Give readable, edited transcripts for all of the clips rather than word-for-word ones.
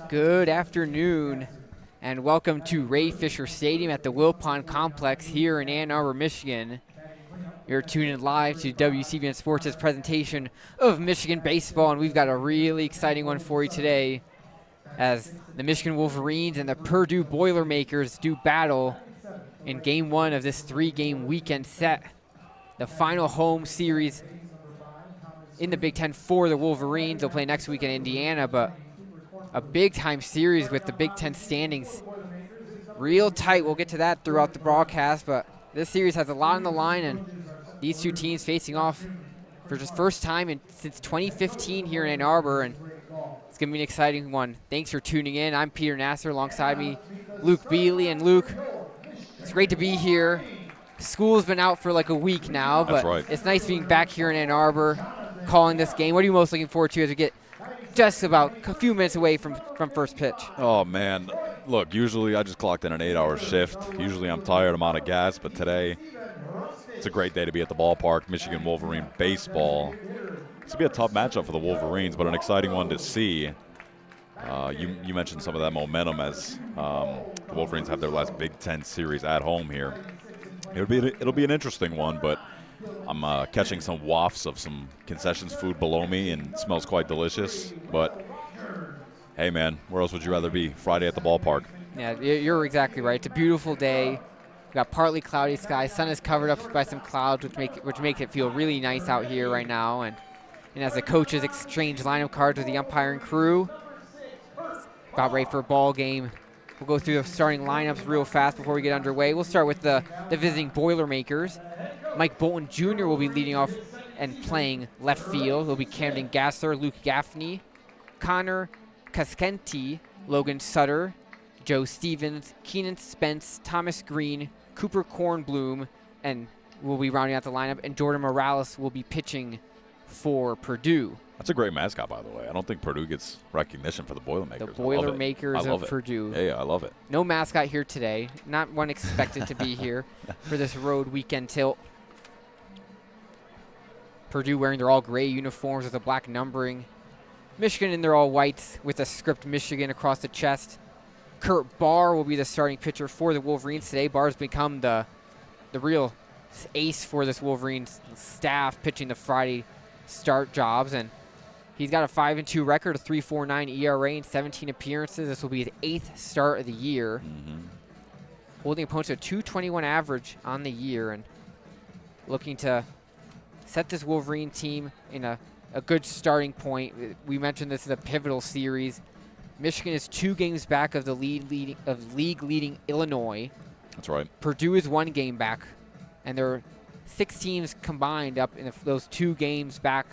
Good afternoon, and welcome to Ray Fisher Stadium at the Wilpon Complex here in Ann Arbor, Michigan. You're tuned in live to WCBN Sports' presentation of Michigan baseball, and we've got a really exciting one for you today as the Michigan Wolverines and the Purdue Boilermakers do battle in Game 1 of this 3-game weekend set. The final home series in the Big Ten for the Wolverines. They'll play next week in Indiana, but a big-time series with the Big Ten standings real tight. We'll get to that throughout the broadcast, but this series has a lot on the line, and these two teams facing off for the first time since 2015 here in Ann Arbor, and it's going to be an exciting one. Thanks for tuning in. I'm Peter Nasr. Alongside me, Luke Beally. And Luke, it's great to be here. School's been out for like a week now, but It's nice being back here in Ann Arbor calling this game. What are you most looking forward to as we get just about a few minutes away from first pitch? Oh, man. Look, usually I just clocked in an 8-hour shift. Usually I'm tired, I'm out of gas, but today it's a great day to be at the ballpark. Michigan Wolverine baseball. This will be a tough matchup for the Wolverines, but an exciting one to see. You mentioned some of that momentum as the Wolverines have their last Big Ten series at home here. It'll be an interesting one, but I'm catching some wafts of some concessions food below me, and it smells quite delicious. But hey, man, where else would you rather be? Friday at the ballpark. Yeah, you're exactly right. It's a beautiful day. We've got partly cloudy skies. Sun is covered up by some clouds, which makes it feel really nice out here right now. And as the coaches exchange lineup cards with the umpiring crew, about ready for a ball game. We'll go through the starting lineups real fast before we get underway. We'll start with the visiting Boilermakers. Mike Bolton Jr. will be leading off and playing left field. He'll be Camden Gassler, Luke Gaffney, Connor Cascenti, Logan Sutter, Joe Stevens, Keenan Spence, Thomas Green, Cooper Kornblum, and we'll be rounding out the lineup. And Jordan Morales will be pitching for Purdue. That's a great mascot, by the way. I don't think Purdue gets recognition for the Boilermakers. The Boilermakers of Purdue. Yeah, I love it. No mascot here today. Not one expected to be here for this road weekend tilt. Purdue wearing their all-gray uniforms with the black numbering. Michigan in their all-whites with a script Michigan across the chest. Kurt Barr will be the starting pitcher for the Wolverines today. Barr's become the real ace for this Wolverines staff, pitching the Friday start jobs, and he's got a 5-2 record, a 3.49 ERA, and 17 appearances. This will be his 8th start of the year. Holding opponents to a 2.21 average on the year, and looking to set this Wolverine team in a good starting point. We mentioned this is a pivotal series. Michigan is 2 games back of the league-leading Illinois. That's right. Purdue is 1 game back, and they're 6 teams combined up in those 2 games back.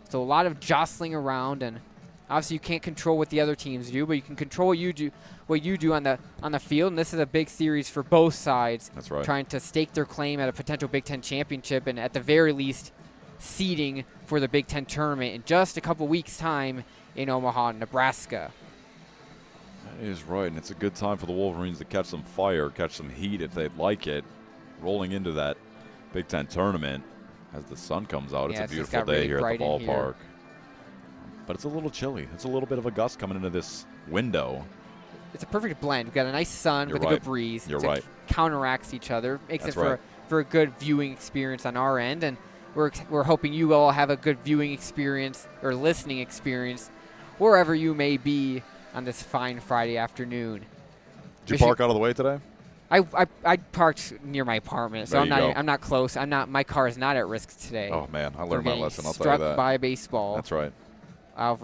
So a lot of jostling around, and obviously you can't control what the other teams do, but you can control what you do on the field. And this is a big series for both sides. That's right. Trying to stake their claim at a potential Big Ten championship, and at the very least, seeding for the Big Ten tournament in just a couple weeks' time in Omaha, Nebraska. That is right, and it's a good time for the Wolverines to catch some fire, catch some heat if they'd like it, rolling into that Big Ten tournament as the sun comes out. Yeah, it's a beautiful day here at the ballpark. But it's a little chilly. It's a little bit of a gust coming into this window. It's a perfect blend. We've got a nice sun with a good breeze. It counteracts each other. Makes it for a good viewing experience on our end. And we're hoping you all have a good viewing experience or listening experience wherever you may be on this fine Friday afternoon. Did you park out of the way today? I parked near my apartment, so I'm not close. My car is not at risk today. Oh man, I learned my lesson. I'll tell you that. Struck by a baseball. That's right.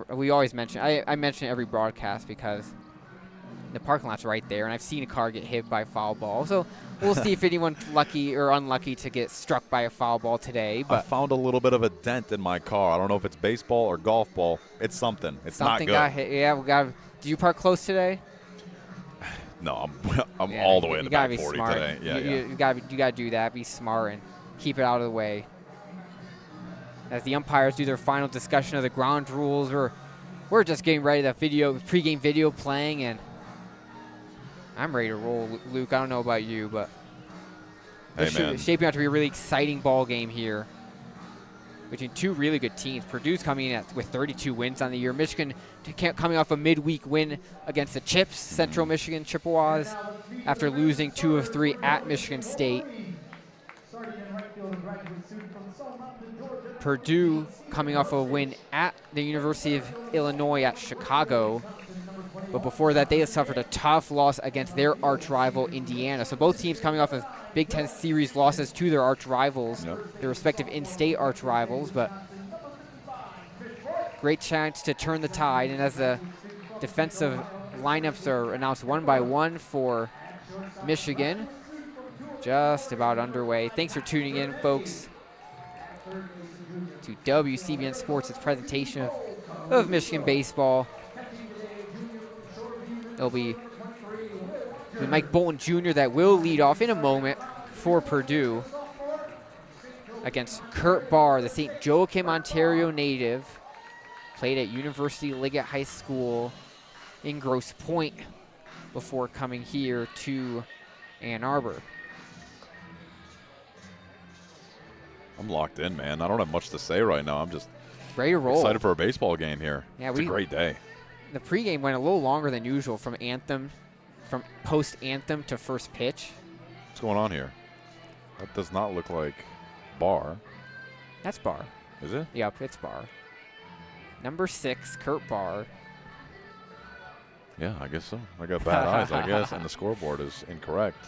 We always mention. I mention every broadcast because the parking lot's right there, and I've seen a car get hit by a foul ball. So we'll see if anyone's lucky or unlucky to get struck by a foul ball today. But I found a little bit of a dent in my car. I don't know if it's baseball or golf ball. It's something. It's not good. Got hit. Yeah, Did you park close today? No, I'm all the way in the back 40 smart. today. Yeah, you gotta do that. Be smart and keep it out of the way. As the umpires do their final discussion of the ground rules, we're just getting ready. The pregame video playing, and I'm ready to roll, Luke. I don't know about you, but it's shaping out to be a really exciting ball game here. between two really good teams. Purdue's coming in with 32 wins on the year. Michigan coming off a midweek win against the Chips, Central Michigan Chippewas, after losing 2 of 3 at Michigan State. Purdue coming off a win at the University of Illinois at Chicago. But before that, they have suffered a tough loss against their arch rival, Indiana. So both teams coming off of Big Ten series losses to their arch rivals, their respective in-state arch rivals. But great chance to turn the tide. And as the defensive lineups are announced one by one for Michigan, just about underway. Thanks for tuning in, folks, to WCBN Sports' presentation of Michigan baseball. It'll be Mike Bolton Jr. that will lead off in a moment for Purdue against Kurt Barr, the St. Joachim, Ontario native. Played at University Liggett High School in Grosse Pointe before coming here to Ann Arbor. I'm locked in, man. I don't have much to say right now. I'm just ready to roll. Excited for a baseball game here. Yeah, it's a great day. The pregame went a little longer than usual from post-anthem to first pitch. What's going on here? That does not look like Barr. That's Barr. Is it? Yep, it's Barr. Number 6, Kurt Barr. Yeah, I guess so. I got bad eyes, I guess, and the scoreboard is incorrect.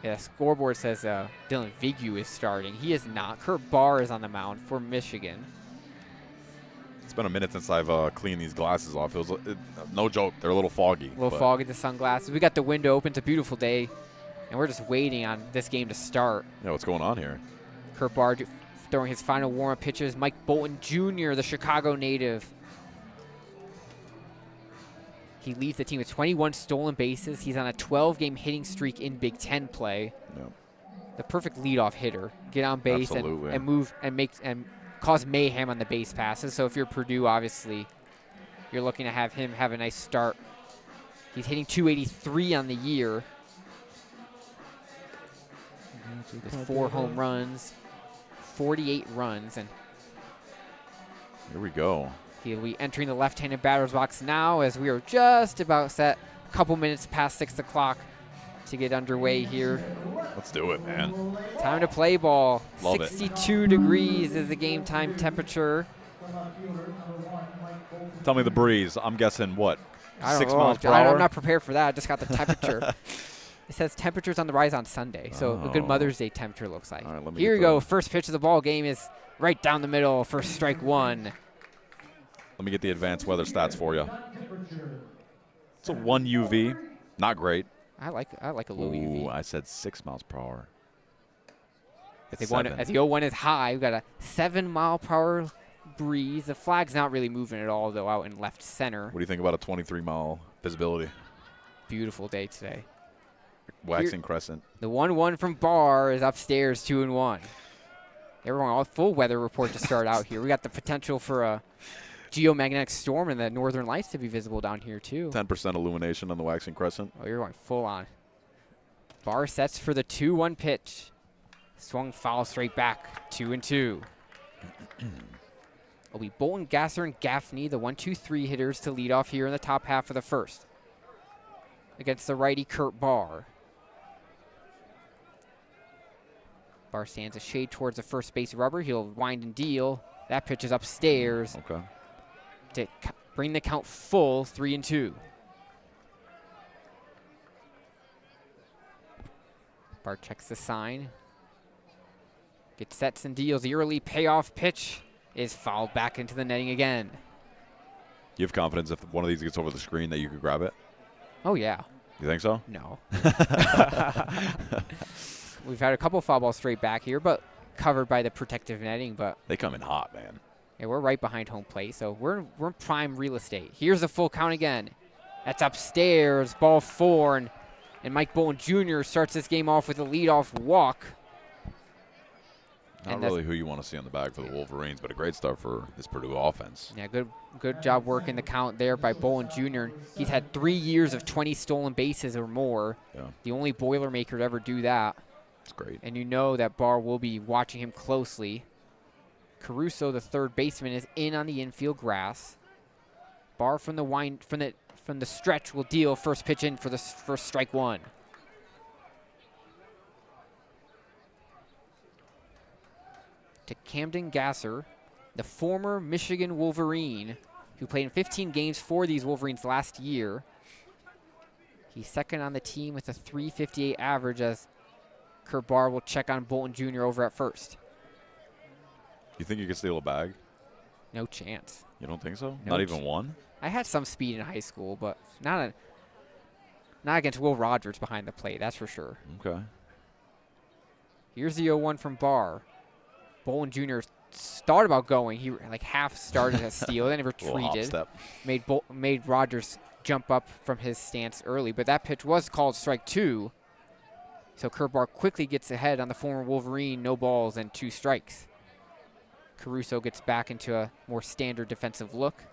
Yeah, scoreboard says Dylan Vigu is starting. He is not. Kurt Barr is on the mound for Michigan. It's been a minute since I've cleaned these glasses off. It was no joke. They're a little foggy. A little foggy, the sunglasses. We got the window open. It's a beautiful day, and we're just waiting on this game to start. Yeah, what's going on here? Kurt Barr throwing his final warm-up pitches. Mike Bolton Jr., the Chicago native. He leads the team with 21 stolen bases. He's on a 12-game hitting streak in Big Ten play. Yep. The perfect leadoff hitter. Get on base and move and cause mayhem on the base passes. So if you're Purdue, obviously, you're looking to have him have a nice start. He's hitting .283 on the year. With 4 home runs, 48 runs, and here we go. He'll be entering the left-handed batter's box now as we are just about set, a couple minutes past 6 o'clock to get underway here. Let's do it, man. Time to play ball. Love 62 degrees is the game time temperature. Tell me the breeze. I'm guessing what? I don't 6 know. miles per hour? I'm not prepared for that. I just got the temperature. It says temperatures on the rise on Sunday, so a good Mother's Day temperature looks like. All right, here we go. First pitch of the ball game is right down the middle for strike 1. Let me get the advanced weather stats for you. It's a 1 UV. Not great. I like a low UV. I said 6 miles per hour. As the 0-1 is high, we've got a 7-mile-per-hour breeze. The flag's not really moving at all, though, out in left center. What do you think about a 23-mile visibility? Beautiful day today. Waxing crescent. The 1-1 from Barr is upstairs, 2-1. Everyone, all full weather report to start out here. We got the potential for a geomagnetic storm and the northern lights to be visible down here, too. 10% illumination on the waxing crescent. Oh, you're going full on. Barr sets for the 2-1 pitch. Swung foul straight back, 2-2. It'll be Bolton, Gasser, and Gaffney, the 1-2-3 hitters to lead off here in the top half of the first. Against the righty Kurt Barr. Barr stands a shade towards the first base rubber. He'll wind and deal. That pitch is upstairs. Okay. To bring the count full, 3-2. Barr checks the sign. Gets sets and deals. The early payoff pitch is fouled back into the netting again. You have confidence if one of these gets over the screen that you could grab it? Oh, yeah. You think so? No. We've had a couple foul balls straight back here, but covered by the protective netting. But they come in hot, man. Yeah, we're right behind home plate, so we're in prime real estate. Here's the full count again. That's upstairs, ball 4, and Mike Bolton Jr. starts this game off with a leadoff walk. Not really who you want to see on the bag for the Wolverines, but a great start for this Purdue offense. Yeah, good job working the count there by Bolton Jr. He's had 3 years of 20 stolen bases or more. Yeah. The only Boilermaker to ever do that. That's great. And you know that Barr will be watching him closely. Caruso, the third baseman, is in on the infield grass. Barr from the stretch will deal first pitch in for the first strike one. To Camden Gasser, the former Michigan Wolverine, who played in 15 games for these Wolverines last year. He's second on the team with a .358 average, as Kurt Barr will check on Bolton Jr. over at first. You think you could steal a bag? No chance. You don't think so? No Not even one? I had some speed in high school, but not against Will Rogers behind the plate, that's for sure. Okay. Here's the 0-1 from Barr. Bolton Jr. thought about going. He half started a steal, then he retreated. Made Rogers jump up from his stance early, but that pitch was called strike two. So Kurt Barr quickly gets ahead on the former Wolverine, no balls and 2 strikes. Caruso gets back into a more standard defensive look.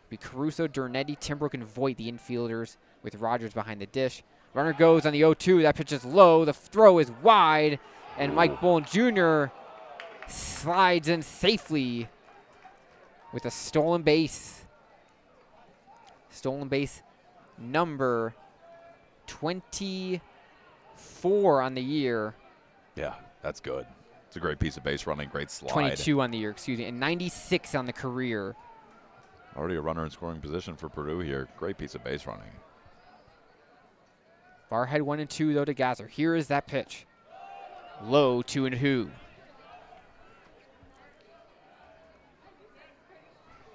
Be Caruso, Dernetti, Timbrook, and Voigt, the infielders, with Rogers behind the dish. Runner goes on the 0-2. That pitch is low. The throw is wide, and Mike Bolton Jr. slides in safely with a stolen base. Stolen base number 24 on the year. Yeah, that's good. It's a great piece of base running, great slide. 22 on the year, excuse me, and 96 on the career. Already a runner in scoring position for Purdue here. Great piece of base running. Barr had 1-2 though to Gasser. Here is that pitch. Low 2-2.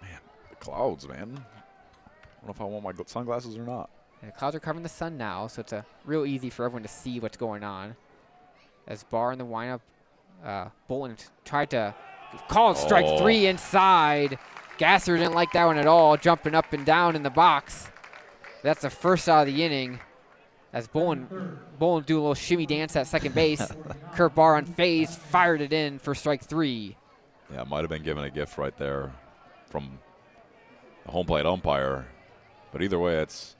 Man, the clouds, man. I don't know if I want my sunglasses or not. And the clouds are covering the sun now, so it's real easy for everyone to see what's going on. As Barr in the windup, Bolton tried to call strike 3 inside. Gasser didn't like that one at all, jumping up and down in the box. That's the first out of the inning. As Bolton do a little shimmy dance at second base. Kurt Barr unfazed, fired it in for strike 3. Yeah, might have been given a gift right there from the home plate umpire. But either way, it's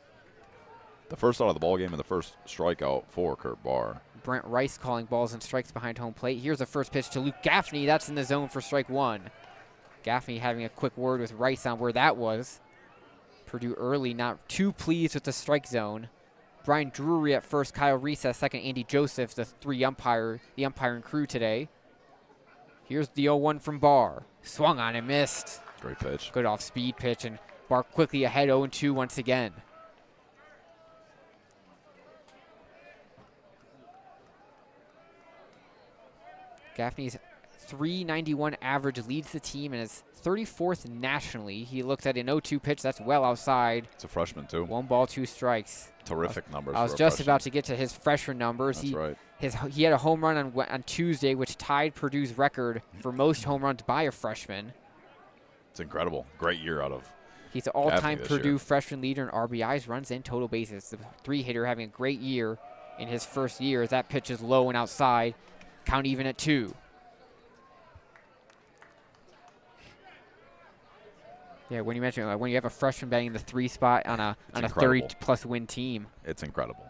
the first out of the ball game and the first strikeout for Kurt Barr. Brent Rice calling balls and strikes behind home plate. Here's the first pitch to Luke Gaffney. That's in the zone for strike 1. Gaffney having a quick word with Rice on where that was. Purdue early, not too pleased with the strike zone. Brian Drury at first, Kyle Reese at second, Andy Joseph, the umpiring crew today. Here's the 0-1 from Barr. Swung on and missed. Great pitch. Good off-speed pitch, and Barr quickly ahead 0-2 once again. Gaffney's .391 average leads the team and is 34th nationally. He looks at an 0-2 pitch. That's well outside. It's a freshman, too. 1 ball, 2 strikes. Terrific numbers. I was just about to get to his freshman numbers. That's right. He had a home run on Tuesday, which tied Purdue's record for most home runs by a freshman. It's incredible. Great year out of He's the all-time Purdue year. freshman leader in RBIs, runs, and total bases. The 3-hitter having a great year in his first year as that pitch is low and outside. Count even at 2. Yeah, when you mention when you have a freshman batting in the 3 spot on a 30-plus win team. It's incredible.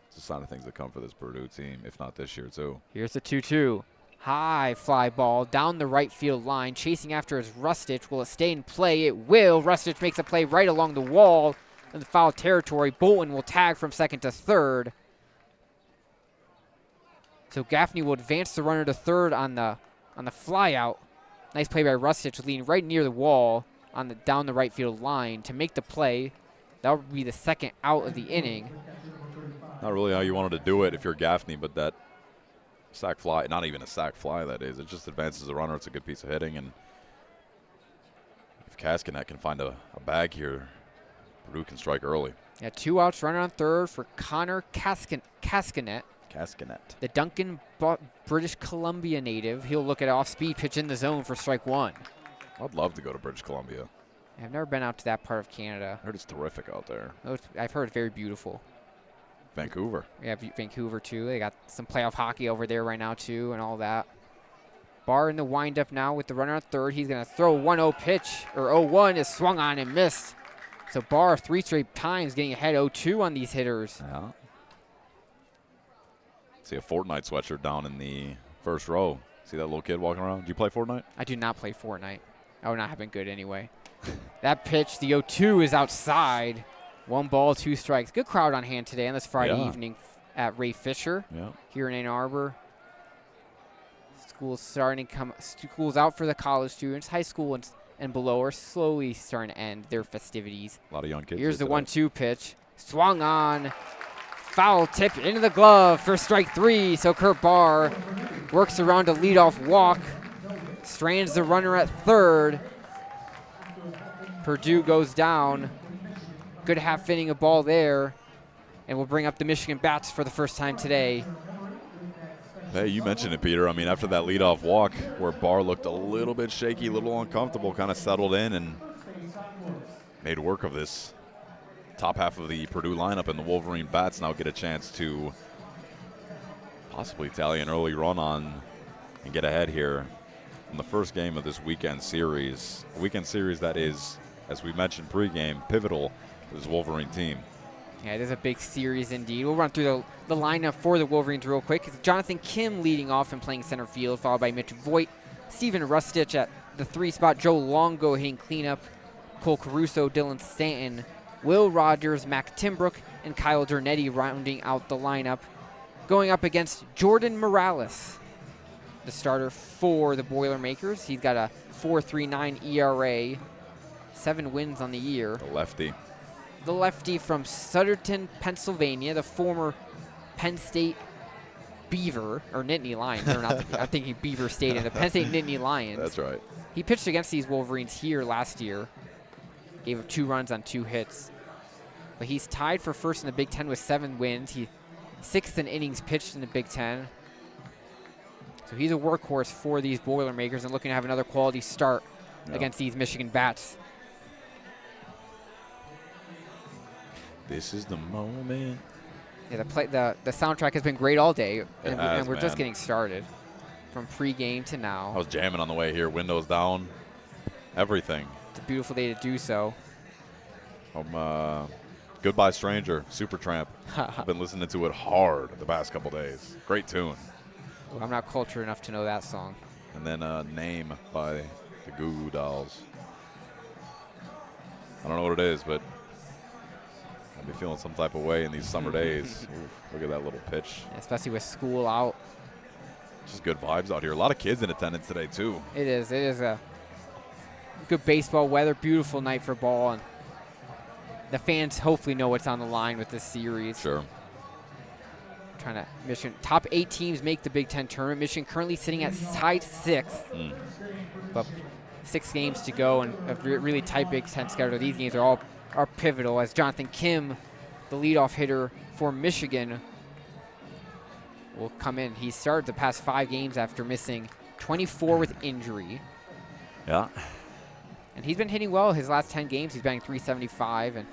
It's a sign of things that come for this Purdue team, if not this year too. Here's the 2-2. High fly ball down the right field line. Chasing after is Rustich. Will it stay in play? It will. Rustich makes a play right along the wall in the foul territory. Bolton will tag from second to third. So Gaffney will advance the runner to third on the fly out. Nice play by Rustich, leaning right near the wall on down the right field line to make the play. That would be the second out of the inning. Not really how you wanted to do it if you're Gaffney, but that sac fly, not even a sac fly that is, it just advances the runner. It's a good piece of hitting, and if Kaskanet can find a bag here, Purdue can strike early. Yeah, 2 outs, runner on third for Connor Kaskanet. The Duncan, British Columbia native. He'll look at an off-speed pitch in the zone for strike 1. I'd love to go to British Columbia. I've never been out to that part of Canada. I heard it's terrific out there. I've heard it's very beautiful. Vancouver. Yeah, Vancouver, too. They got some playoff hockey over there right now, too, and all that. Barr in the windup now with the runner on third. He's going to throw 1-0 pitch, or 0-1 is swung on and missed. So Barr 3 straight times getting ahead 0-2 on these hitters. Yeah. See a Fortnite sweatshirt down in the first row. See that little kid walking around? Do you play Fortnite? I do not play Fortnite. I would not have been good anyway. That pitch, the 0-2 is outside. 1 ball, 2 strikes. Good crowd on hand today on this Friday evening at Ray Fisher here in Ann Arbor. School's out for the college students. High school and below are slowly starting to end their festivities. A lot of young kids. Here's the 1-2 pitch. Swung on. Foul tip into the glove for strike 3. So Kurt Barr works around a leadoff walk. Strands the runner at third. Purdue goes down. Good half inning of ball there. And we'll bring up the Michigan bats for the first time today. Hey, you mentioned it, Peter. I mean, after that leadoff walk where Barr looked a little bit shaky, a little uncomfortable, kind of settled in and made work of this top half of the Purdue lineup, and the Wolverine bats now get a chance to possibly tally an early run on and get ahead here in the first game of this weekend series. A weekend series that is, as we mentioned pregame, pivotal to this Wolverine team. Yeah, it is a big series indeed. We'll run through the lineup for the Wolverines real quick. It's Jonathan Kim leading off and playing center field, followed by Mitch Voigt, Steven Rustich at the 3 spot, Joe Longo hitting cleanup, Cole Caruso, Dylan Stanton, Will Rogers, Mac Timbrook, and Kyle Dernetti rounding out the lineup. Going up against Jordan Morales, the starter for the Boilermakers. He's got a 4.39 ERA, 7 wins on the year. The lefty. The lefty from Sutterton, Pennsylvania, the former Penn State Beaver, or Nittany Lions. I'm thinking Beaver State and the Penn State Nittany Lions. That's right. He pitched against these Wolverines here last year. Gave up 2 runs on 2 hits. But he's tied for first in the Big Ten with 7 wins. He 6th in innings pitched in the Big Ten. So he's a workhorse for these Boilermakers and looking to have another quality start against these Michigan bats. This is the moment. Yeah, the soundtrack has been great all day, and we're just man. getting started from pregame to now. I was jamming on the way here, windows down, everything. It's a beautiful day to do so. Goodbye Stranger, Supertramp. I've been listening to it hard the past couple days. Great tune. Well, I'm not cultured enough to know that song. And then Name by the Goo Goo Dolls. I don't know what it is, but I'll be feeling some type of way in these summer days. Ooh, look at that little pitch. Especially with school out. Just good vibes out here. A lot of kids in attendance today, too. It is. It is a good baseball weather, beautiful night for ball, and the fans hopefully know what's on the line with this series. Sure. Michigan, top 8 teams make the Big Ten tournament. Michigan currently sitting at tied 6th, but 6 games to go and a really tight Big Ten schedule. These games are pivotal as Jonathan Kim, the leadoff hitter for Michigan, will come in. He started the past 5 games after missing 24 with injury. Yeah. And he's been hitting well his last 10 games. He's batting .375, and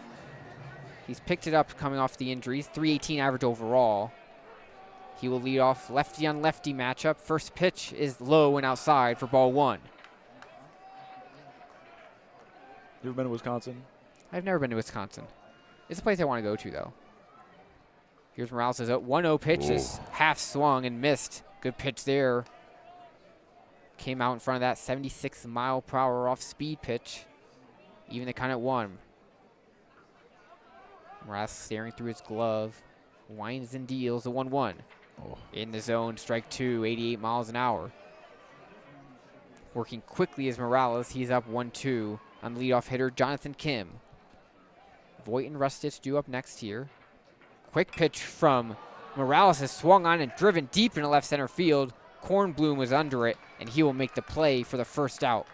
he's picked it up coming off the injuries. .318 average overall. He will lead off lefty on lefty matchup. First pitch is low and outside for ball 1. You ever been to Wisconsin? I've never been to Wisconsin. It's a place I want to go to, though. Here's Morales' 1-0 pitch is half swung and missed. Good pitch there. Came out in front of that 76-mile-per-hour off-speed pitch. Even the count at 1. Morales staring through his glove. Winds and deals the 1-1. In the zone, strike 2, 88 miles an hour. Working quickly as Morales. He's up 1-2 on the leadoff hitter, Jonathan Kim. Voigt and Rustich due up next here. Quick pitch from Morales has swung on and driven deep into left center field. Kornblum was under it, and he will make the play for the first out.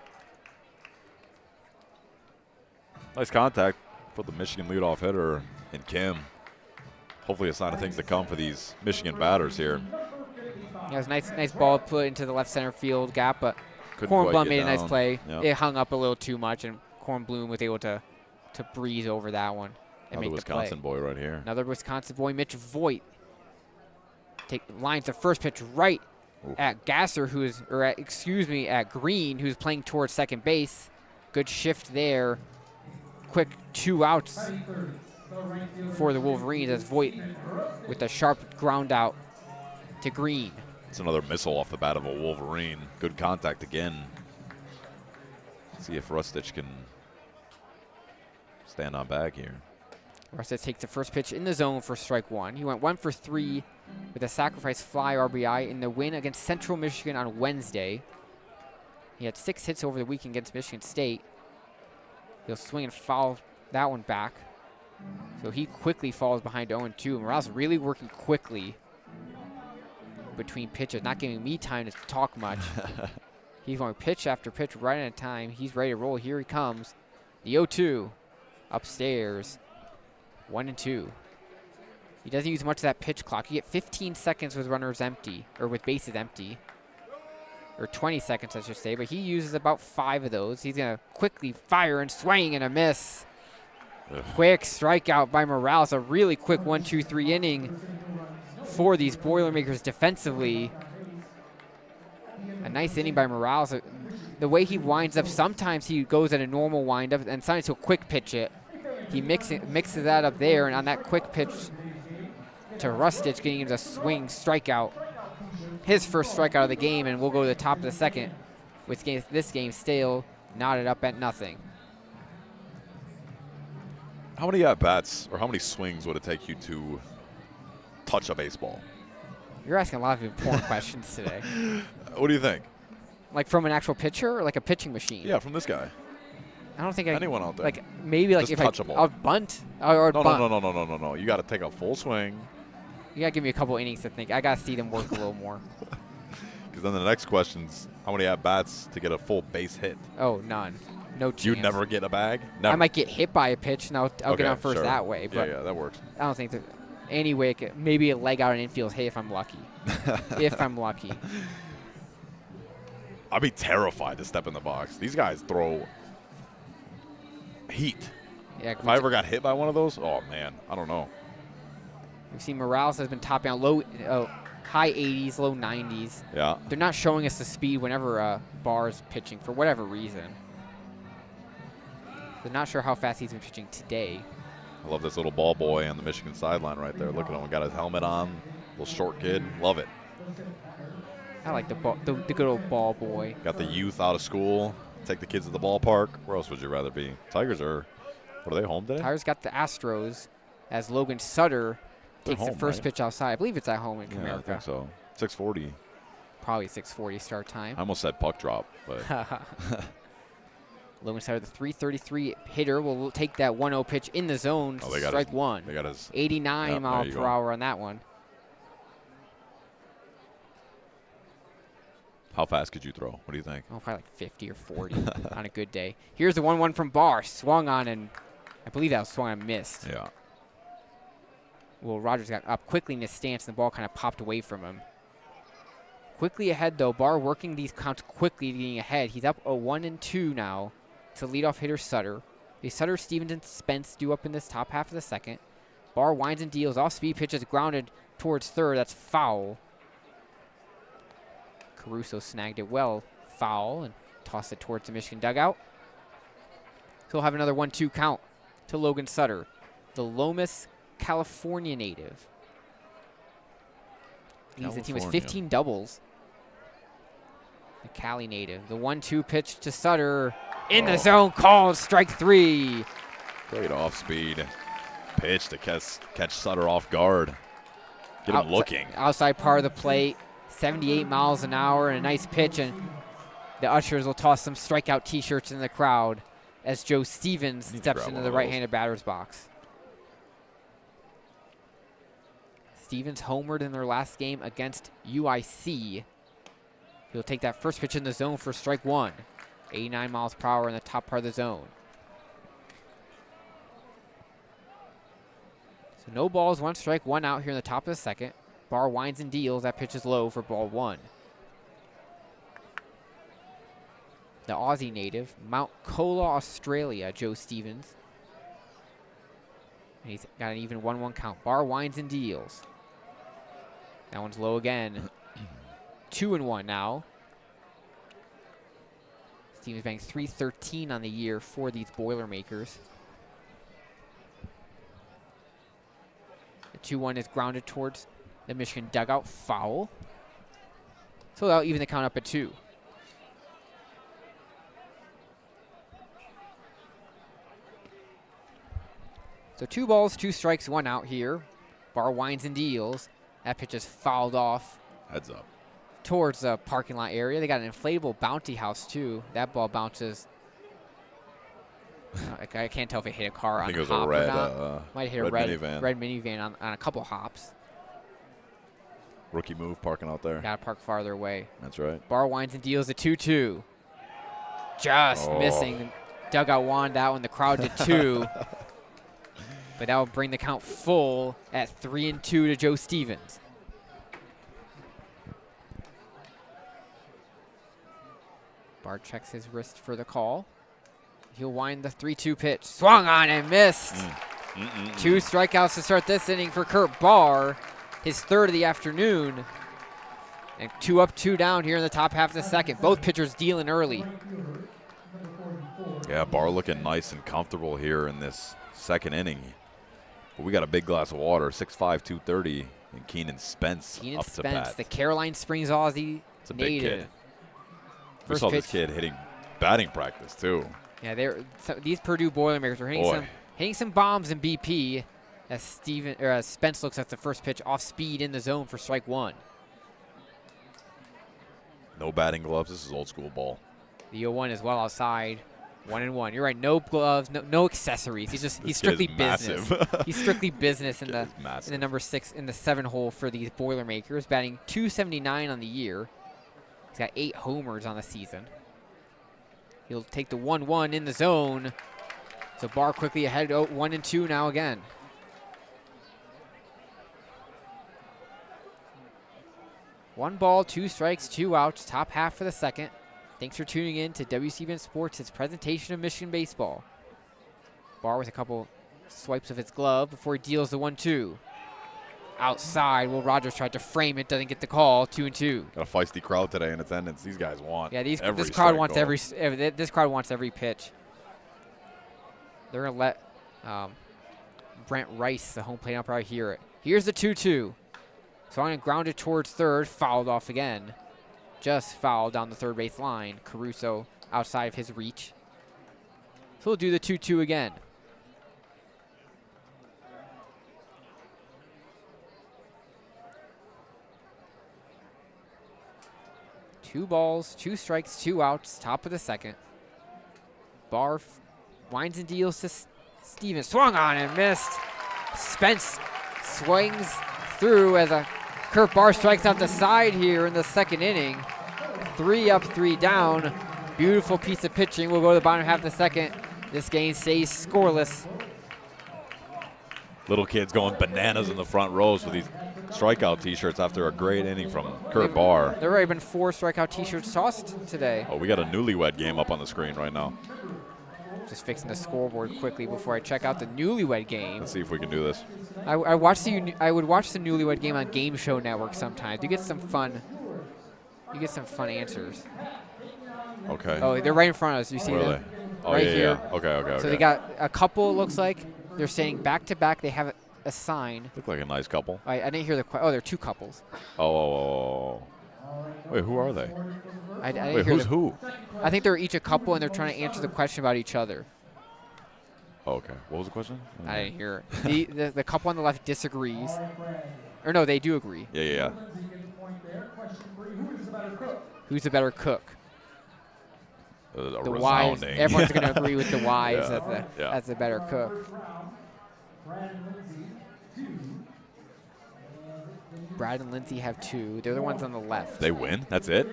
Nice contact for the Michigan leadoff hitter in Kim. Hopefully a sign of things to come for these Michigan batters here. Yeah, it was a nice ball put into the left center field gap, but Kornblum Kornblum made a nice play. Yep. It hung up a little too much, and Kornblum was able to breeze over that one and Another make the play. Wisconsin boy right here. Another Wisconsin boy, Mitch Voigt. Lines the first pitch right at Gasser, at Green, who's playing towards second base. Good shift there. Quick 2 outs for the Wolverines as Voigt with a sharp ground out to Green. It's another missile off the bat of a Wolverine. Good contact again. See if Rustich can stand on back here. Rustich takes the first pitch in the zone for strike one. He went 1 for 3 with a sacrifice fly RBI in the win against Central Michigan on Wednesday. He had 6 hits over the weekend against Michigan State. He'll swing and foul that one back. So he quickly falls behind 0-2. Morales really working quickly between pitches, not giving me time to talk much. He's going pitch after pitch right at a time. He's ready to roll. Here he comes. The 0-2 upstairs. 1-2. He doesn't use much of that pitch clock. You get 15 seconds with runners empty, or with bases empty. Or 20 seconds, I should say, but he uses about 5 of those. He's going to quickly fire and swing and a miss. Ugh. Quick strikeout by Morales. A really quick 1-2-3 inning for these Boilermakers defensively. A nice inning by Morales. The way he winds up, sometimes he goes at a normal windup, and sometimes he'll quick pitch it. He mixes that up there, and on that quick pitch to Rustich, getting him a swing strikeout. His first strikeout of the game, and we'll go to the top of the second with this game still knotted up at nothing. How many at-bats or how many swings would it take you to touch a baseball? You're asking a lot of important questions today. What do you think? Like from an actual pitcher or like a pitching machine? Yeah, from this guy. I don't think Anyone out there. Like maybe like Just if touchable. I'll bunt or No, bunt. no. You got to take a full swing. You gotta give me a couple innings to think. I gotta see them work a little more. Because then the next question's how many at-bats to get a full base hit? Oh, none. No chance. You'd never get a bag? Never. I might get hit by a pitch, and I'll Okay, get on first sure. that way. But yeah, that works. I don't think that any way. Maybe a leg out an infield. Hey, if I'm lucky. If I'm lucky. I'd be terrified to step in the box. These guys throw heat. Yeah. If I ever got hit by one of those, oh, man, I don't know. We've seen Morales has been topping out high 80s, low 90s. Yeah. They're not showing us the speed whenever Barr's pitching for whatever reason. They're not sure how fast he's been pitching today. I love this little ball boy on the Michigan sideline right there. Look at him. Got his helmet on. Little short kid. Love it. I like the good old ball boy. Got the youth out of school. Take the kids to the ballpark. Where else would you rather be? Tigers are, what are they, home today? Tigers got the Astros as Logan Sutter takes home, the first right? pitch outside. I believe it's at home in Yeah, I Comerica. think so. 6:40. Probably 6:40 start time. I almost said puck drop, but Logan Sutter, the 333 hitter, will take that 1-0 pitch in the zone. Oh, they got strike his, one. They got his 89 yep, mile there you per go. hour on that one. How fast could you throw? What do you think? Oh, probably like 50 or 40 on a good day. Here's the 1-1 from Barr. Swung on, and I believe that was swung and missed. Yeah. Well, Rogers got up quickly in his stance, and the ball kind of popped away from him. Quickly ahead, though. Barr working these counts quickly, getting ahead. He's up a 1-2 now to leadoff hitter Sutter. The Sutter, Stevens, and Spence due up in this top half of the second. Barr winds and deals. Off-speed pitches grounded towards third. That's foul. Caruso snagged it well. Foul and tossed it towards the Michigan dugout. He'll have another 1-2 count to Logan Sutter, the Lomas, California native. Leads the team with 15 doubles. The Cali native. The 1-2 pitch to Sutter. In the zone, called strike 3. Great off-speed pitch to catch Sutter off guard. Get him looking. Outside part of the plate. 78 miles an hour and a nice pitch. And the ushers will toss some strikeout T-shirts in the crowd as Joe Stevens steps into the right-handed batter's box. Stevens homered in their last game against UIC. He'll take that first pitch in the zone for strike 1. 89 miles per hour in the top part of the zone. So no balls, 1 strike, 1 out here in the top of the second. Barr winds and deals. That pitch is low for ball 1. The Aussie native, Mount Cola, Australia, Joe Stevens. And he's got an even 1-1 count. Barr winds and deals. That one's low again. 2-1 now. Stevens batting .313 on the year for these Boilermakers. The 2-1 is grounded towards the Michigan dugout. Foul. So that'll even the count up at 2. So 2 balls, 2 strikes, 1 out here. Barr winds and deals. That pitch is fouled off. Heads up. Towards the parking lot area. They got an inflatable bounty house, too. That ball bounces. I can't tell if it hit a car on a hop or not. Might hit a red minivan on a couple hops. Rookie move, parking out there. Got to park farther away. That's right. Barr winds and deals a 2-2. Just missing. Dugout won that one. The crowd did too. But that will bring the count full at 3-2 to Joe Stevens. Barr checks his wrist for the call. He'll wind the 3-2 pitch. Swung on and missed. 2 strikeouts to start this inning for Kurt Barr. His 3rd of the afternoon. And 2 up, 2 down here in the top half of the second. Both pitchers dealing early. Yeah, Barr looking nice and comfortable here in this second inning. But we got a big glass of water, 6'5", 230, and Keenan Spence up to bat. The Caroline Springs Aussie It's a native. big kid. We saw this kid hitting batting practice too. Yeah, these Purdue Boilermakers are hitting some bombs in BP. As Spence looks at the first pitch off speed in the zone for strike 1. No batting gloves. This is old school ball. The 0-1 is well outside. 1-1. You're right. No gloves. No accessories. He's strictly business. He's strictly business in the number 6 in the 7 hole for these Boilermakers, batting .279 on the year. He's got 8 homers on the season. He'll take the 1-1 in the zone. So Barr quickly ahead. 1-2 now again. One ball, 2 strikes, 2 outs, top half for the second. Thanks for tuning in to WCBN Sports, its presentation of Michigan baseball. Barr with a couple swipes of his glove before he deals the 1-2. Outside, Will Rogers tried to frame it, doesn't get the call, 2-2. Got a feisty crowd today in attendance. These guys want. Yeah, this crowd wants every pitch. They're gonna let Brent Rice, the home plate umpire, hear it. Here's the 2-2. So I'm going to ground it towards third, fouled off again. Just fouled down the third base line. Caruso outside of his reach. So we'll do the 2-2 again. Two balls, 2 strikes, 2 outs, top of the second. Barr winds and deals to Stevens. Swung on and missed. Spence swings through as Kurt Barr strikes out the side here in the second inning. 3 up, 3 down. Beautiful piece of pitching. We'll go to the bottom half of the second. This game stays scoreless. Little kids going bananas in the front rows with these strikeout T-shirts after a great inning from Kurt Barr. There have already been 4 strikeout T-shirts tossed today. Oh, we got a newlywed game up on the screen right now. Just fixing the scoreboard quickly before I check out the newlywed game. Let's see if we can do this. I would watch the newlywed game on Game Show Network sometimes. You get some fun answers. Okay. Oh, they're right in front of us. You see them? Oh, right yeah, here. Yeah. Okay. So they got a couple, it looks like. They're standing back to back. They have a sign. Look like a nice couple. I didn't hear the question. Oh, they're 2 couples. Oh. Wait, who are they? I didn't Wait, hear who's who? I think they're each a couple, and they're trying to answer the question about each other. Oh, okay. What was the question? I didn't hear it. The couple on the left disagrees. Or no, they do agree. Yeah. Who's the better cook? The wives. Everyone's going to agree with the wives Yeah. as the better cook. Brad and Lindsay have 2. They're the ones on the left. They win? That's it?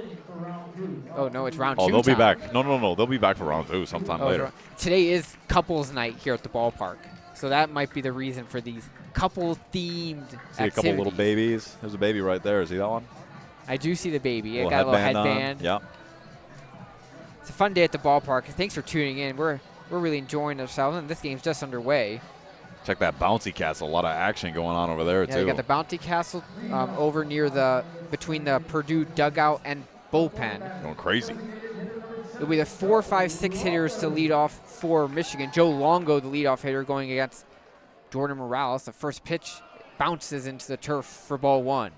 Oh, no, it's round 2. Oh, they'll be back. No. They'll be back for round 2 sometime later. Today is couples night here at the ballpark. So that might be the reason for these couple-themed activities. See a couple little babies. There's a baby right there. See that one? I do see the baby. It got a little headband. Yeah. It's a fun day at the ballpark. Thanks for tuning in. We're really enjoying ourselves, and this game's just underway. Check that bouncy castle. A lot of action going on over there, too. You got the bouncy castle over near between the Purdue dugout and bullpen. Going crazy. It'll be the 4, 5, 6 hitters to lead off for Michigan. Joe Longo, the leadoff hitter, going against Jordan Morales. The first pitch bounces into the turf for ball 1.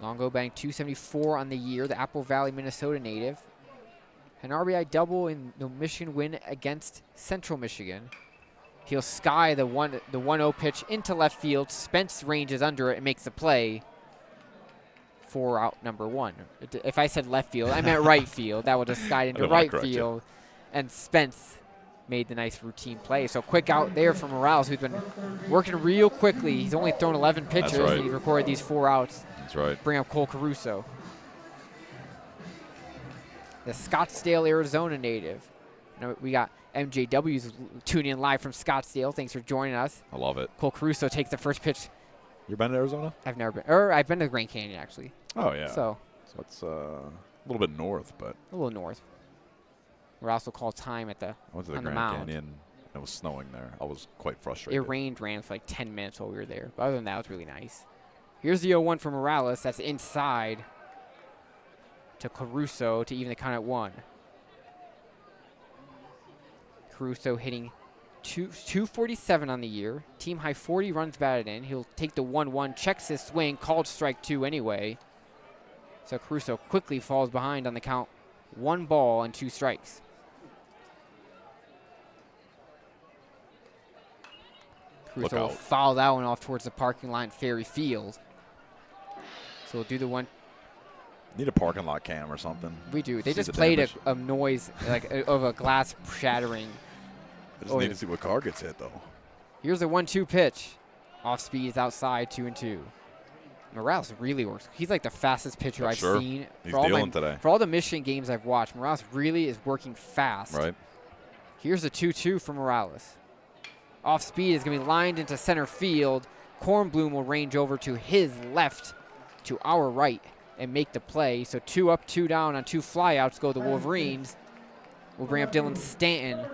Longo batting .274 on the year, the Apple Valley, Minnesota native. An RBI double in the Michigan win against Central Michigan. He'll sky the 1-0 pitch into left field. Spence ranges under it and makes the play for out number 1. If I said left field, I meant right field. That would have skied into right field. And Spence made the nice routine play. So quick out there for Morales, who's been working real quickly. He's only thrown 11 pitches. That's right. And he recorded these 4 outs. That's right. Bring up Cole Caruso, the Scottsdale, Arizona native. Now we got MJW's tuning in live from Scottsdale. Thanks for joining us. I love it. Cole Caruso takes the first pitch. You been to Arizona? I've never been. Or I've been to Grand Canyon, actually. Oh, yeah. So it's a little bit north, but. A little north. We're also called time at the I went to the on Grand the mound. Canyon. It was snowing there. I was quite frustrated. It ran for like 10 minutes while we were there. But other than that, it was really nice. Here's the 0-1 for Morales. That's inside to Caruso to even the count at 1. Caruso hitting 247 on the year. Team high 40 runs batted in. He'll take the 1-1, checks his swing, called strike 2 anyway. So Caruso quickly falls behind on the count. 1 ball and 2 strikes. Caruso will foul that one off towards the parking lot in Ferry Field. So we'll do the one. Need a parking lot cam or something. We do. They just played a noise like of a glass shattering. I just need to see what car gets hit, though. Here's a 1-2 pitch. Off speed is outside, 2-2. Morales really works. He's like the fastest pitcher I've seen. He's dealing today. For all the Michigan games I've watched, Morales really is working fast. Right. Here's a 2-2 for Morales. Off speed is going to be lined into center field. Kornblum will range over to his left, to our right, and make the play. So 2 up, 2 down on 2 flyouts go the Wolverines. We'll bring up Dylan Stanton,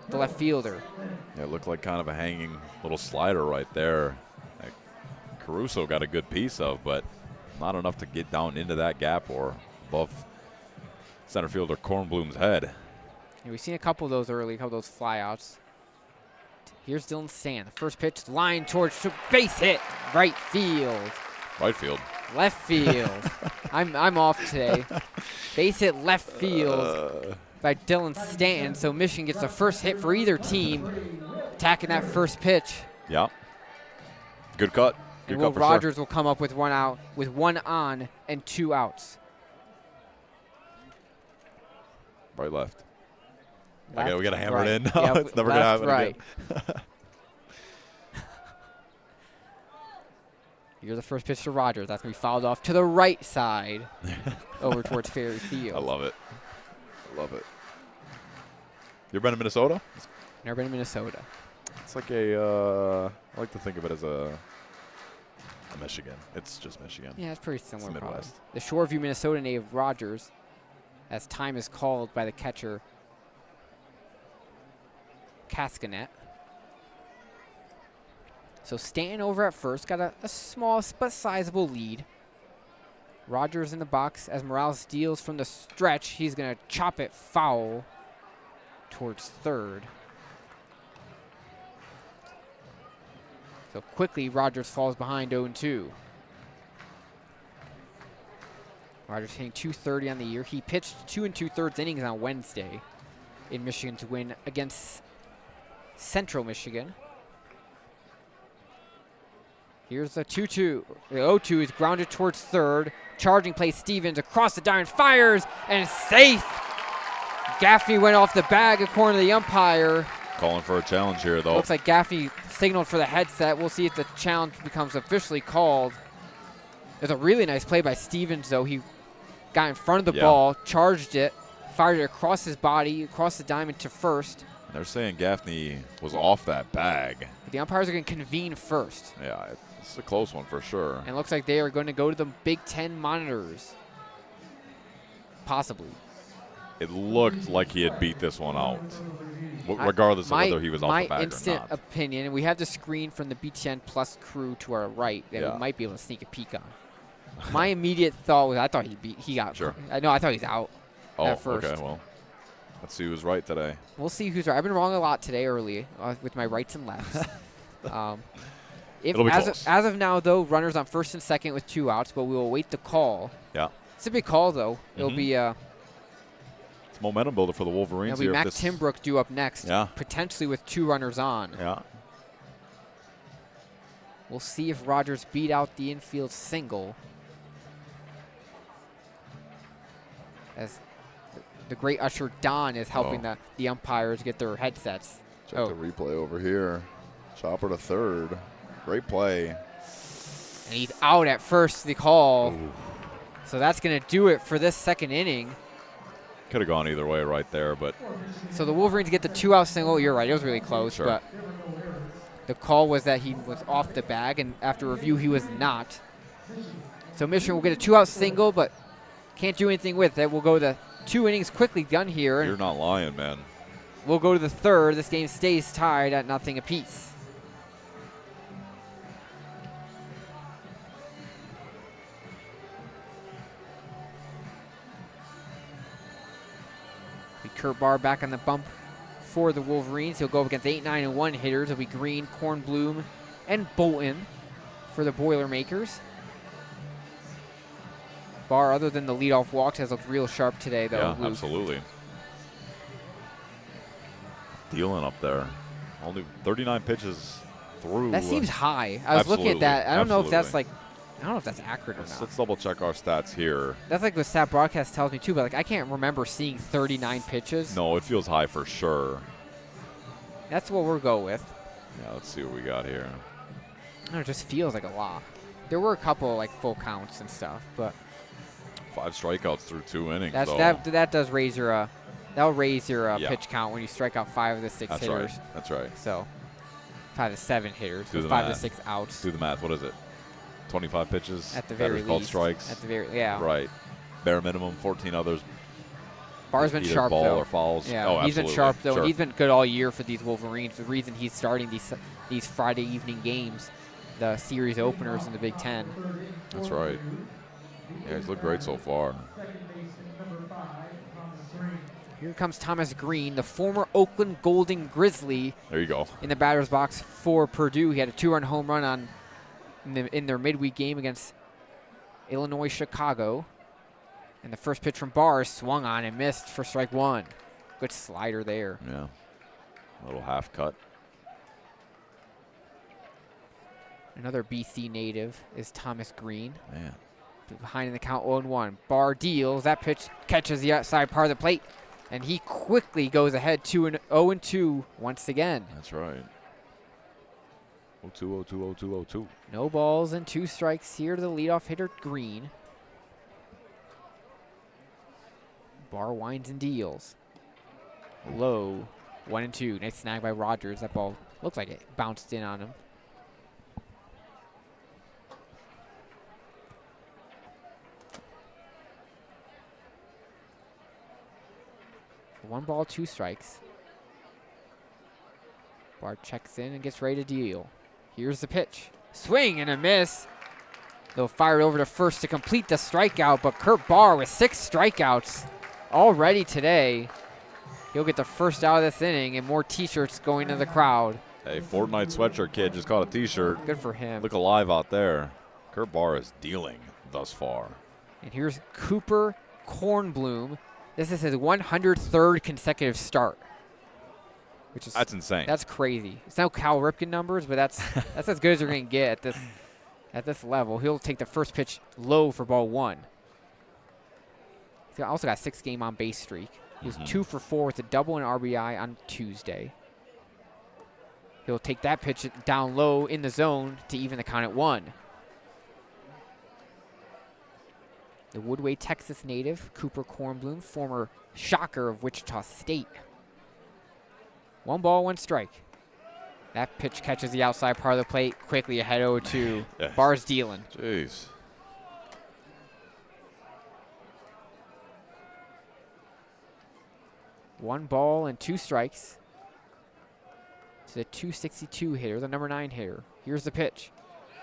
the left fielder. Yeah, it looked like kind of a hanging little slider right there. Like Caruso got a good piece of, but not enough to get down into that gap or above center fielder Kornblum's head. And we've seen a couple of those early, a couple of those flyouts. Here's Dylan Stanton. The first pitch, line towards base hit, right field. Right field. Left field. I'm off today. Base hit left field by Dylan Stanton. So Michigan gets the first hit for either team, attacking that first pitch. Yeah. Good cut. Good cut for Rogers will come up with 1 out, with 1 on and 2 outs. Right, left. Left, okay, we got to hammer it in. Yep, it's never going to happen right. again. Here's the first pitch to Rogers. That's going to be fouled off to the right side over towards Ferry Field. I love it. I love it. You ever been to Minnesota? Never been to Minnesota. It's like I like to think of it as a Michigan. It's just Michigan. Yeah, it's pretty similar. It's the Midwest. The Shoreview, Minnesota native Rogers, as time is called by the catcher Cascanet. So Stanton over at first, got a small but sizable lead. Rogers in the box as Morales steals from the stretch. He's going to chop it foul towards third. So quickly, Rogers falls behind 0-2. Rogers hitting .230 on the year. He pitched 2 2/3 innings on Wednesday in Michigan to win against Central Michigan. Here's the 2-2. The 0-2 is grounded towards third. Charging play, Stevens across the diamond, fires, and safe. Gaffney went off the bag according to the umpire. Calling for a challenge here, though. Looks like Gaffney signaled for the headset. We'll see if the challenge becomes officially called. There's a really nice play by Stevens, though. He got in front of the ball, charged it, fired it across his body, across the diamond to first. They're saying Gaffney was off that bag. But the umpires are going to convene first. Yeah, it's a close one for sure. And it looks like they are going to go to the Big Ten monitors. Possibly. It looked like he had beat this one out, regardless of whether he was off the bag or not. My instant opinion, and we have the screen from the BTN Plus crew to our right that we might be able to sneak a peek on. My immediate thought was I thought he got. Sure. I thought he's out at first. Okay, well, let's see who's right today. We'll see who's right. I've been wrong a lot today early with my rights and lefts. It'll be close. As of now, though, runners on first and second with 2 outs, but we will await the call. Yeah. It's a big call, though. It'll be it's a momentum builder for the Wolverines. It'll be Mac Timbrook due up next, Yeah. potentially with 2 runners on. Yeah. We'll see if Rogers beat out the infield single. As the great usher Don is helping the umpires get their headsets. Check the replay over here. Chopper to third. Great play. And he's out at first, the call. Ooh. So that's going to do it for this second inning. Could have gone either way right there, but. So the Wolverines get the 2-out single. You're right, it was really close, Sure. but the call was that he was off the bag, and after review, he was not. So Michigan will get a 2-out single, but can't do anything with it. We'll go the 2 innings quickly done here. You're not lying, man. We'll go to the third. This game stays tied at 0 apiece. Kurt Barr back on the bump for the Wolverines. He'll go up against 8, 9, and 1 hitters. It'll be Green, Kornblum, and Bolton for the Boilermakers. Barr, other than the leadoff walks, has looked real sharp today, though. Yeah, absolutely. Dealing up there. Only 39 pitches through. That seems high. I was looking at that. I don't know if that's accurate or not. Let's double check our stats here. That's like the stat broadcast tells me too, but I can't remember seeing 39 pitches. No, it feels high for sure. That's what we'll go with. Yeah, let's see what we got here. I don't know, it just feels like a lot. There were a couple like full counts and stuff, but 5 strikeouts through 2 innings. That does raise your that'll raise your Yeah. pitch count when you strike out 5 of the 6 That's hitters. right. That's right. So 5 to 7 hitters, Do the 5 to math. 6 outs Do the math. What is it? 25 pitches? at the very That are called least. strikes? At the very Right. Bare minimum, 14 others. Barr's been Either sharp ball though. or fouls. Yeah, Oh, he's been absolutely. sharp though, Sure. and he's been good all year for these Wolverines. The reason he's starting these Friday evening games, the series openers in the Big Ten. That's right. Yeah, he's looked great so far. Here comes Thomas Green, the former Oakland Golden Grizzly, There you go. in the batter's box for Purdue. He had a 2-run home run in their midweek game against Illinois Chicago. And the first pitch from Barr swung on and missed for strike 1. Good slider there. Yeah. A little half cut. Another BC native is Thomas Green. Man. Behind in the count 0-1. Barr deals. That pitch catches the outside part of the plate. And he quickly goes ahead 0-2 once again. That's right. 0-2, 0-2, 0-2, 0-2. No balls and 2 strikes here to the leadoff hitter, Green. Barr winds and deals. Low, 1-2. Nice snag by Rogers. That ball looks like it bounced in on him. One ball, 2 strikes. Barr checks in and gets ready to deal. Here's the pitch. Swing and a miss. They'll fire it over to first to complete the strikeout, but Kurt Barr with 6 strikeouts already today. He'll get the first out of this inning and more T-shirts going to the crowd. Hey, Fortnite sweatshirt kid just caught a T-shirt. Good for him. Look alive out there. Kurt Barr is dealing thus far. And here's Cooper Kornblum. This is his 103rd consecutive start. That's insane. That's crazy. It's no Cal Ripken numbers, but that's as good as you're going to get at this level. He'll take the first pitch low for ball 1. He's also got a 6-game on base streak. He was 2 for 4 with a double and RBI on Tuesday. He'll take that pitch down low in the zone to even the count at 1. The Woodway, Texas native, Cooper Kornblum, former Shocker of Wichita State. 1 ball, 1 strike. That pitch catches the outside part of the plate, quickly ahead 0-2. Yes. Barr's dealing. Jeez. One ball and 2 strikes. It's a 262 hitter, the number 9 hitter. Here's the pitch.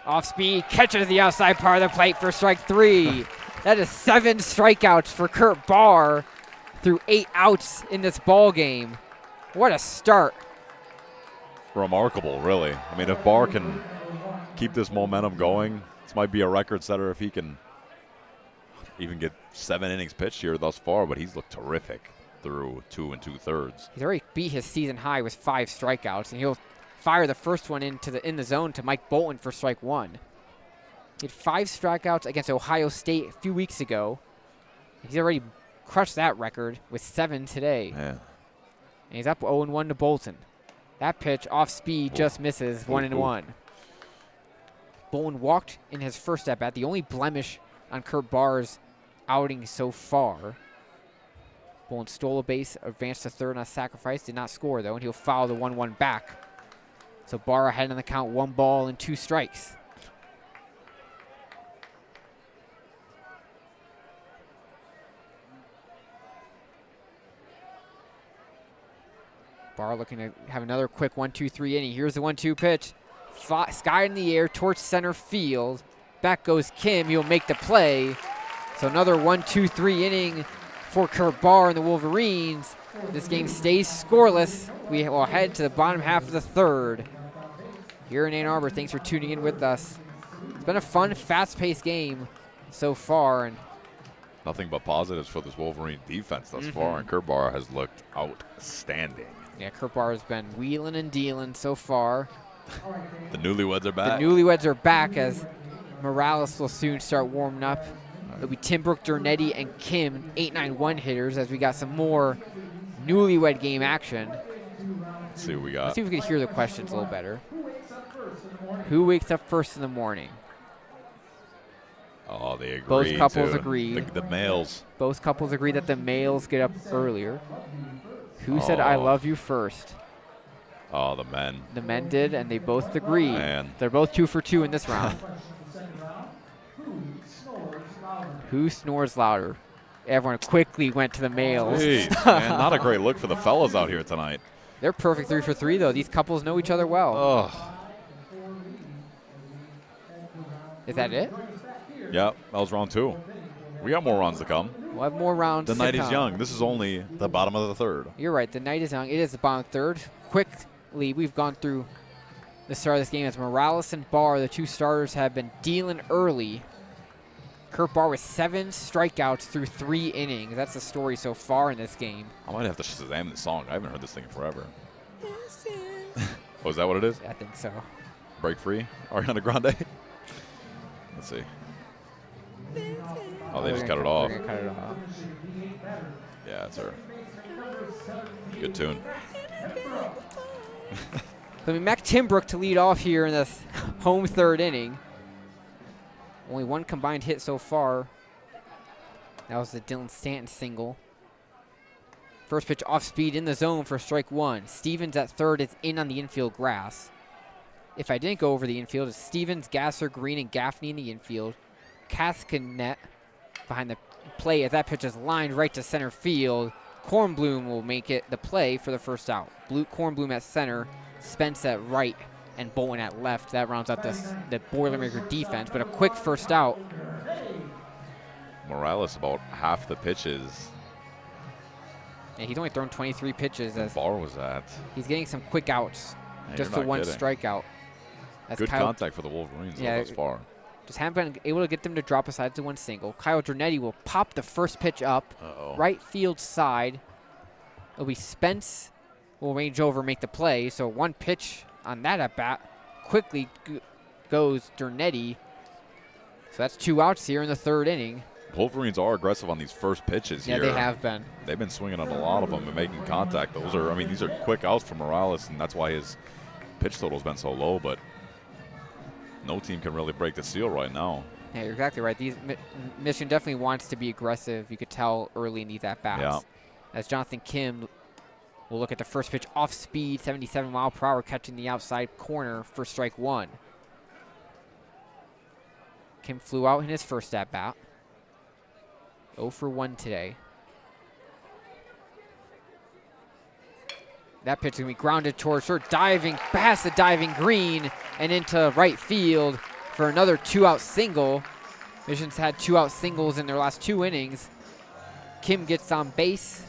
Off speed, catches the outside part of the plate for strike 3. That is 7 strikeouts for Kurt Barr through 8 outs in this ball game. What a start. Remarkable, really. I mean, if Barr can keep this momentum going. This might be a record setter if he can even get 7 innings pitched here thus far, but he's looked terrific through 2 2/3. He's already beat his season high with 5 strikeouts, and he'll fire the first one in the zone to Mike Bolton for strike 1. He had 5 strikeouts against Ohio State a few weeks ago. He's already crushed that record with 7 today. Man. And he's up 0-1 to Bolton. That pitch off speed just misses 1-1. Bolton walked in his first at bat, the only blemish on Kurt Barr's outing so far. Bolton stole a base, advanced to third on a sacrifice, did not score though, and he'll foul the 1-1 back. So Barr ahead on the count, 1 ball and 2 strikes. Barr looking to have another quick 1-2-3 inning. Here's the 1-2 pitch. Sky in the air towards center field. Back goes Kim. He'll make the play. So another 1-2-3 inning for Kurt Barr and the Wolverines. This game stays scoreless. We will head to the bottom half of the 3rd. Here in Ann Arbor, thanks for tuning in with us. It's been a fun, fast-paced game so far. And nothing but positives for this Wolverine defense thus far, and Kurt Barr has looked outstanding. yeah, Kurt Barr has been wheeling and dealing so far. The newlyweds are back. The newlyweds are back as Morales will soon start warming up. It'll be Timbrook, Dernetti, and Kim, 8-9-1 hitters, as we got some more newlywed game action. Let's see what we got. Let's see if we can hear the questions a little better. Who wakes up first in the morning? Oh, they agree. Both couples agreed. The males. Both couples agree that the males get up earlier. Who said I love you first? Oh, the men. The men did, and they both agreed. Man. They're both 2 for 2 in this round. Who snores louder? Everyone quickly went to the males. Jeez, man, not a great look for the fellas out here tonight. They're perfect 3 for 3, though. These couples know each other well. Oh. Is that it? Yeah, that was round 2. We got more rounds to come. We'll have more rounds The to night is come. young. This is only the bottom of the 3rd. You're right. The night is young. It is the bottom 3rd. Quickly, we've gone through the start of this game as Morales and Barr, the 2 starters, have been dealing early. Kurt Barr with 7 strikeouts through 3 innings. That's the story so far in this game. I might have to Shazam this song. I haven't heard this thing in forever. Oh, is that what it is? I think so. Break Free? Ariana Grande? Let's see. Oh, they just cut it off. We're gonna cut it off. Yeah, it's her. Good tune. So we met Timbrook to lead off here in this home 3rd inning. Only 1 combined hit so far. That was the Dylan Stanton single. First pitch off speed in the zone for strike 1. Stevens at 3rd is in on the infield grass. If I didn't go over the infield, it's Stevens, Gasser, Green, and Gaffney in the infield. Kaskanet behind the play as that pitch is lined right to center field. Kornblum will make it the play for the first out. Kornblum at center, Spence at right, and Bolton at left. That rounds out the Boilermaker defense, but a quick first out. Morales about half the pitches. And he's only thrown 23 pitches. As Barr was at. he's getting some quick outs, Man, just you're the not 1 kidding. strikeout. That's Good Kyle, contact for the Wolverines Yeah, thus far. just haven't been able to get them to drop aside to 1 single. Kyle Dernetti will pop the first pitch up, right field side. It'll be Spence will range over, make the play. So 1 pitch on that at bat. Quickly goes Dernetti. So that's 2 outs here in the 3rd inning. Wolverines are aggressive on these first pitches here. Yeah, they have been. They've been swinging on a lot of them and making contact. Those are, these are quick outs for Morales, and that's why his pitch total's been so low, but no team can really break the seal right now. Yeah, you're exactly right. Michigan definitely wants to be aggressive. You could tell early in these at-bats. Yeah. As Jonathan Kim will look at the first pitch off speed, 77 mile per hour, catching the outside corner for strike 1. Kim flew out in his first at-bat. 0 for 1 today. That pitch is going to be grounded towards short, diving past the diving Green and into right field for another 2-out single. Michigan's had 2-out singles in their last 2 innings. Kim gets on base.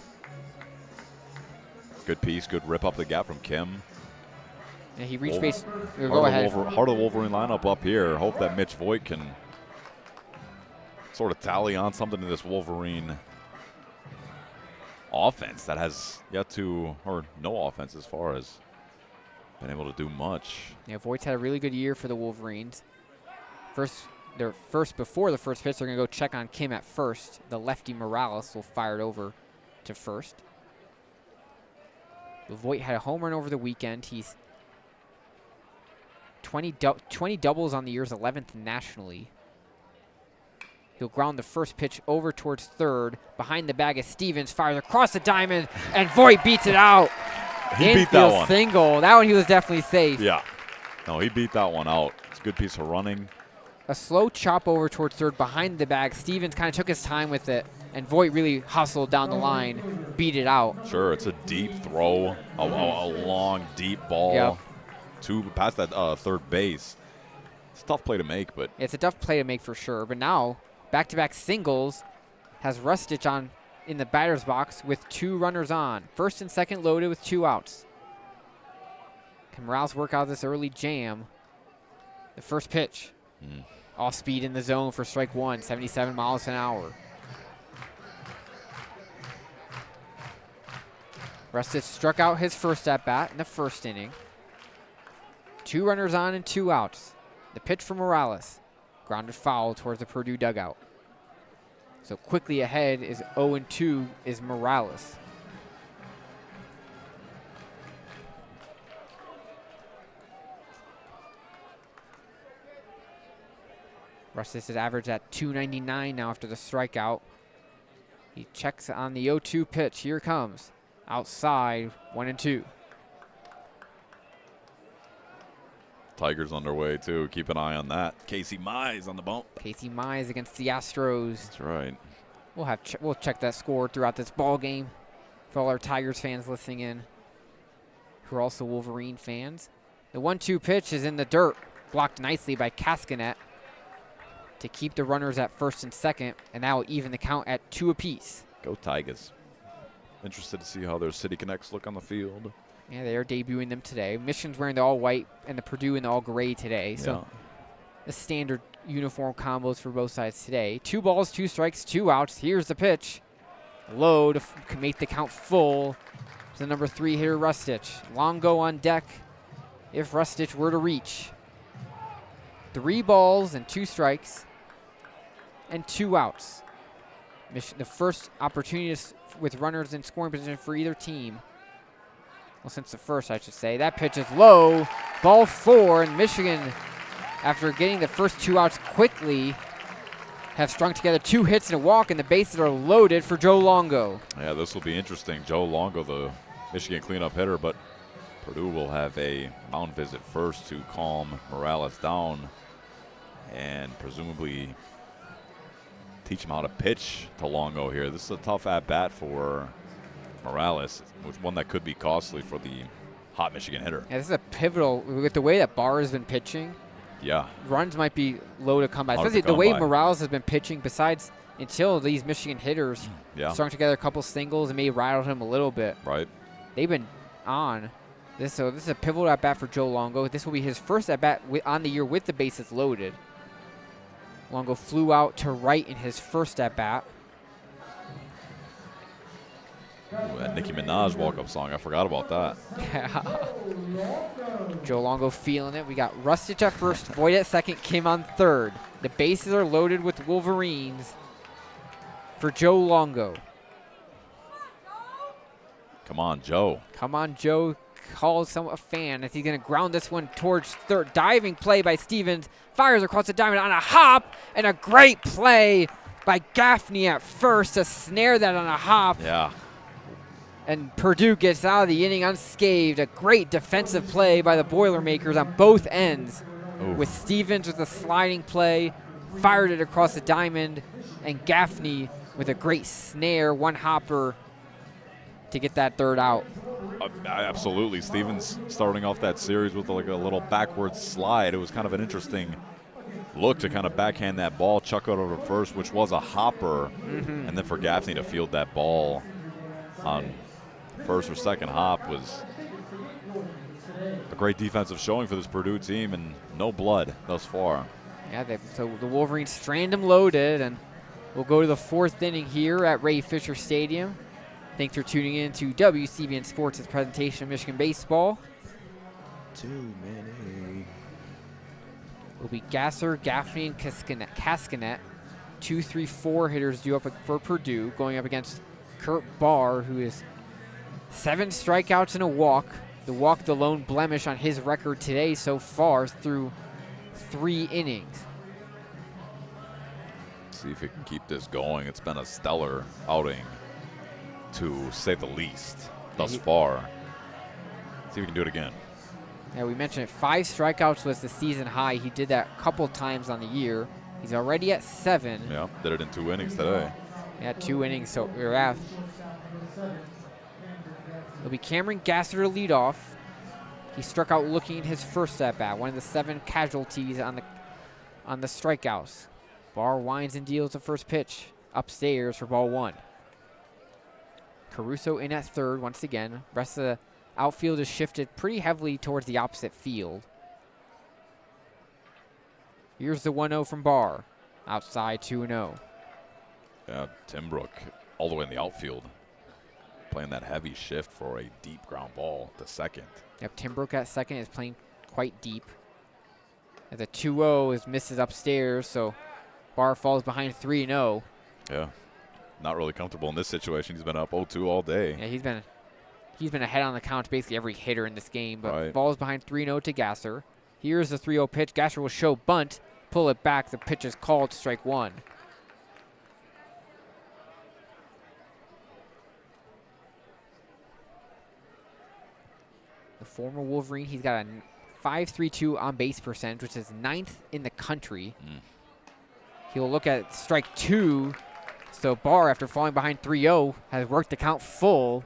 Good piece, good rip up the gap from Kim. And he reached base. Go ahead. Heart of the Wolverine lineup up here. Hope that Mitch Voigt can sort of tally on something in this Wolverine offense that has yet to, or no offense as far as been able to do much. Yeah, Voigt's had a really good year for the Wolverines. Before the first pitch, they're going to go check on Kim at first. The lefty Morales will fire it over to first. Voigt had a home run over the weekend. He's 20 doubles on the year's 11th nationally. He'll ground the first pitch over towards third. Behind the bag is Stevens, fires across the diamond, and Voigt beats it out. He beat that one. Single. That one he was definitely safe. Yeah. No, he beat that one out. It's a good piece of running. A slow chop over towards third behind the bag. Stevens kind of took his time with it, and Voigt really hustled down the line, beat it out. Sure, it's a deep throw, a long, deep ball past that third base. It's a tough play to make, but it's a tough play to make for sure. But now, back-to-back singles has Rustich on in the batter's box with 2 runners on. First and second loaded with 2 outs. Can Morales work out this early jam? The first pitch. Off speed in the zone for strike 1, 77 miles an hour. Rustich struck out his first at-bat in the first inning. 2 runners on and 2 outs. The pitch for Morales. Grounded foul towards the Purdue dugout. So quickly ahead is 0-2 is Morales. Rustich is averaged at 299 now after the strikeout. He checks on the 0-2 pitch. Here it comes. Outside, 1-2. Tigers underway, too. Keep an eye on that. Casey Mize on the bump. Casey Mize against the Astros. That's right. We'll check that score throughout this ball game for all our Tigers fans listening in who are also Wolverine fans. The 1-2 pitch is in the dirt, blocked nicely by Kaskanet to keep the runners at first and second, and that will even the count at 2 apiece. Go Tigers. Interested to see how their City Connects look on the field. Yeah, they are debuting them today. Michigan's wearing the all-white and the Purdue in the all-gray today. So the standard uniform combos for both sides today. 2 balls, 2 strikes, 2 outs. Here's the pitch. Low to make the count full to the number 3 hitter, Rustich. Longo on deck if Rustich were to reach. 3 balls and 2 strikes and 2 outs. The first opportunity with runners in scoring position for either team. Well, since the first, I should say. That pitch is low. Ball 4, and Michigan, after getting the first 2 outs quickly, have strung together 2 hits and a walk, and the bases are loaded for Joe Longo. Yeah, this will be interesting. Joe Longo, the Michigan cleanup hitter, but Purdue will have a mound visit first to calm Morales down and presumably teach him how to pitch to Longo here. This is a tough at-bat for Morales, one that could be costly for the hot Michigan hitter. Yeah, this is a pivotal, with the way that Barr has been pitching. Yeah. Runs might be low to come by, especially the way Morales has been pitching, besides until these Michigan hitters strung together a couple singles and maybe rattled him a little bit. Right. They've been on. So this is a pivotal at-bat for Joe Longo. This will be his first at-bat on the year with the bases loaded. Longo flew out to right in his first at-bat. That Nicki Minaj walk-up song, I forgot about that. Joe Longo feeling it. We got Rustich at first, Voigt at second, Kim on third. The bases are loaded with Wolverines for Joe Longo. Come on, Joe. Come on, Joe. Calls a fan as he's going to ground this one towards third. Diving play by Stevens. Fires across the diamond on a hop, and a great play by Gaffney at first to snare that on a hop. Yeah. And Purdue gets out of the inning unscathed. A great defensive play by the Boilermakers on both ends. Ooh. With Stevens with a sliding play, fired it across the diamond, and Gaffney with a great snare, one hopper to get that third out. Absolutely. Stevens starting off that series with like a little backwards slide. It was kind of an interesting look to kind of backhand that ball, chuck it over first, which was a hopper, and then for Gaffney to field that ball on first or second hop was a great defensive showing for this Purdue team, and no blood thus far. Yeah, so the Wolverines strand them loaded, and we'll go to the 4th inning here at Ray Fisher Stadium. Thanks for tuning in to WCBN Sports' presentation of Michigan baseball. Too many. Will be Gasser, Gaffney, and Caskanet. 2, 3, 4 hitters due up for Purdue, going up against Kurt Barr, who is 7 strikeouts and a walk. The walk, the lone blemish on his record today so far through 3 innings. See if he can keep this going. It's been a stellar outing, to say the least, thus far. See if we can do it again. Yeah, we mentioned it. 5 strikeouts was the season high. He did that a couple times on the year. He's already at 7. Yeah, did it in 2 innings today. Yeah, 2 innings, so we're at. It'll be Cameron Gasser to lead off. He struck out looking in his first at-bat, one of the 7 casualties on the strikeouts. Barr winds and deals the first pitch upstairs for ball 1. Caruso in at 3rd once again. Rest of the outfield is shifted pretty heavily towards the opposite field. Here's the 1-0 from Barr. Outside 2-0. Yeah, Timbrook all the way in the outfield, playing that heavy shift for a deep ground ball to second. Yep, Timbrook at second is playing quite deep. As a 2-0 is misses upstairs, so Barr falls behind 3-0. Yeah, not really comfortable in this situation. He's been up 0-2 all day. Yeah, he's been ahead on the count basically every hitter in this game, but Right. falls behind 3-0 to Gasser. Here's the 3-0 pitch. Gasser will show bunt, pull it back. The pitch is called strike 1. The former Wolverine, he's got a .532 on base percentage, which is 9th in the country. He'll look at strike 2. So Barr, after falling behind 3-0, has worked the count full.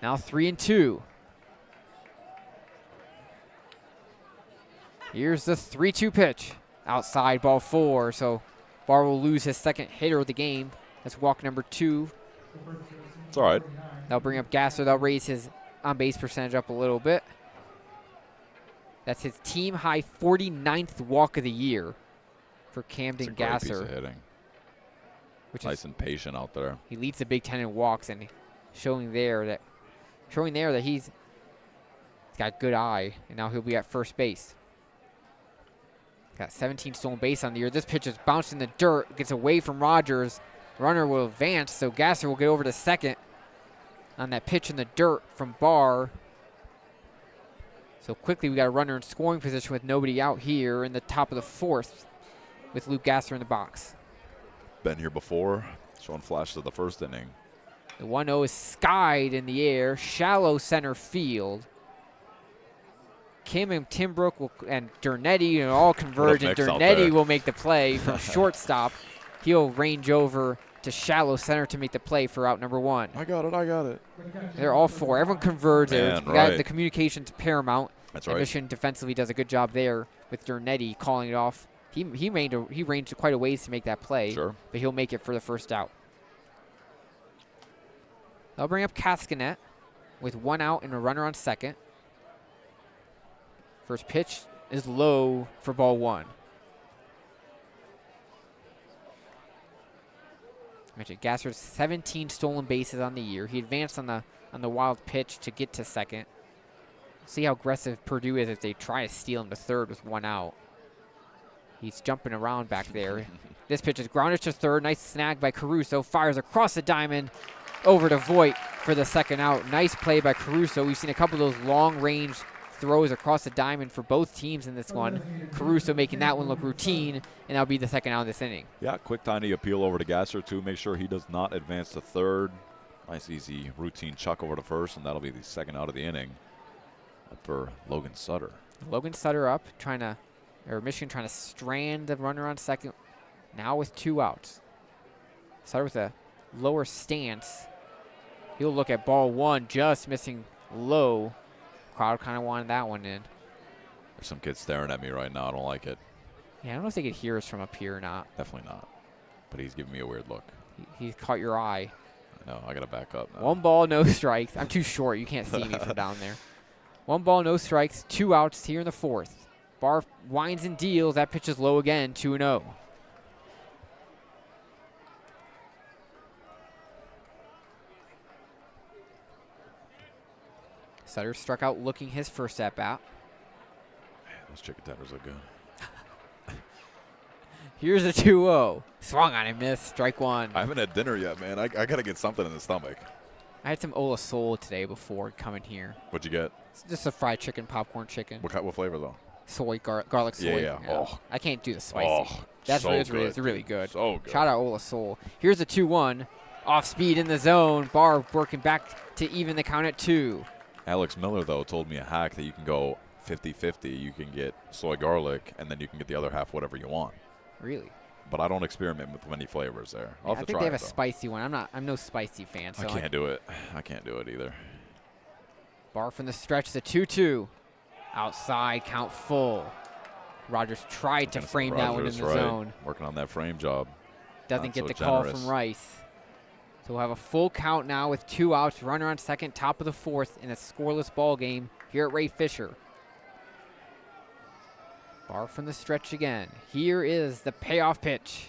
Now 3-2. Here's the 3-2 pitch. Outside, ball 4. So Barr will lose his second hitter of the game. That's walk number 2. It's all right. That'll bring up Gasser. That'll raise his on-base percentage up a little bit. That's his team high 49th walk of the year for Camden It's a great Gasser. piece of hitting. Which Nice is, and patient out there. he leads the Big Ten in walks, and showing there that he's got good eye, and now he'll be at first base. Got 17 stolen base on the year. This pitch is bounced in the dirt, gets away from Rogers. Runner will advance, so Gasser will get over to second on that pitch in the dirt from Barr. So quickly we got a runner in scoring position with nobody out here in the top of the 4th with Luke Gasser in the box. Been here before, showing flashes of the first inning. The 1-0 is skied in the air, shallow center field. Kim and Timbrook and Dernetti all converge, and Dernetti will make the play from shortstop. He'll range over to shallow center to make the play for out number 1. I got it. They're all 4. Everyone converges. Man, We got right. the communication's paramount. That's And right. Michigan defensively does a good job there with Dernetti calling it off. He ranged quite a ways to make that play, Sure. but he'll make it for the first out. They'll bring up Caskanet with 1 out and a runner on second. First pitch is low for ball 1. I mentioned Gasser's 17 stolen bases on the year. He advanced on the wild pitch to get to second. See how aggressive Purdue is if they try to steal him to third with 1 out. He's jumping around back there. This pitch is grounded to third. Nice snag by Caruso. Fires across the diamond over to Voigt for the second out. Nice play by Caruso. We've seen a couple of those long-range throws across the diamond for both teams in this one. Caruso making that one look routine, and that'll be the second out of this inning. Yeah, quick tiny appeal over to Gasser, too. Make sure he does not advance to third. Nice, easy, routine chuck over to first, and that'll be the second out of the inning for Logan Sutter. Logan Sutter up, Michigan trying to strand the runner on second, now with 2 outs. Sutter with a lower stance. He'll look at ball 1, just missing low. Crowd kind of wanted that one in. There's some kids staring at me right now. I don't like it. Yeah, I don't know if they could hear us from up here or not. Definitely not. But he's giving me a weird look. He's caught your eye. I know. I got to back up now. 1 ball, no strikes. I'm too short. You can't see me from down there. 1 ball, no strikes, 2 outs here in the 4th. Barr winds and deals. That pitch is low again, 2-0. Sutter struck out looking his first at-bat. Man, those chicken tenders look good. Here's a 2-0. Swung on and missed. Strike 1. I haven't had dinner yet, man. I got to get something in the stomach. I had some Ola Sol today before coming here. What'd you get? It's just a fried chicken, popcorn chicken. What flavor, though? Soy, garlic soy. Yeah. Oh. I can't do the spicy. Oh, That's so really, good, it's really good. So good. Shout out Ola Sol. Here's a 2-1. Off speed in the zone. Barr working back to even the count at 2. Alex Miller, though, told me a hack that you can go 50-50. You can get soy garlic, and then you can get the other half whatever you want. Really? But I don't experiment with many flavors there. I'll Yeah, have I to think try they have it, a though. spicy one. I'm no spicy fan. So I can't do it. I can't do it either. Barr from the stretch, the 2-2. Outside, count full. Rogers tried to Against frame that one in Rogers, the right. zone. Working on that frame job. Doesn't Not get so the call generous. from Rice. So we'll have a full count now with 2 outs. Runner on second, top of the 4th in a scoreless ball game here at Ray Fisher. Barr from the stretch again. Here is the payoff pitch.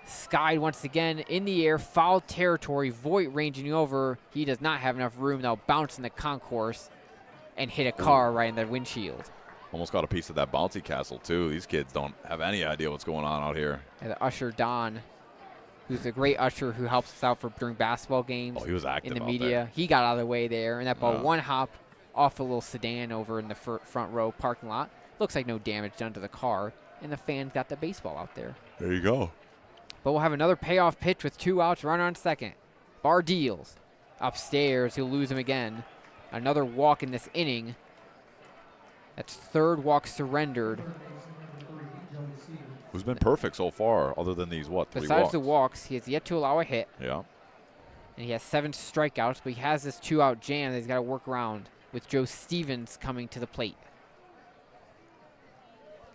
Skied once again in the air, foul territory. Voigt ranging over. He does not have enough room. They'll bounce in the concourse and hit a car right in the windshield. Almost got a piece of that bouncy castle, too. These kids don't have any idea what's going on out here. And the usher, Don, who's a great usher who helps us out during basketball games. Oh, he was active in the out media. there. He got out of the way there, and that ball Yeah. one hop off a little sedan over in the front row parking lot. Looks like no damage done to the car, and the fans got the baseball out there. There you go. But we'll have another payoff pitch with 2 outs, runner on second. Barr deals. Upstairs, he'll lose him again. Another walk in this inning. That's 3rd walk surrendered. Who's been perfect so far, other than these, 3 Besides walks? the walks, he has yet to allow a hit, Yeah. and he has 7 strikeouts, but he has this 2-out jam that he's got to work around with Joe Stevens coming to the plate.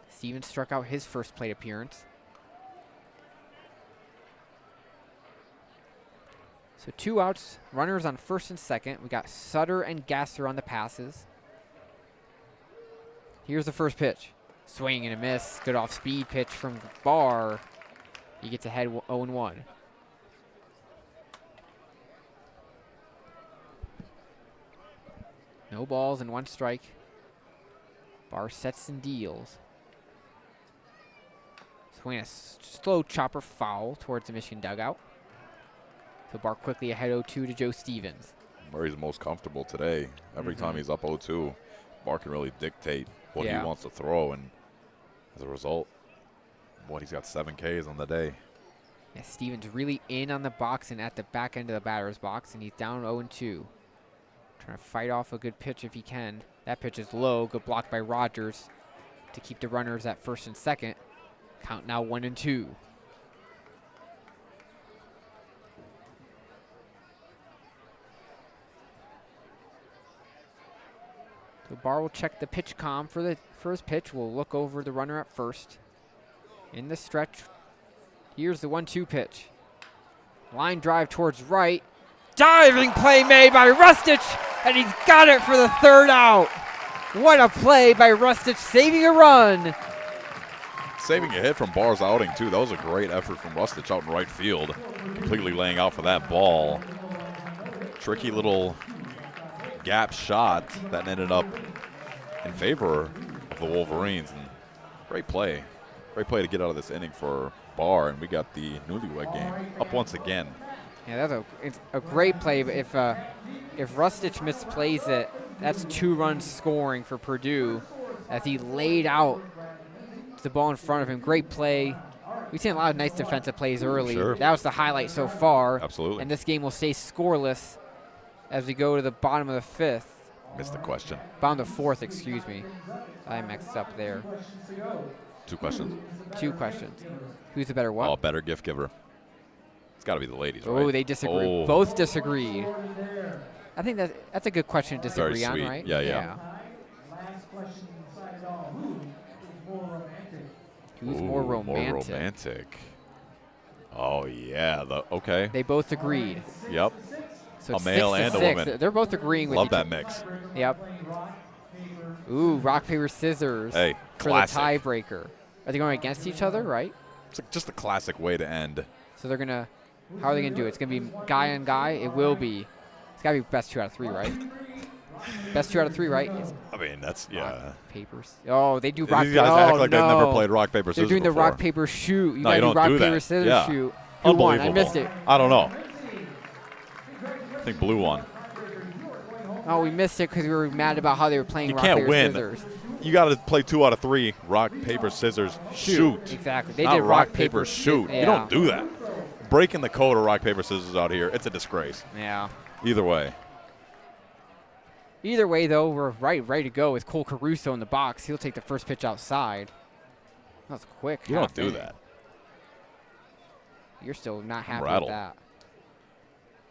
Stevens struck out his first plate appearance. So 2 outs, runners on first and second. We got Sutter and Gasser on the passes. Here's the first pitch. Swing and a miss. Good off-speed pitch from Barr. He gets ahead 0-1. No balls and 1 strike. Barr sets and deals. Swing a slow chopper foul towards the Michigan dugout. So Barr quickly ahead 0-2 to Joe Stevens. Where he's most comfortable today. Every time he's up 0-2, Barr can really dictate what he wants to throw, and as a result, he's got 7 Ks on the day. Yeah, Stevens really in on the box and at the back end of the batter's box, and he's down 0-2. Trying to fight off a good pitch if he can. That pitch is low. Good block by Rogers to keep the runners at first and second. Count now 1-2. So Barr will check the pitch comm for his pitch. We'll look over the runner at first. In the stretch, here's the 1-2 pitch. Line drive towards right. Diving play made by Rustich, and he's got it for the 3rd out. What a play by Rustich, saving a run. Saving a hit from Barr's outing, too. That was a great effort from Rustich out in right field. Completely laying out for that ball. Tricky little gap shot that ended up in favor of the Wolverines. And great play. Great play to get out of this inning for Barr, and we got the newlywed game up once again. Yeah, it's a great play. But if Rustich misplays it, that's 2 runs scoring for Purdue as he laid out the ball in front of him. Great play. We've seen a lot of nice defensive plays early. Sure. That was the highlight so far. Absolutely. And this game will stay scoreless as we go to the bottom of the 5th. Missed the question. Bottom of the 4th, excuse me. I mixed up there. 2 questions. 2 questions. Who's the better what? Oh, better gift giver. It's got to be the ladies, right? Oh, they disagree. Oh. Both disagreed. I think that's a good question to Very disagree on, sweet. right? Yeah. Who's Ooh, more romantic? More romantic. Oh, yeah. Okay. They both agreed. Yep. So A it's male 6 to and a 6. woman. They're both agreeing with Love each that mix. Yep. Ooh, rock, paper, scissors Hey, for classic. the tiebreaker. Are they going against each other, right? It's like just a classic way to end. So they're going to, how are they going to do it? It's going to be guy on guy? It will be. It's got to be best 2 out of 3, right? Best 2 out of 3, right? It's I mean, that's, yeah. papers. Oh, they do rock, These paper. guys Oh, act like no. they've never played rock, paper, They're scissors doing the before. rock, paper, shoot. You No, got you to do don't rock, do paper, that. scissors, Yeah. shoot. Who won? I missed it. I don't know. I think blue won. Oh, we missed it because we were mad about how they were playing You rock, can't paper, win. scissors. You got to play 2 out of 3. Rock, paper, scissors, shoot. Exactly. They Not did rock, paper, shoot. Yeah. You don't do that. Breaking the code of rock, paper, scissors out here, it's a disgrace. Yeah. Either way. Either way, though, we're ready to go with Cole Caruso in the box. He'll take the first pitch outside. That was quick. You don't half do inning. that. You're still not happy with rattled. that.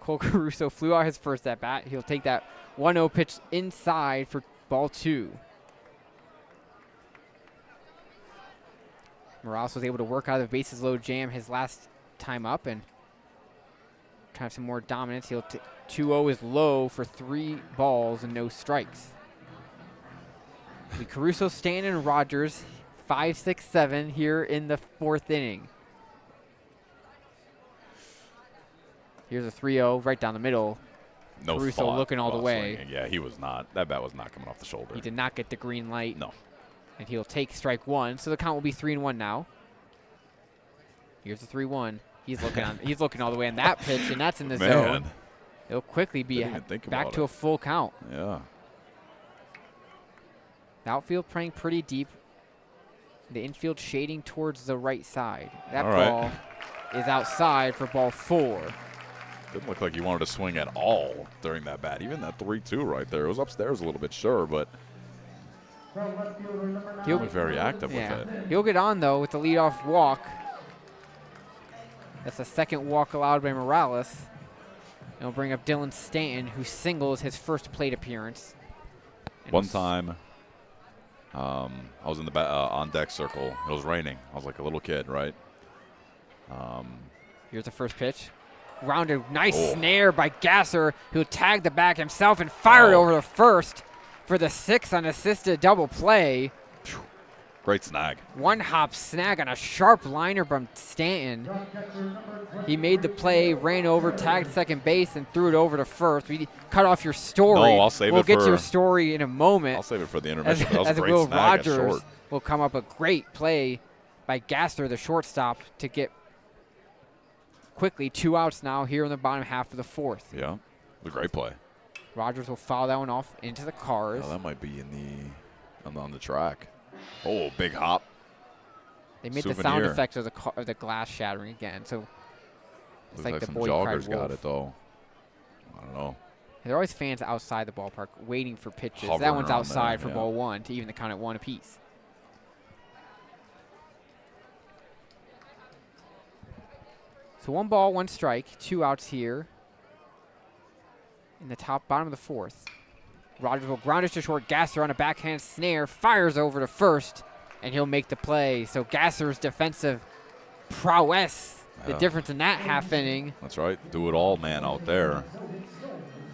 Cole Caruso flew out his first at bat. He'll take that 1-0 pitch inside for ball 2. Morales was able to work out of the bases load jam his last time up and try to have some more dominance. He'll 2-0 is low for 3 balls and no strikes. Caruso, Stanton, and Rogers, 5, 6, 7 here in the 4th inning. Here's a 3-0 right down the middle. No Caruso thought looking all the about way. swinging. Yeah, he was not. That bat was not coming off the shoulder. He did not get the green light. No. And he'll take strike 1. So the count will be 3-1 now. Here's the 3-1. He's looking on. He's looking all the way on that pitch, and that's in the zone. It'll quickly be Didn't even think back about to it. a full count. Yeah. The outfield playing pretty deep. The infield shading towards the right side. That All right. ball is outside for ball 4. Didn't look like he wanted to swing at all during that bat. Even that 3-2 right there. It was upstairs a little bit, sure, but He'll looked very active yeah. with it. He'll get on, though, with the leadoff walk. That's the second walk allowed by Morales. And we'll bring up Dylan Stanton, who singles his first plate appearance. And One time, I was in the on deck circle. It was raining. I was like a little kid, right? Here's the first pitch. Grounded, nice snare by Gasser, who tagged the back himself and fired over the first for the 6 unassisted double play. Great snag. One hop snag on a sharp liner from Stanton. He made the play, ran over, tagged second base, and threw it over to first. We cut off your story. No, I'll save we'll it get for- to your story in a moment. I'll save it for the As, intermission. That was as a great Will snag at Rogers short. will come up a great play by Gasser, the shortstop, to get quickly 2 outs now here in the bottom half of the 4th. Yeah, it was a great play. Rogers will foul that one off into the cars. Oh, that might be in on the track. Oh, big hop. They made the sound Souvenir. effects of the glass shattering again. So it's Looks like the some boy cried joggers got wolf. it though. I don't know. There are always fans outside the ballpark waiting for pitches. Hovering That one's around outside there, for yeah. ball 1 to even the count at 1 apiece. So 1 ball, 1 strike, 2 outs here in the bottom of the 4th. Rogers will ground it to short. Gasser on a backhand snare, fires over to first, and he'll make the play. So Gasser's defensive prowess, the Yeah. difference in that half inning. That's right. Do it all, man, out there.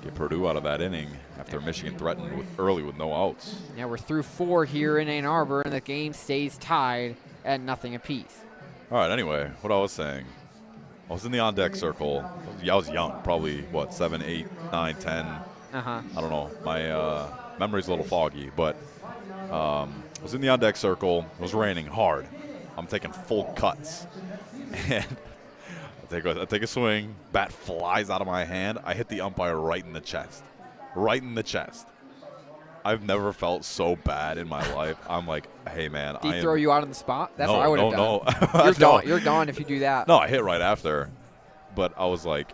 Get Purdue out of that inning after Michigan threatened early with no outs. Now we're through 4 here in Ann Arbor, and the game stays tied at nothing apiece. All right, anyway, what I was saying. I was in the on-deck circle. I was young, probably, 7, 8, 9, 10. Uh-huh. I don't know. My memory's a little foggy, but I was in the on-deck circle. It was raining hard. I'm taking full cuts. And I take a swing. Bat flies out of my hand. I hit the umpire right in the chest. Right in the chest. I've never felt so bad in my life. I'm like, hey, man. Did he throw you out on the spot? That's what I would have done. No. You're No. gone. You're gone if you do that. No, I hit right after. But I was like,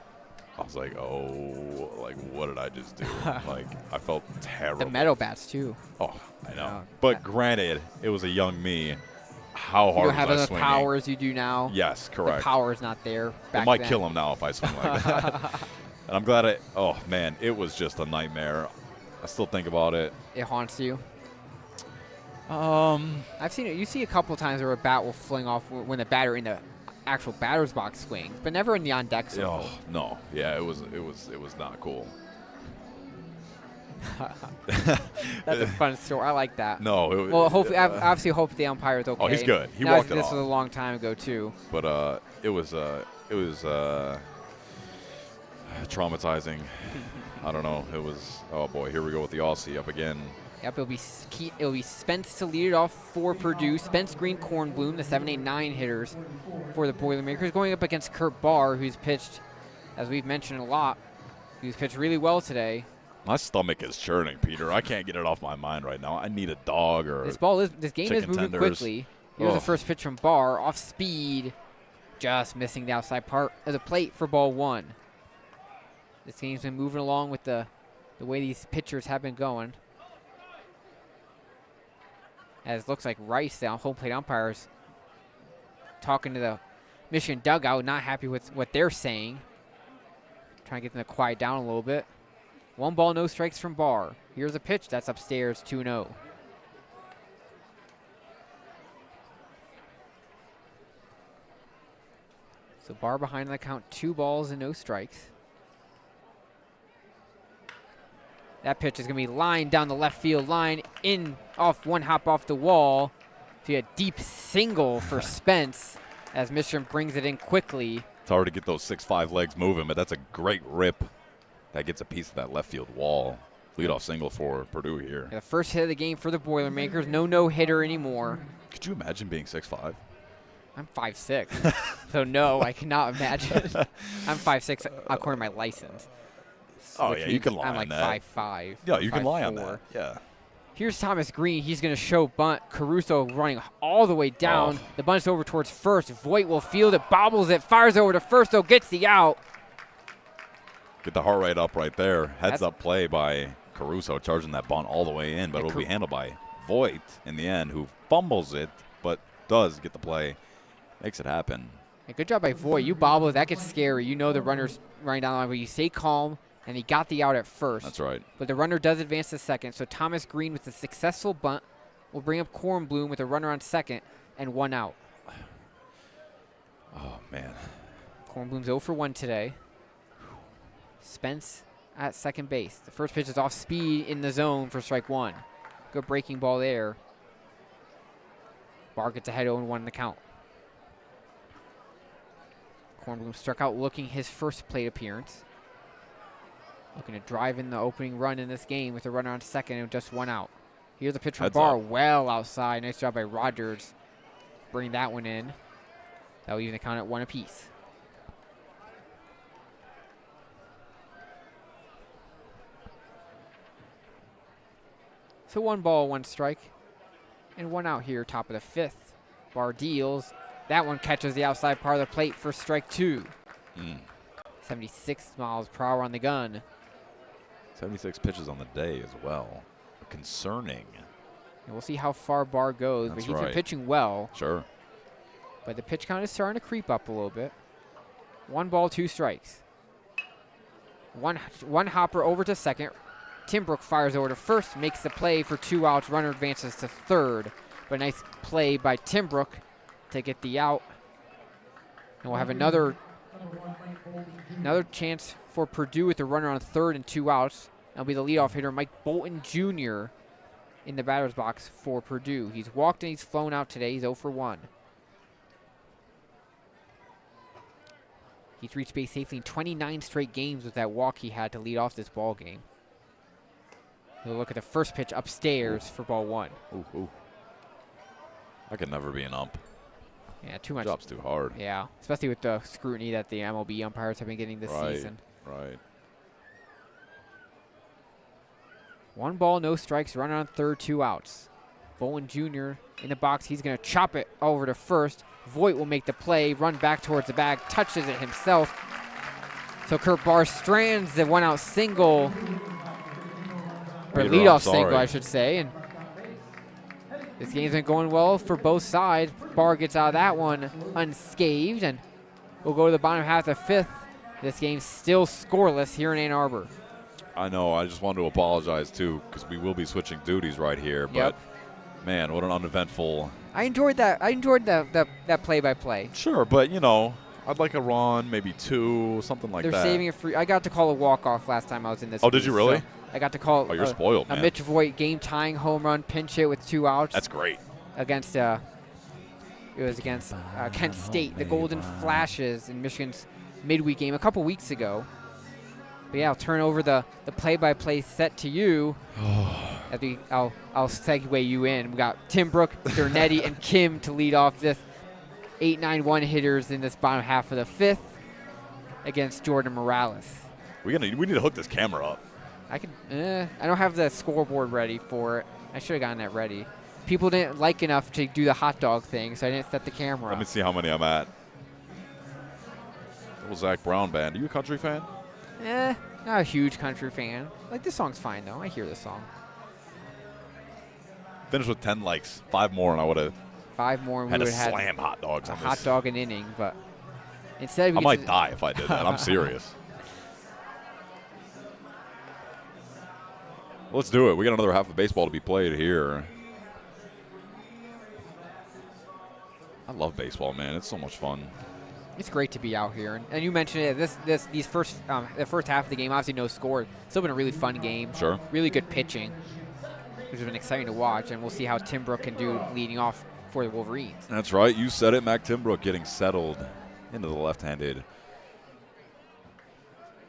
oh, like, what did I just do? Like, I felt terrible. The metal bats, too. Oh, I know. Yeah. But granted, it was a young me. How You hard don't have was I enough swinging? power as you do now. Yes, The correct. power is not there back It might then. kill him now if I swing like that. And I'm glad oh, man, it was just a nightmare. I still think about it. It haunts you. I've seen it. You see a couple times where a bat will fling off when the batter in the actual batter's box swings, but never in the on-deck circle. Oh, no. Yeah, it was not cool. That's a fun story. I like that. No. Well, hopefully, I obviously hope the umpire's okay. Oh, he's good. He Now, walked it this off. was a long time ago too. But it was traumatizing. I don't know. It was, oh boy, here we go with the Aussie up again. Yep, it'll be Spence to lead it off for Purdue. Spence, Green, Kornblum, the 7, 8, 9 hitters for the Boilermakers, going up against Kurt Barr, who's pitched, as we've mentioned a lot, who's pitched really well today. My stomach is churning, Peter. I can't get it off my mind right now. I need a dog or This game is moving tenders. quickly. Here's the first pitch from Barr, off speed, just missing the outside part of the plate for ball 1. This game's been moving along with the way these pitchers have been going. As it looks like Rice, the home plate umpires, talking to the Michigan dugout, not happy with what they're saying. Trying to get them to quiet down a little bit. 1 ball, no strikes from Barr. Here's a pitch that's upstairs, 2-0. So Barr behind the count, 2 balls and no strikes. That pitch is going to be lined down the left field line, in off 1 hop off the wall. To a deep single for Spence as Michigan brings it in quickly. It's hard to get those 6'5" legs moving, but that's a great rip. That gets a piece of that left field wall. Leadoff single for Purdue here. The first hit of the game for the Boilermakers. No hitter anymore. Could you imagine being 6'5"? I'm 5'6", so no, I cannot imagine. I'm 5'6" according to my license. Oh, which yeah, you means can lie I'm on like that. 5'5". Yeah, you can lie on 5'4". that. Yeah. Here's Thomas Green. He's going to show bunt. Caruso running all the way down. Oh. The bunt's over towards first. Voigt will field it, bobbles it, fires over to first, though, gets the out. Get the heart rate up right there. Heads-up play by Caruso, charging that bunt all the way in, but Yeah, it'll be handled by Voigt in the end, who fumbles it, but does get the play. Makes it happen. Yeah, good job by Voigt. You bobble it, that gets scary. You know the runner's running down the line, but you stay calm, and he got the out at first. That's right. But the runner does advance to second, so Thomas Green with a successful bunt will bring up Kornblum with a runner on second and 1 out. Oh, man. Kornblum's 0 for 1 today. Spence at second base. The first pitch is off speed in the zone for strike 1. Good breaking ball there. Barr gets ahead 0-1 in the count. Kornblum struck out looking his first plate appearance. Looking to drive in the opening run in this game with a runner on second and just 1 out. Here's a pitch from Heads Barr, up. well outside. Nice job by Rogers. Bring that one in. That'll even count at 1 apiece. So 1 ball, 1 strike, and 1 out here, top of the 5th. Barr deals. That one catches the outside part of the plate for strike 2. 76 miles per hour on the gun. 76 pitches on the day as well. Concerning. And we'll see how far Barr goes, That's but he's been right. pitching well. Sure. But the pitch count is starting to creep up a little bit. 1 ball, 2 strikes. One hopper over to second. Timbrook fires over to first, makes the play for 2 outs. Runner advances to third. But nice play by Timbrook to get the out. And we'll have another chance for Purdue with a runner on third and 2 outs. That'll be the leadoff hitter, Mike Bolton Jr. in the batter's box for Purdue. He's walked and he's flown out today. He's 0 for 1. He's reached base safely in 29 straight games with that walk he had to lead off this ball game. We'll look at the first pitch upstairs for ball 1. Ooh. I could never be an ump. Yeah, too much. Job's too hard. Yeah, especially with the scrutiny that the MLB umpires have been getting this season. Right. 1 ball, no strikes, runner on third, 2 outs. Bowen Jr. in the box. He's going to chop it over to first. Voigt will make the play, run back towards the bag, touches it himself. So Kurt Barr strands the 1 out single, or Peter, leadoff I'm sorry. single, I should say. And this game's been going well for both sides. Barr gets out of that one unscathed, and we'll go to the bottom half of the 5th. This game's still scoreless here in Ann Arbor. I know. I just wanted to apologize, too, because we will be switching duties right here. But, Yep. man, what an uneventful I enjoyed that. I enjoyed that play-by-play. Sure, but, you know, I'd like a run, maybe 2, something like that. They're saving it free. I got to call a walk-off last time I was in this. Oh, did you really? So I got to call you're spoiled, a man. Mitch Voigt game-tying home run pinch hit with 2 outs. That's great. Against it was against Kent State, the Golden Flashes in Michigan's midweek game a couple weeks ago. But yeah, I'll turn over the play-by-play set to you. I'll segue you in. We got Tim Brook, Dernetti, and Kim to lead off this 8-9-1 hitters in this bottom half of the 5th against Jordan Morales. We need to hook this camera up. I don't have the scoreboard ready for it. I should have gotten that ready. People didn't like enough to do the hot dog thing, so I didn't set the camera Let me see how many I'm at. Little Zach Brown band. Are you a country fan? Not a huge country fan. Like, this song's fine, though. I hear this song. Finished with 10 likes. 5 more, and I would have 5 more, and had we to would have slam hot dogs a on hot this. dog an inning, but instead I might die if I did that. I'm serious. Let's do it. We got another half of baseball to be played here. I love baseball, man. It's so much fun. It's great to be out here, and you mentioned it. The first half of the game, obviously no score. Still been a really fun game. Sure. Really good pitching, which has been exciting to watch, and we'll see how Tim Brook can do leading off for the Wolverines. That's right. You said it. Mac Timbrook getting settled into the left-handed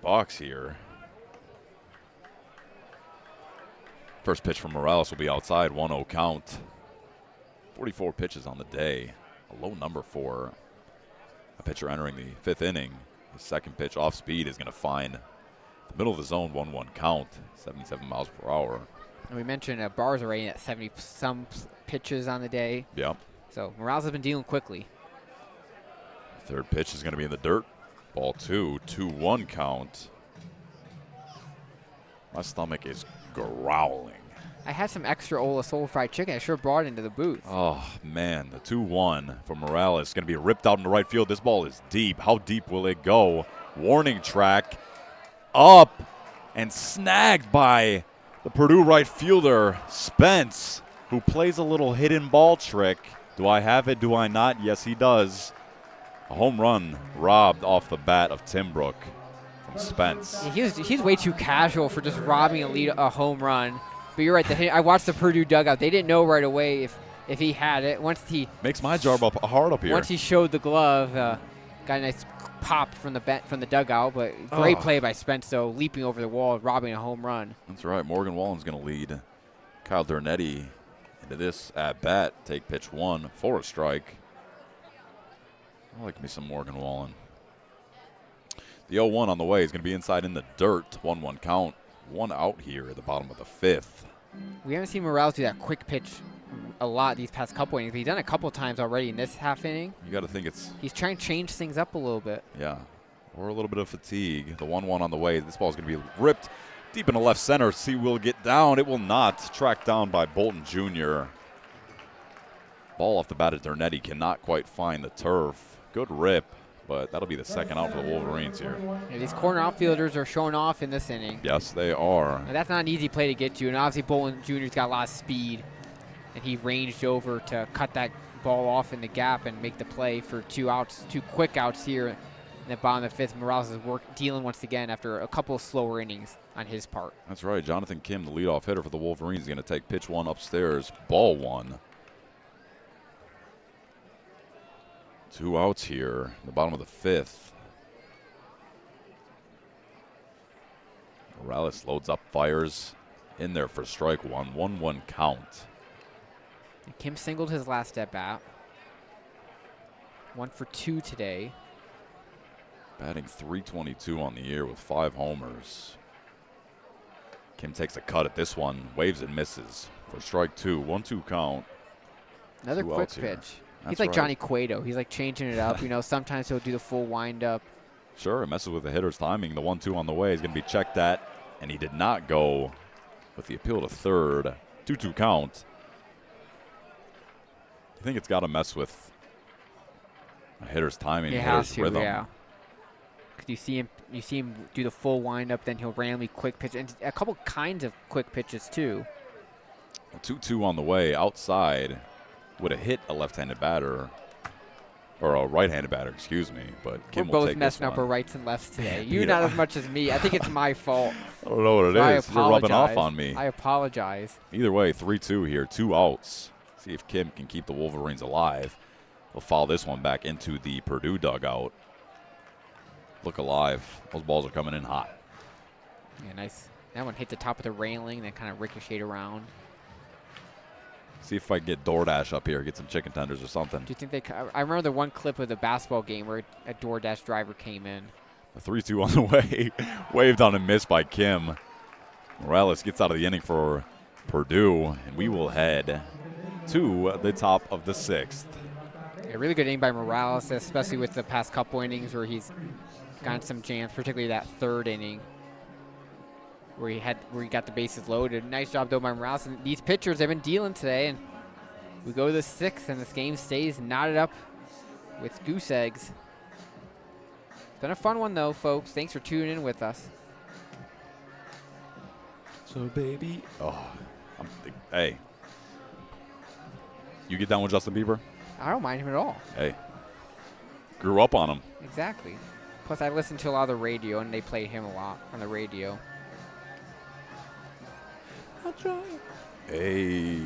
box here. First pitch from Morales will be outside. 1-0 count. 44 pitches on the day. A low number for a pitcher entering the 5th inning. His second pitch off speed is going to find the middle of the zone. 1-1 count. 77 miles per hour. And we mentioned bars are rating at 70-some pitches on the day. Yep. So Morales has been dealing quickly. Third pitch is going to be in the dirt. Ball 2. 2-1 count. My stomach is growling. I had some extra Ola Soul fried chicken. I sure brought it into the booth. Oh, man. The 2-1 for Morales. Going to be ripped out into right field. This ball is deep. How deep will it go? Warning track. Up and snagged by the Purdue right fielder, Spence, who plays a little hidden ball trick. Do I have it? Do I not? Yes, he does. A home run robbed off the bat of Tim Brook from Spence. Yeah, he's way too casual for just robbing a home run. But you're right. I watched the Purdue dugout. They didn't know right away if he had it. Once he makes my job up hard up here. Once he showed the glove, got a nice pop from the dugout. But great play by Spence, though, leaping over the wall, robbing a home run. That's right. Morgan Wallen's going to lead Kyle Dernetti into this at bat. Take pitch 1 for a strike. I like me some Morgan Wallen. The 0-1 on the way is going to be inside in the dirt. 1-1 count. 1 out here at the bottom of the 5th. We haven't seen Morales do that quick pitch a lot these past couple innings. But he's done it a couple times already in this half inning. You got to think he's trying to change things up a little bit. Yeah, or a little bit of fatigue. The 1-1 on the way. This ball is going to be ripped deep into left center. See, will get down. It will not. Tracked down by Bolton Jr. Ball off the bat at Dernetti cannot quite find the turf. Good rip, but that'll be the second out for the Wolverines here. Yeah, these corner outfielders are showing off in this inning. Yes, they are. Now, that's not an easy play to get to, and obviously Bolton Jr.'s got a lot of speed, and he ranged over to cut that ball off in the gap and make the play for 2 outs, 2 quick outs here in the bottom of the 5th. Morales is dealing once again after a couple of slower innings on his part. That's right. Jonathan Kim, the leadoff hitter for the Wolverines, is going to take pitch 1 upstairs, ball 1. 2 outs here in the bottom of the 5th. Morales loads up, fires in there for strike 1. 1-1 count. And Kim singled his last at bat. 1 for 2 today. Batting .322 on the year with 5 homers. Kim takes a cut at this one, waves and misses for strike 2. 1-2 count. Another quick pitch. He's like Johnny Cueto. He's like changing it up. Sometimes he'll do the full windup. Sure, it messes with the hitter's timing. The 1-2 on the way is going to be checked at, and he did not go with the appeal to third. 2-2 count. I think it's got to mess with a hitter's timing, hitter's rhythm. Yeah. Because you see him do the full windup, then he'll randomly quick pitch, and a couple kinds of quick pitches too. 2-2 on the way outside. would have hit a left-handed batter, or a right-handed batter, excuse me. But Kim We're will both take messing this up our one. rights and lefts today. You not as much as me. I think it's my fault. I don't know what it So I is. You're rubbing off apologize. on me. I apologize. Either way, 3-2 here, 2 outs. See if Kim can keep the Wolverines alive. They'll foul this one back into the Purdue dugout. Look alive. Those balls are coming in hot. Yeah, nice. That one hit the top of the railing, then kind of ricocheted around. See if I can get DoorDash up here, get some chicken tenders or something. Do you think I remember the one clip of the basketball game where a DoorDash driver came in. The 3-2 on the way. Waved on and missed by Kim. Morales gets out of the inning for Purdue, and we will head to the top of the 6th. A really good inning by Morales, especially with the past couple innings where he's gotten some jams, particularly that 3rd inning where he got the bases loaded. Nice job though by Morales. And these pitchers have been dealing today, and we go to the 6th, and this game stays knotted up with goose eggs. It's been a fun one though, folks. Thanks for tuning in with us. So baby, hey, you get down with Justin Bieber? I don't mind him at all. Hey, grew up on him. Exactly. Plus, I listen to a lot of the radio, and they play him a lot on the radio. I'll try. Hey.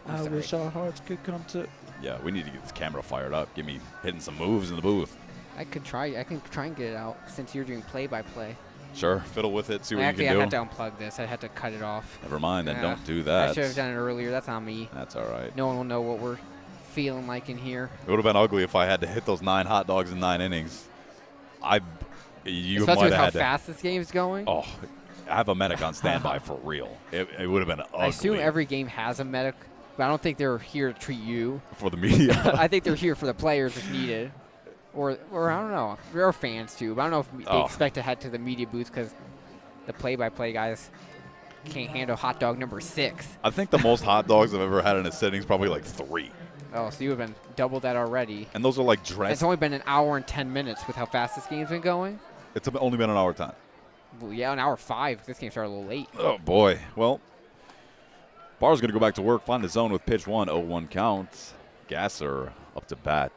I wish our hearts could come to. Yeah, we need to get this camera fired up. Get me hitting some moves in the booth. I can try and get it out since you're doing play-by-play. Sure, fiddle with it, see what Actually, you can I do. had to unplug this. I had to cut it off. Never mind, then Yeah. don't do that. I should have done it earlier. That's on me. That's all right. No one will know what we're feeling like in here. It would have been ugly if I had to hit those 9 hot dogs in 9 innings. You Especially might with have how had to. fast this game's going. Oh, I have a medic on standby for real. It would have been ugly. I assume every game has a medic, but I don't think they're here to treat you. for the media. I think they're here for the players if needed. Or I don't know. There are fans too, but I don't know if they expect to head to the media booth because the play-by-play guys can't handle hot dog number 6. I think the most hot dogs I've ever had in a sitting is probably like 3. Oh, so you have been double that already. And those are like dressed. It's only been an hour and 10 minutes with how fast this game's been going. It's only been an hour time. Well, yeah, an hour 5. This game started a little late. Oh, boy. Well, Barr's going to go back to work, find the zone with pitch 1, 0-1 count. Gasser up to bat.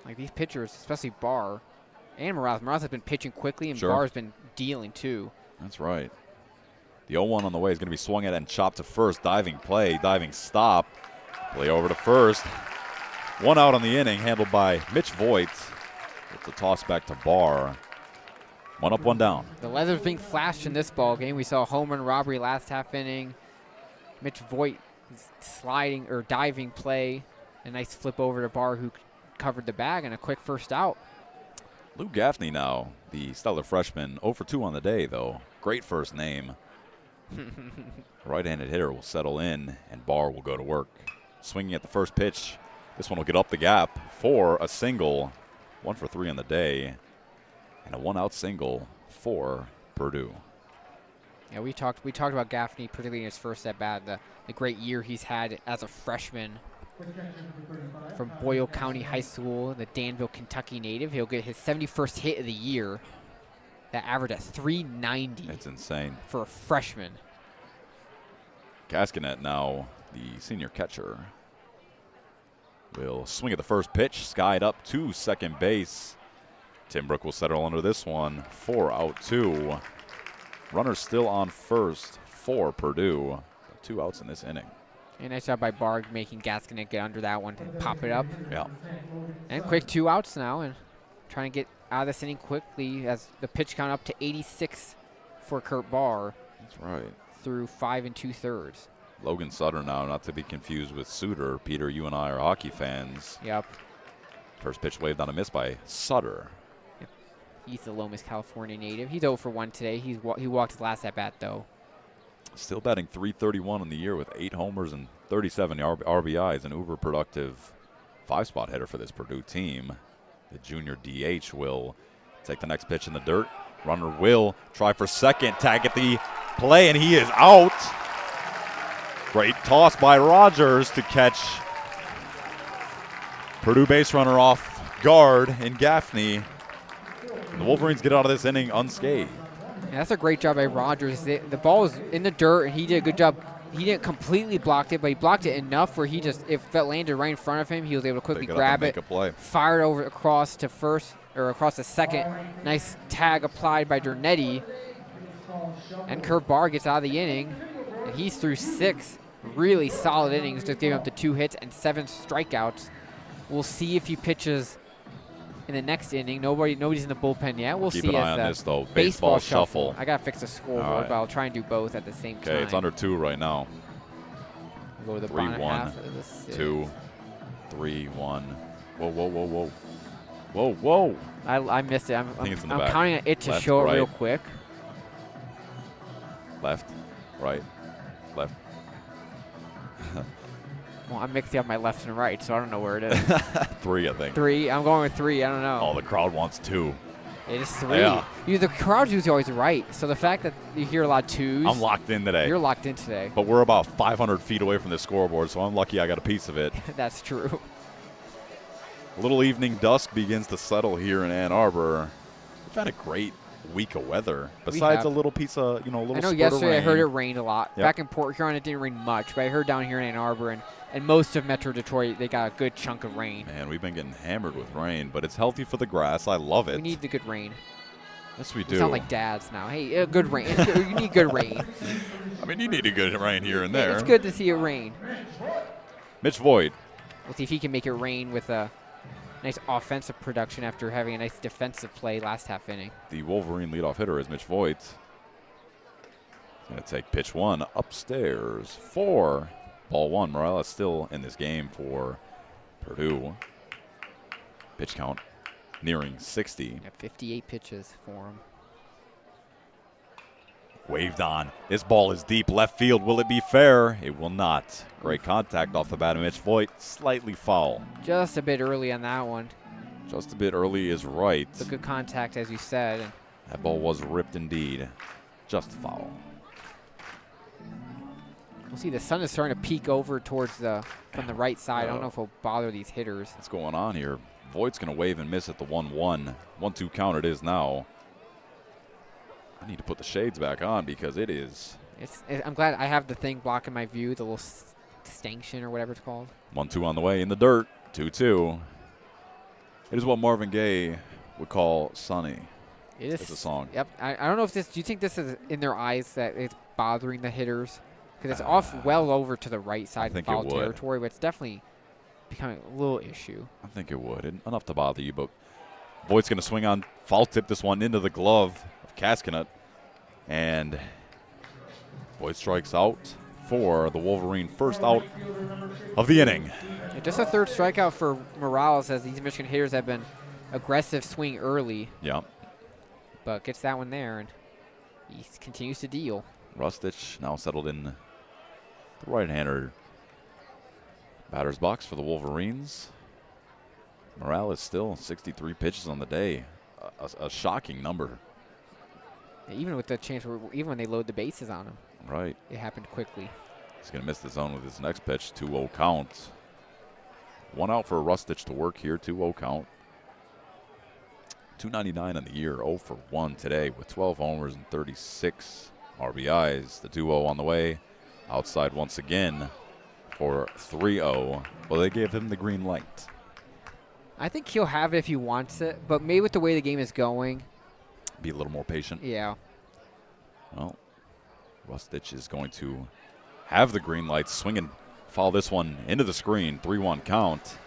Like these pitchers, especially Barr and Morales. Morales has been pitching quickly, and Sure. Barr's been dealing too. That's right. The 0-1 on the way is going to be swung at and chopped to first. Diving play, diving stop. Play over to first. 1 out on the inning, handled by Mitch Voigt. With the toss back to Barr. 1 up, 1 down. The leather's being flashed in this ball game. We saw a home run robbery last half inning. Mitch Voigt sliding or diving play. A nice flip over to Barr, who covered the bag, and a quick first out. Lou Gaffney now, the stellar freshman. 0 for 2 on the day, though. Great first name. Right-handed hitter will settle in, and Barr will go to work. Swinging at the first pitch. This one will get up the gap for a single. 1 for 3 on the day. And a 1-out single for Purdue. Yeah, we talked about Gaffney, particularly in his first at-bat, the great year he's had as a freshman. From Boyle County High School, the Danville, Kentucky native. He'll get his 71st hit of the year. That averaged at .390. It's insane. For a freshman. Cascanet now, the senior catcher, will swing at the first pitch, skied up to second base. Tim Brook will settle under this one. 4 out, 2. Runners still on first for Purdue. 2 outs in this inning. And nice job by Barr making Gaskin get under that one to pop it up. Yeah. And quick 2 outs now, and trying to get out of this inning quickly as the pitch count up to 86 for Kurt Barr. That's right. Through 5 2/3. Logan Sutter now, not to be confused with Suter. Peter, you and I are hockey fans. Yep. First pitch waved on a miss by Sutter. Yep. He's the Lomas, California native. He's 0 for 1 today. He walked his last at-bat, though. Still batting .331 in the year with 8 homers and 37 RBIs. An uber productive 5-spot hitter for this Purdue team. The junior DH will take the next pitch in the dirt. Runner will try for second, tag at the play, and he is out. Great toss by Rogers to catch Purdue base runner off guard in Gaffney. And the Wolverines get out of this inning unscathed. Yeah, that's a great job by Rogers. The ball was in the dirt, and he did a good job he didn't completely block it, but he blocked it enough where he just, if it landed right in front of him, he was able to quickly grab it, fire it over across to first, or across the second. Nice tag applied by Dernetti. And Kurt Barr gets out of the inning, and he's through 6 really solid innings, just giving up the 2 hits and 7 strikeouts. We'll see if he pitches in the next inning. Nobody's in the bullpen yet. We'll Keep see. an eye on this, though. Baseball shuffle. I got to fix the scoreboard, but I'll try and do both at the same time. Okay, it's under 2 right now. Go to the 3-1, 2, 3-1. Whoa, whoa, whoa, whoa. Whoa, whoa. I missed it. I'm counting on it to Left, show right. it real quick. Left, right, left. Well, I'm mixing up my left and right, so I don't know where it is. 3, I think. 3. I'm going with 3. I don't know. Oh, the crowd wants 2. It is 3. Yeah. The crowd's usually always right, so the fact that you hear a lot of 2s. I'm locked in today. You're locked in today. But we're about 500 feet away from the scoreboard, so I'm lucky I got a piece of it. That's true. A little evening dusk begins to settle here in Ann Arbor. We've had a great week of weather. Besides a little piece of, a little I know spurt yesterday of rain. I heard it rained a lot. Yep. Back in Port Huron it didn't rain much, but I heard down here in Ann Arbor and most of Metro Detroit they got a good chunk of rain. Man, we've been getting hammered with rain, but it's healthy for the grass. I love it. We need the good rain. Yes, we do. We sound like dads now. Hey, good rain. You need good rain. I mean, you need a good rain here and there. It's good to see it rain. Mitch Voigt. We'll see if he can make it rain with a nice offensive production after having a nice defensive play last half inning. The Wolverine leadoff hitter is Mitch Voigt. He's going to take pitch 1 upstairs for ball 1. Morales still in this game for Purdue. Pitch count nearing 60. 58 pitches for him. Waved on. This ball is deep left field. Will it be fair? It will not. Great contact off the bat of Mitch Voigt. Slightly foul. Just a bit early on that one. Just a bit early is right. It's a good contact, as you said. That ball was ripped indeed. Just foul. We'll see the sun is starting to peek over towards from the right side. I don't know if it'll bother these hitters. What's going on here? Voigt's going to wave and miss at the 1-1. 1-2 count it is now. I need to put the shades back on because it is. I'm glad I have the thing blocking my view, the little stanchion or whatever it's called. 1-2 on the way in the dirt. 2-2. It is what Marvin Gaye would call sunny. It is. It's a song. Yep. I don't know if this. Do you think this is in their eyes that it's bothering the hitters? Because it's off well over to the right side of foul territory, but it's definitely becoming a little issue. I think it would. Enough to bother you, but Voigt's going to swing on, foul tip this one into the glove of Caskinut. And Voigt strikes out for the Wolverine, first out of the inning. Yeah, just a third strikeout for Morales, as these Michigan hitters have been aggressive swing early. Yeah. But gets that one there, and he continues to deal. Rustich now settled in the right-hander batter's box for the Wolverines. Morales still 63 pitches on the day. A shocking number. Even with the chance, even when they load the bases on him. Right. It happened quickly. He's going to miss the zone with his next pitch. 2-0 count. 1 out for Rustich to work here. 2-0 count. 299 on the year. 0 for 1 today with 12 homers and 36 RBIs. The 2-0 on the way. Outside once again for 3-0. Well, they gave him the green light. I think he'll have it if he wants it, but maybe with the way the game is going. Be a little more patient. Yeah. Well, Rustich is going to have the green light, swing and foul this one into the screen. 3-1 count.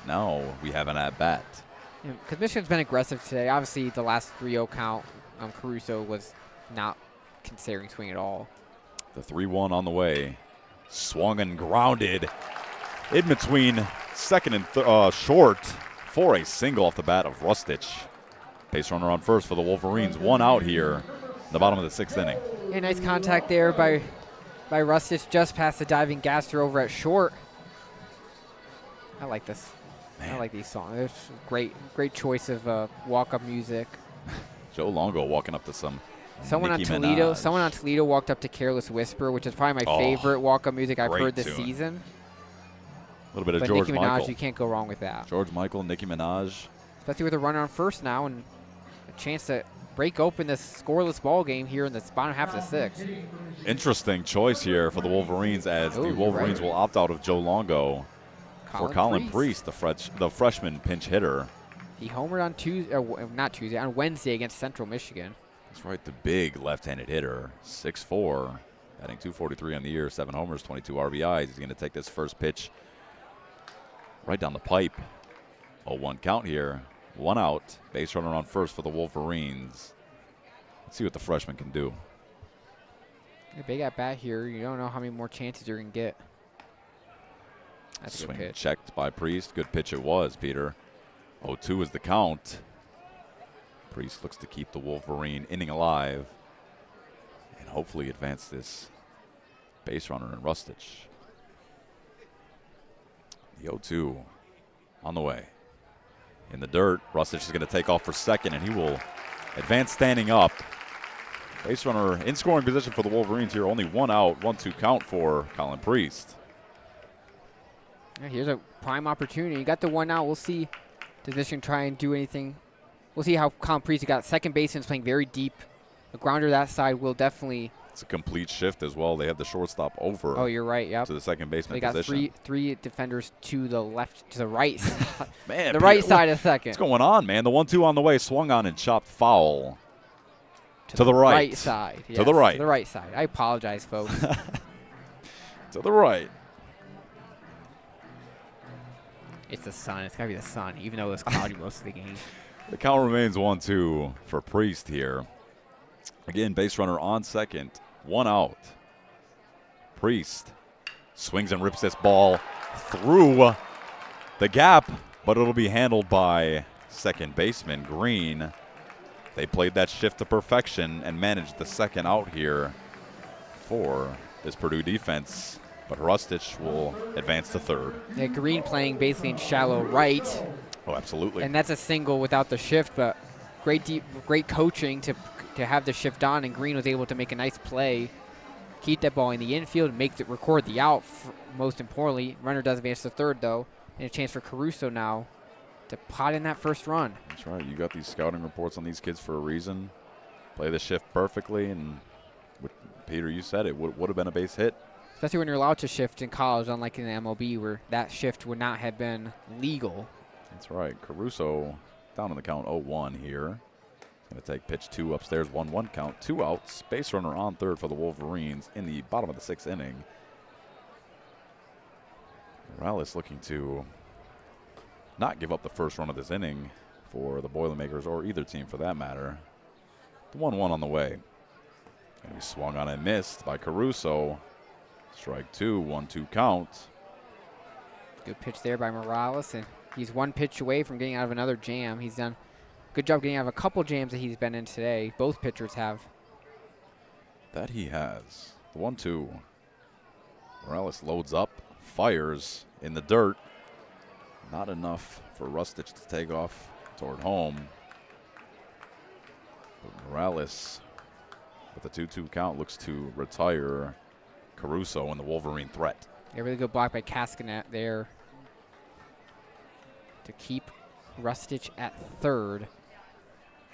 Now we have an at-bat. Because Michigan's been aggressive today. Obviously, the last 3-0 count, Caruso was not considering swing at all. The 3-1 on the way. Swung and grounded in between second and short for a single off the bat of Rustich. Base runner on first for the Wolverines. 1 out here in the bottom of the 6th inning. Yeah, nice contact there by Rustich just past the diving Gaster over at short. I like this. Man. I like these songs. It's great choice of walk-up music. Joe Longo walking up to some Someone Nicki on Toledo. Minaj. Someone on Toledo walked up to Careless Whisper, which is probably my favorite walk-up music I've heard this season. A little bit of but George Nicki Minaj, Michael. you can't go wrong with that. George Michael, Nicki Minaj. Especially with a runner on first now and a chance to break open this scoreless ball game here in the bottom half of the sixth. Interesting choice here for the Wolverines, as the Wolverines will opt out of Joe Longo for Colin Priest, the freshman pinch hitter. He homered on on Wednesday against Central Michigan. That's right, the big left-handed hitter, 6'4", batting .243 on the year, 7 homers, 22 RBIs. He's going to take this first pitch right down the pipe. 0-1 count here. 1 out. Base runner on first for the Wolverines. Let's see what the freshman can do. A big at bat here. You don't know how many more chances you're going to get. That's a good pitch. Checked by Priest. Good pitch it was, Peter. 0-2 is the count. Priest looks to keep the Wolverine inning alive and hopefully advance this base runner in Rustich. The 0-2 on the way. In the dirt, Rustich is going to take off for second, and he will advance standing up. Base runner in scoring position for the Wolverines here. Only 1 out, 1-2 count for Colin Priest. Here's a prime opportunity. You got the 1 out. We'll see. Does Michigan try and do anything? We'll see how Colin Priest got second baseman playing very deep. The grounder that side will definitely. It's a complete shift as well. They have the shortstop over. Oh, you're right. Yep. To the second baseman position. They got three defenders to the left, to the right. Man, the right side of second. What's going on, man? The 1-2 on the way, swung on and chopped foul. To the right. Right side. Yes, to the right. To the right side. I apologize, folks. To the right. It's the sun. It's got to be the sun, even though it's cloudy most of the game. The count remains 1-2 for Priest here. Again, base runner on second. 1 out. Priest swings and rips this ball through the gap, but it'll be handled by second baseman Green. They played that shift to perfection and managed the second out here for this Purdue defense. But Rustich will advance to third. Yeah, Green playing basically in shallow right. Oh, absolutely. And that's a single without the shift, but great coaching to have the shift on, and Green was able to make a nice play, keep that ball in the infield, record the out. Most importantly, runner does advance to third though, and a chance for Caruso now to pot in that first run. That's right. You got these scouting reports on these kids for a reason. Play the shift perfectly, and Peter, you said it would have been a base hit. Especially when you're allowed to shift in college, unlike in the MLB where that shift would not have been legal. That's right. Caruso down in the count 0-1 here. Going to take pitch 2 upstairs, 1-1 count, 2 outs. Base runner on third for the Wolverines in the bottom of the 6th inning. Morales looking to not give up the first run of this inning for the Boilermakers, or either team for that matter. The 1-1 on the way. Going to be swung on and missed by Caruso. Strike 2, 1-2 count. Good pitch there by Morales, and he's 1 pitch away from getting out of another jam. He's done a good job getting out of a couple jams that he's been in today. Both pitchers have. That he has. The 1-2. Morales loads up, fires in the dirt. Not enough for Rustich to take off toward home. But Morales, with the 2-2 count, looks to retire Caruso and the Wolverine threat. A really good block by Cascanet there to keep Rustich at third.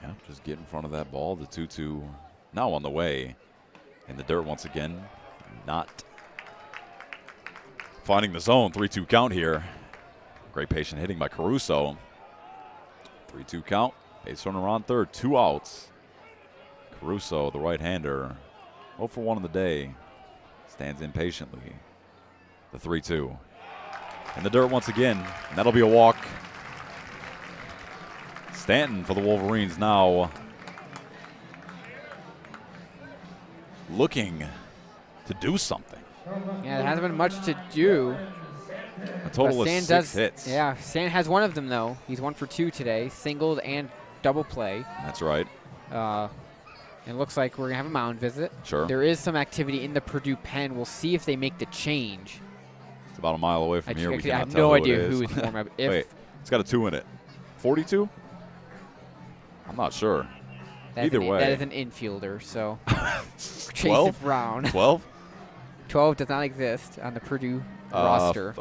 Yeah, just get in front of that ball. The 2-2 now on the way. In the dirt once again. Not finding the zone. 3-2 count here. Great patient hitting by Caruso. 3-2 count. Base runner on third. 2 outs. Caruso, the right-hander, 0 for 1 of the day. Stands impatiently. The 3-2. In the dirt once again, and that'll be a walk. Stanton for the Wolverines now looking to do something. Yeah, there hasn't been much to do. A total of 6 hits. Yeah, Stan has 1 of them, though. He's 1 for 2 today, singled and double play. That's right. It looks like we're going to have a mound visit. Sure. There is some activity in the Purdue pen. We'll see if they make the change. It's about a mile away from here. I have no idea who is warming up. Wait, it's got a 2 in it. 42? I'm not sure. Either way. That is an infielder, so. 12? Brown. 12? 12 does not exist on the Purdue roster.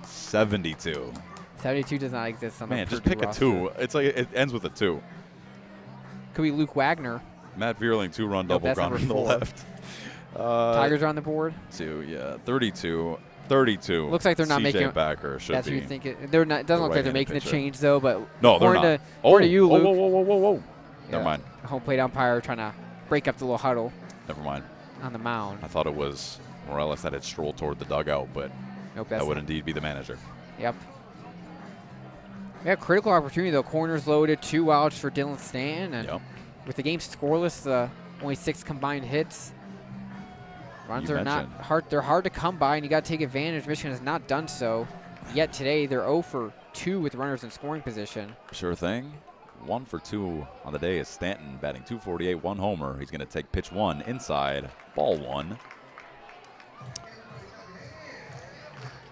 72. 72 does not exist on the Purdue roster. Man, just pick a 2. It's like it ends with a 2. Could be Luke Wagner. Matt Vierling, 2-run double that's ground number on the 4. left. Tigers are on the board. 32. Looks like they're not CJ making. Backer should That's be. what you think. They're not. It doesn't look like they're right-handed making the pitcher. change though. But No, they're not. According to you, Luke. Whoa. Never mind. Home plate umpire trying to break up the little huddle Never mind. on the mound. I thought it was Morales that had strolled toward the dugout, but Nope, that that's would not. indeed be the manager. Yep. Yeah, critical opportunity though. Corners loaded, 2 outs for Dylan Stanton, and Yep. with the game scoreless, only 6 combined hits. Runs You are not mentioned. hard. They're hard to come by, and you got to take advantage. Michigan has not done so yet today. They're 0 for 2 with runners in scoring position. Sure thing. 1 for 2 on the day is Stanton, batting .248, 1 homer. He's going to take pitch 1 inside, ball 1.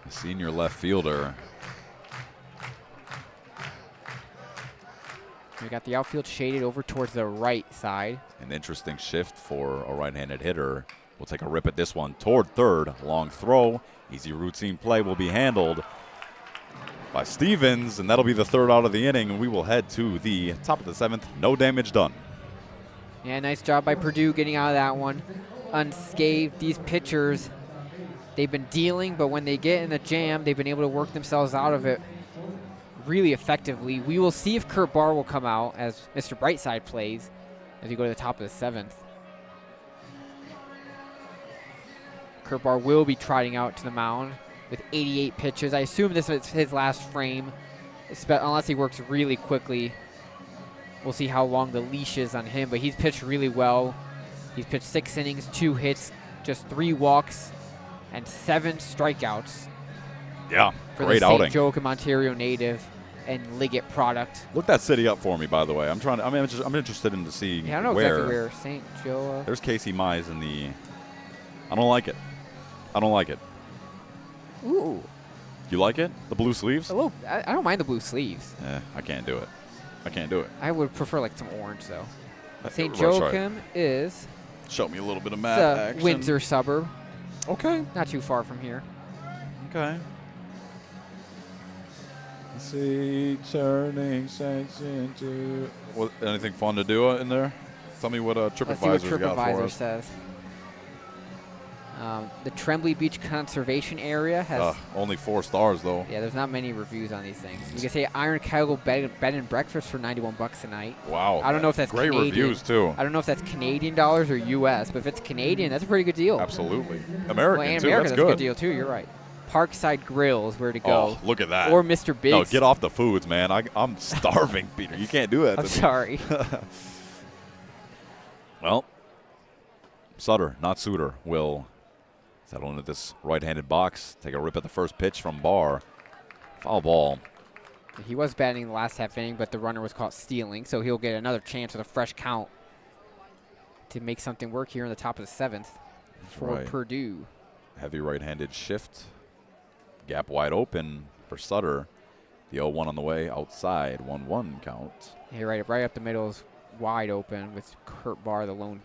The senior left fielder. We got the outfield shaded over towards the right side. An interesting shift for a right-handed hitter. We'll take a rip at this one toward third. Long throw. Easy routine play will be handled by Stevens, and that'll be the 3rd out of the inning, and we will head to the top of the 7th. No damage done. Yeah, nice job by Purdue getting out of that one unscathed. These pitchers, they've been dealing, but when they get in the jam, they've been able to work themselves out of it really effectively. We will see if Kurt Barr will come out as Mr. Brightside plays as we go to the top of the 7th. Kurt Barr will be trotting out to the mound with 88 pitches. I assume this is his last frame, unless he works really quickly. We'll see how long the leash is on him, but he's pitched really well. He's pitched 6 innings, 2 hits, just 3 walks, and 7 strikeouts Yeah, for great the outing. St. Joachim, Ontario native and Liggett product. Look that city up for me, by the way. I'm interested in to see Yeah, I don't know where. exactly where St. Joe. There's Casey Mize in the. I don't like it. I don't like it. Ooh, You like it? The blue sleeves? a little. I don't mind the blue sleeves. I can't do it. I can't do it. I would prefer like some orange though. St. That's right. Joachim is Show me a little bit of map the action. Windsor suburb, Okay. not too far from here. Okay. Let's see, turning section to. What? Anything fun to do in there? Tell me what Let's see what TripAdvisor's got for TripAdvisor us. says. The Tremblay Beach Conservation Area has. Only 4 stars though. Yeah, there's not many reviews on these things. You can say Iron Kettle bed and breakfast for $91 a night. Wow. I don't know if that's great Canadian. reviews too. I don't know if that's Canadian dollars or U.S., but if it's Canadian, that's a pretty good deal. Absolutely. Well, American and too. America, That's that's a good good. deal too. You're right. Parkside Grill is where to go. Oh, look at that. Or Mr. Biggs. No, get off the foods, man. I'm starving, Peter. You can't do that. I'm to me. sorry. Well, Sutter, not Suter, will settle into this right-handed box. Take a rip at the first pitch from Barr. Foul ball. He was batting the last half inning, but the runner was caught stealing, so he'll get another chance with a fresh count to make something work here in the top of the 7th for right. Purdue. Heavy right-handed shift. Gap wide open for Sutter. The 0-1 on the way outside. 1-1 count. Here, right up the middle is wide open with Kurt Barr, the lone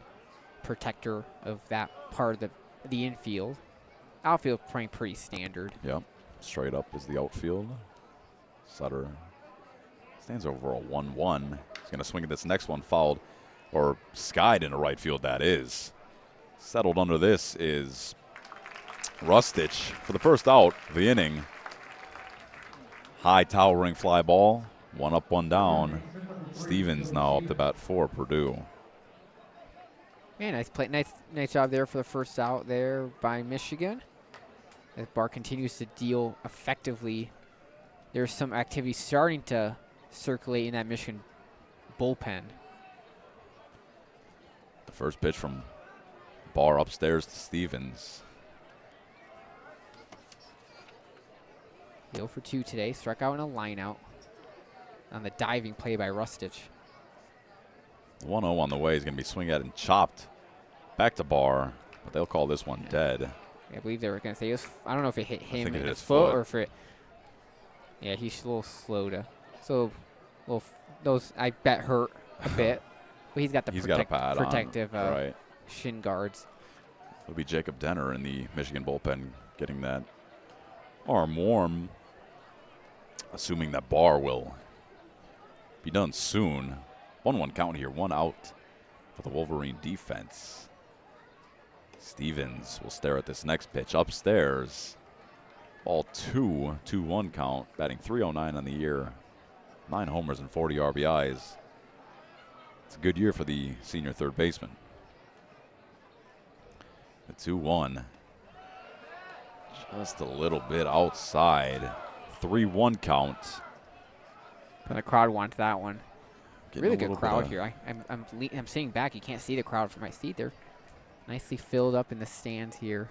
protector of that part of the infield. Outfield playing pretty standard. Yep. Straight up is the outfield. Sutter stands over a 1-1. He's going to swing at this next one, fouled or skied into right field, that is. Settled under this is Rustich for the first out of the inning. High towering fly ball. 1 up, 1 down. Stevens now up to bat for Purdue. Yeah, nice play, nice job there for the first out there by Michigan. As Barr continues to deal effectively, there's some activity starting to circulate in that Michigan bullpen. The first pitch from Barr upstairs to Stevens. 0 for 2 today, struck out in a line out on the diving play by Rustich. 1-0 on the way. He's going to be swinging at and chopped back to Barr, but they'll call this one dead. I believe they were going to say it was, I don't know if it hit him think it in hit the his foot foot. or if it. Yeah, he's a little slow to. So, those I bet hurt a bit, but he's got the Got a pad on. protective Right. shin guards. It'll be Jacob Denner in the Michigan bullpen getting that arm warm, assuming that Barr will be done soon. 1-1 count here, 1 out for the Wolverine defense. Stevens will stare at this next pitch upstairs. Ball 2, 2-1 count, batting .309 on the year. 9 homers and 40 RBIs. It's a good year for the senior third baseman. The 2-1. Just a little bit outside. 3-1 count. And the crowd wants that one. Getting Really a good little crowd bit here. I'm sitting back. You can't see the crowd from my seat. They're nicely filled up in the stands here.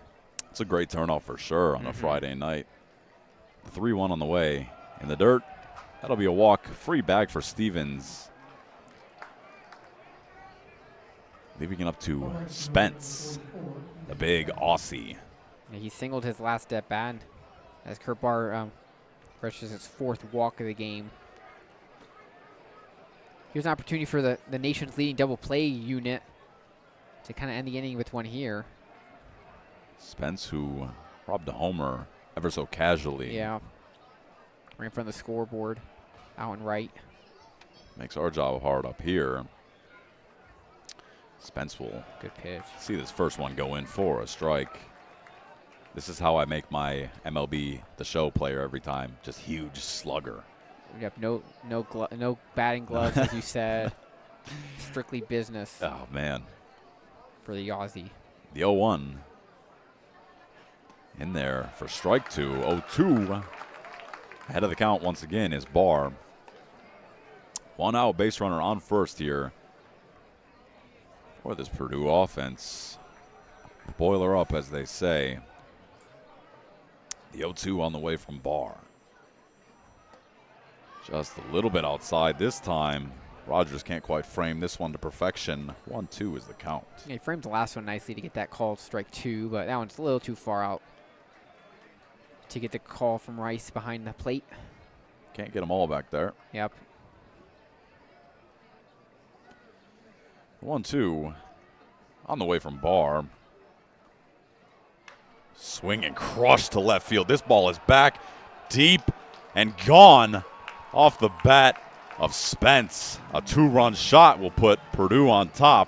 It's a great turnout for sure on a Friday night. 3-1 on the way. In the dirt. That'll be a walk. Free bag for Stevens. Leaving it up to Spence, the big Aussie. Yeah, he singled his last at bat as Kurt Barr rushes his 4th walk of the game. Here's an opportunity for the nation's leading double play unit to kind of end the inning with one here. Spence, who robbed a homer ever so casually. Yeah. Right in front of the scoreboard, out and right. Makes our job hard up here. Spence will Good pitch. see this first one go in for a strike. This is how I make my MLB The Show player every time. Just huge slugger. Yep, no batting gloves, as you said. Strictly business Oh, man. for the Aussie. The 0-1 in there for strike 2. 0-2. Ahead of the count once again is Barr. 1 out, base runner on first here for this Purdue offense. Boiler up, as they say. The 0-2 on the way from Barr. Just a little bit outside this time. Rogers can't quite frame this one to perfection. 1-2 is the count. Yeah, he framed the last one nicely to get that called strike 2, but that one's a little too far out to get the call from Rice behind the plate. Can't get them all back there. Yep. 1-2 on the way from Barr. Swing and crush to left field. This ball is back deep and gone off the bat of Spence. A 2-run shot will put Purdue on top.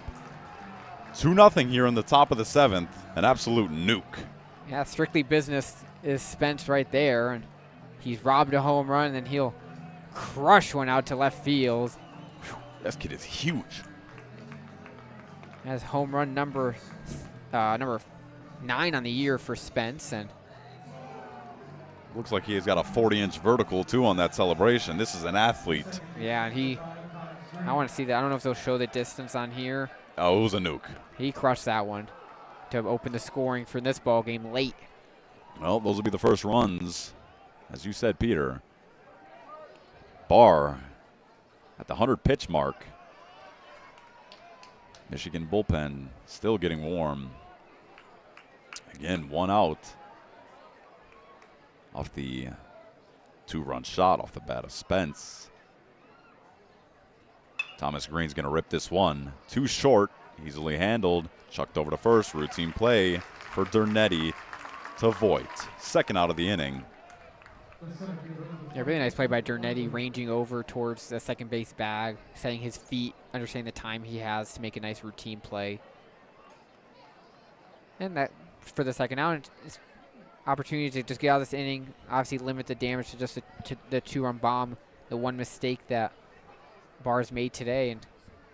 2-0 here in the top of the 7th. An absolute nuke. Yeah, strictly business is Spence right there, and he's robbed a home run, and then he'll crush one out to left field. This kid is huge. That's home run number 9 on the year for Spence, and Looks like he's got a 40-inch vertical, too, on that celebration. This is an athlete. yeah, and I want to see that. I don't know if they'll show the distance on here. Oh, it was a nuke. He crushed that one to open the scoring for this ball game late. Well, those will be the first runs, as you said, Peter. Barr at the 100-pitch mark. Michigan bullpen still getting warm. Again, 1 out off the 2-run shot off the bat of Spence. Thomas Green's going to rip this one. Too short, easily handled. Chucked over to first. Routine play for Dernetti to Voigt. 2nd out of the inning. Yeah, really nice play by Dernetti, ranging over towards the second base bag, setting his feet, understanding the time he has to make a nice routine play. And that, for the 2nd out, it's opportunity to just get out of this inning, obviously limit the damage to just the 2-run bomb, the one mistake that Barr's made today, and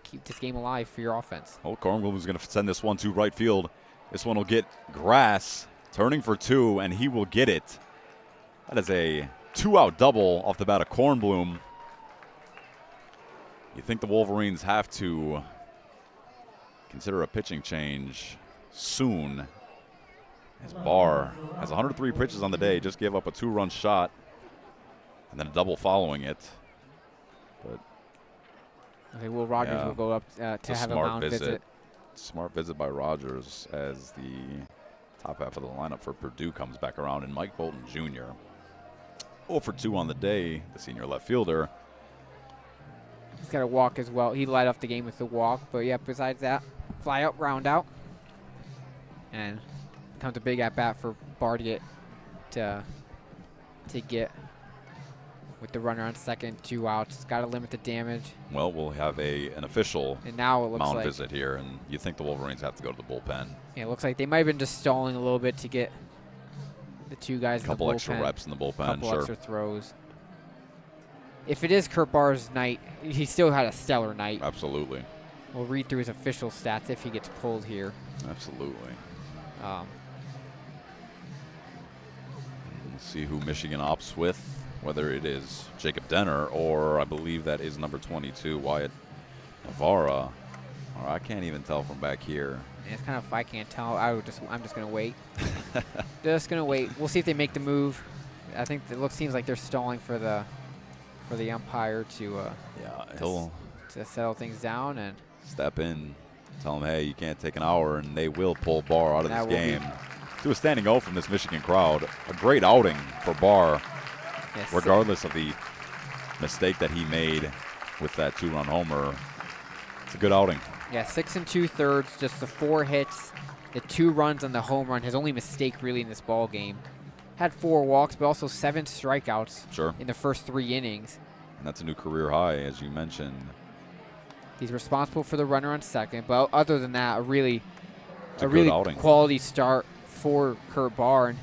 keep this game alive for your offense. Oh, Cornwell is going to send this one to right field. This one will get grass, turning for 2, and he will get it. That is a 2-out double off the bat of Kornblum. You think the Wolverines have to consider a pitching change soon, as Barr has 103 pitches on the day, just gave up a 2-run shot and then a double following it. But I think Will Rogers will go up to have a mound visit. Smart visit by Rogers as the top half of the lineup for Purdue comes back around, and Mike Bolton Jr. 0 for 2 on the day, the senior left fielder. He's got a walk as well. He light up the game with the walk, but yeah, besides that, fly out, ground out, and comes a big at bat for Barr to get with the runner on second, 2 outs. Got to limit the damage. Well, we'll have an official And now it looks mound like visit here, and you think the Wolverines have to go to the bullpen. yeah, it looks like they might have been just stalling a little bit to get the 2 guys in the bullpen. Couple extra reps in the bullpen, Couple sure. extra throws. If it is Kurt Barr's night, he still had a stellar night. Absolutely. We'll read through his official stats if he gets pulled here. Absolutely. Let's see who Michigan opts with, whether it is Jacob Denner or I believe that is number 22, Wyatt Navarra. Or I can't even tell from back here. And it's kind of, if I can't tell, I'm just going to wait. Just going to wait. We'll see if they make the move. I think it seems like they're stalling for the umpire to he'll to settle things down and step in, tell him, hey, you can't take an hour, and they will pull Barr out of this game. To a standing O from this Michigan crowd. A great outing for Barr, yes, regardless of the mistake that he made with that 2-run homer. It's a good outing. Yeah, 6 2/3, just the 4 hits, the 2 runs on the home run. His only mistake really in this ball game. Had 4 walks, but also 7 strikeouts in the first 3 innings. And that's a new career high, as you mentioned. He's responsible for the runner on second, but other than that, a really outing. Quality start for Kurt Barr. And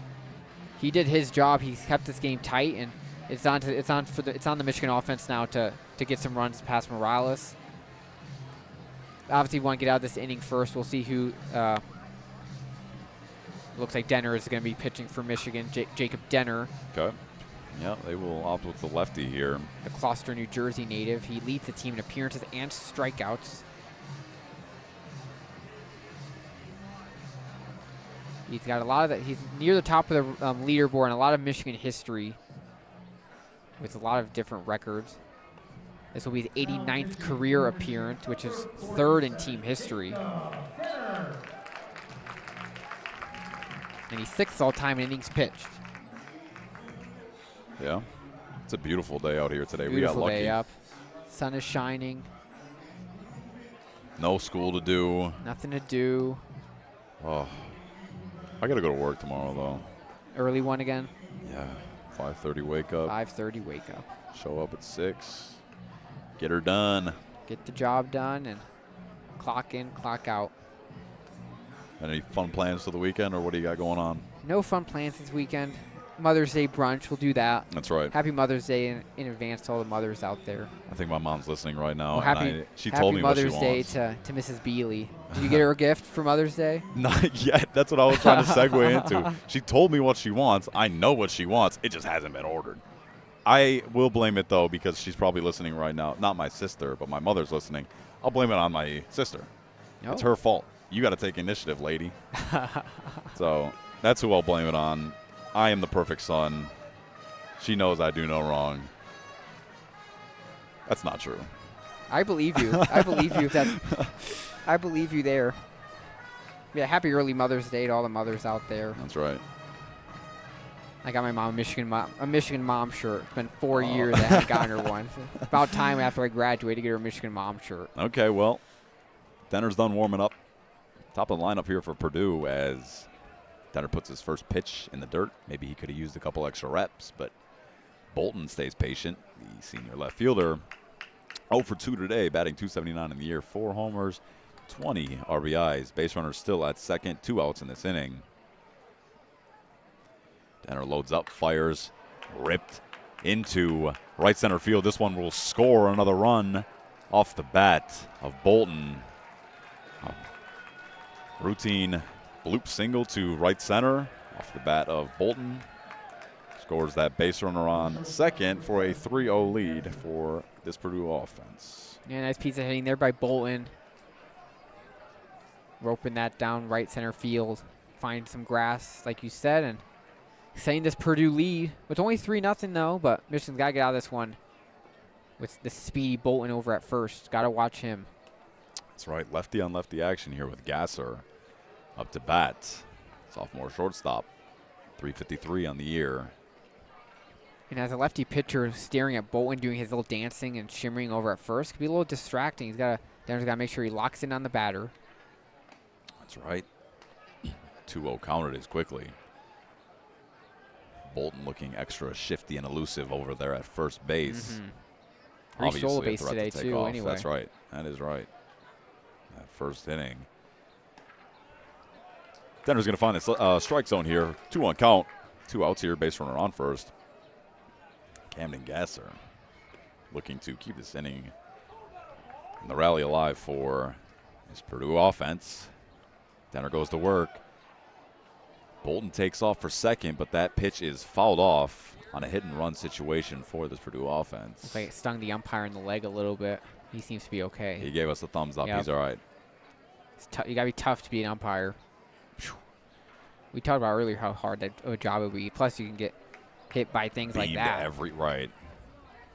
he did his job. He's kept this game tight, and it's on the Michigan offense now to get some runs past Morales. Obviously, we want to get out of this inning first. We'll see who. Looks like Denner is going to be pitching for Michigan. Jacob Denner. Okay. Yeah, they will opt with the lefty here. The Gloucester, New Jersey native. He leads the team in appearances and strikeouts. He's got a lot of that. He's near the top of the leaderboard in a lot of Michigan history with a lot of different records. This will be his 89th career appearance, which is 3rd in team history. And he's 6th all-time in innings pitched. Yeah. It's a beautiful day out here today. Beautiful we got lucky. Day up. Sun is shining. No school to do. Nothing to do. Oh. I got to go to work tomorrow, though. Early one again? Yeah. 5:30 wake up. 5:30 wake up. Show up at 6. Get her done. Get the job done and clock in, clock out. Any fun plans for the weekend, or what do you got going on? No fun plans this weekend. Mother's Day brunch, we'll do that. That's right. Happy Mother's Day in advance to all the mothers out there. I think my mom's listening right now. Well, she told me what she wants. Happy Mother's Day to Mrs. Beally. Did you get her a gift for Mother's Day? Not yet. That's what I was trying to segue into. She told me what she wants. I know what she wants. It just hasn't been ordered. I will blame it, though, because she's probably listening right now. Not my sister, but my mother's listening. I'll blame it on my sister. Oh. It's her fault. You got to take initiative, lady. So that's who I'll blame it on. I am the perfect son. She knows I do no wrong. That's not true. I believe you. I believe you. I believe you there. Yeah, happy early Mother's Day to all the mothers out there. That's right. I got my mom a Michigan mom shirt. It's been 4 years I haven't gotten her one. It's about time after I graduated to get her a Michigan mom shirt. Okay, well, Denner's done warming up. Top of the lineup here for Purdue as Denner puts his first pitch in the dirt. Maybe he could have used a couple extra reps, but Bolton stays patient. The senior left fielder, 0 for 2 today, batting .279 in the year, 4 homers, 20 RBIs. Base runner still at second, 2 outs in this inning. Denner loads up, fires, ripped into right center field. This one will score another run off the bat of Bolton. Routine bloop single to right center off the bat of Bolton. Scores that base runner on second for a 3-0 lead for this Purdue offense. Yeah, nice piece of hitting there by Bolton. Roping that down right center field. Find some grass, like you said, and setting this Purdue lead. It's only 3-0 though, but Michigan's got to get out of this one with the speedy Bolton over at first. Got to watch him. That's right. Lefty on lefty action here with Gasser up to bat. Sophomore shortstop. 353 on the year. And as a lefty pitcher staring at Bolton doing his little dancing and shimmering over at first, could be a little distracting. Denver's got to make sure he locks in on the batter. That's right. 2-0 counted as quickly. Bolton looking extra shifty and elusive over there at first base. Reached solo Obviously a base threat today, to take too, off. anyway. That's right. That is right. That first inning. Denver's going to find this strike zone here. 2-1 count. 2 outs here. Base runner on first. Camden Gasser looking to keep this inning and the rally alive for his Purdue offense. Denver goes to work. Bolton takes off for second, but that pitch is fouled off on a hit-and-run situation for this Purdue offense. Looks like it stung the umpire in the leg a little bit. He seems to be okay. He gave us the thumbs up. Yep. He's all right. You got to be tough to be an umpire. We talked about earlier how hard that a job would be. Plus, you can get hit by things like Beamed that. Right.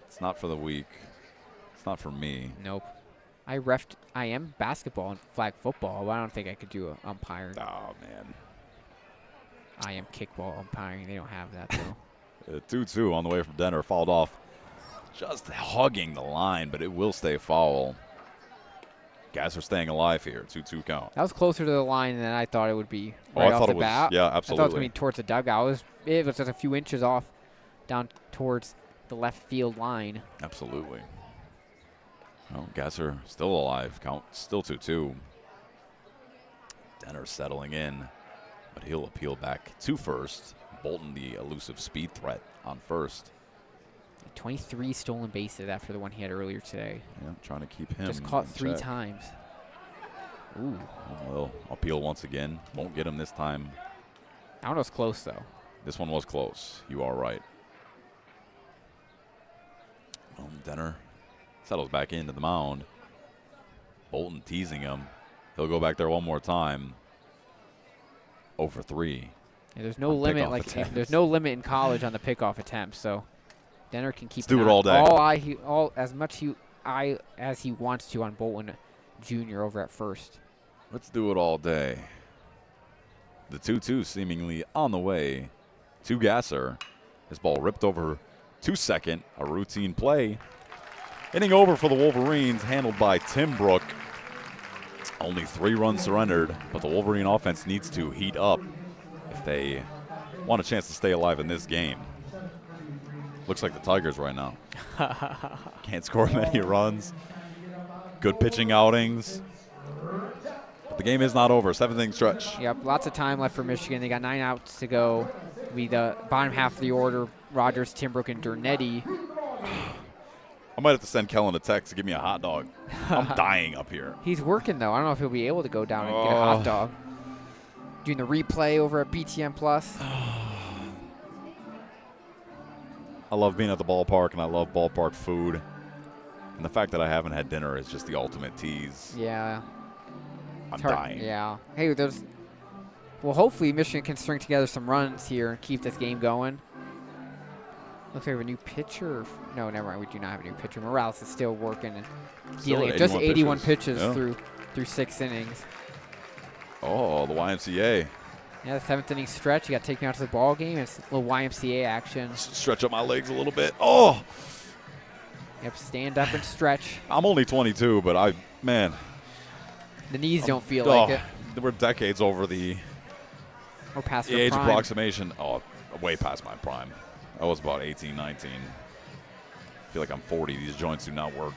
It's not for the weak. It's not for me. Nope. I am basketball and flag football, but I don't think I could do umpiring. Oh, man. I am kickball umpiring. They don't have that, though. 2-2 on the way from Denver. Fouled off. Just hugging the line, but it will stay foul. Guys are staying alive here. 2-2 count. That was closer to the line than I thought it would be Oh, right I off thought the it was. bat. Yeah, I thought it was absolutely. going to be towards the dugout. It was just a few inches off down towards the left field line. Absolutely. Well, Gasser still alive. Count still 2-2. Denner settling in, but he'll appeal back to first. Bolton, the elusive speed threat, on first. 23 stolen bases after the one he had earlier today. Yeah, trying to keep him. Just caught in 3 check. times. Ooh. Well, appeal once again. Won't get him this time. That one was close, though. This one was close. You are right. Denner settles back into the mound. Bolton teasing him. He'll go back there one more time. 0-for-3. Yeah, there's no limit. There's no limit in college on the pickoff attempts, so Denner can keep. Let's do it all day. As much as he wants to on Bolton Jr. over at first. Let's do it all day. The 2-2 seemingly on the way to Gasser. His ball ripped over to second. A routine play. Inning over for the Wolverines, handled by Tim Brook. Only 3 runs surrendered, but the Wolverine offense needs to heat up if they want a chance to stay alive in this game. Looks like the Tigers right now. Can't score many runs. Good pitching outings. But the game is not over. 7th-inning stretch. Yep, lots of time left for Michigan. They got 9 outs to go. Be the bottom half of the order: Rogers, Timbrook, and Dernetti. I might have to send Kellen a text to give me a hot dog. I'm dying up here. He's working, though. I don't know if he'll be able to go down and get a hot dog. Doing the replay over at BTN Plus. I love being at the ballpark, and I love ballpark food. And the fact that I haven't had dinner is just the ultimate tease. Yeah. I'm dying. Yeah. Hey, well, hopefully Michigan can string together some runs here and keep this game going. Looks like we have a new pitcher. No, never mind. We do not have a new pitcher. Morales is still working and dealing just 81 pitches yeah. through 6 innings. Oh, the YMCA. Yeah, the 7th inning stretch. You got to take me out to the ball game. It's a little YMCA action. Stretch up my legs a little bit. Oh! Yep, stand up and stretch. I'm only 22, but man. The knees don't feel like it. We're decades over the past the age prime. approximation. Oh, way past my prime. I was about 18, 19. I feel like I'm 40. These joints do not work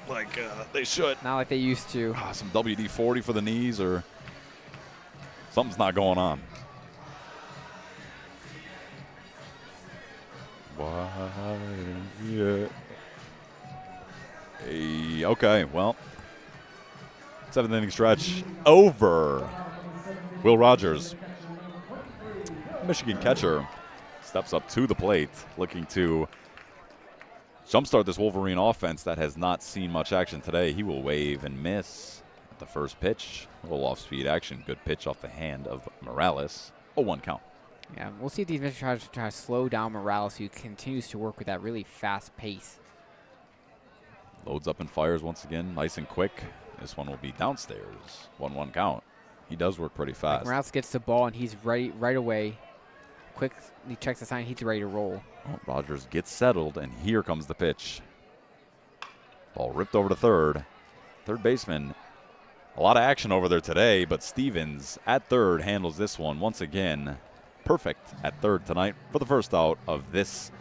like they should. Not like they used to. Some WD-40 for the knees, or something's not going on. Yeah. Hey, okay, well, 7th-inning stretch over. Will Rogers, Michigan catcher, steps up to the plate, looking to jumpstart this Wolverine offense that has not seen much action today. He will wave and miss at the first pitch. A little off-speed action. Good pitch off the hand of Morales. 0-1 count. Yeah, we'll see if these Michigan try to slow down Morales, who continues to work with that really fast pace. Loads up and fires once again, nice and quick. This one will be downstairs. 1-1 count. He does work pretty fast. Morales gets the ball, and he's right away. Quick, he checks the sign. He's ready to roll. Oh, Rogers gets settled, and here comes the pitch. Ball ripped over to third. Third baseman. A lot of action over there today, but Stevens at third handles this one once again. perfect at third tonight for the first out of this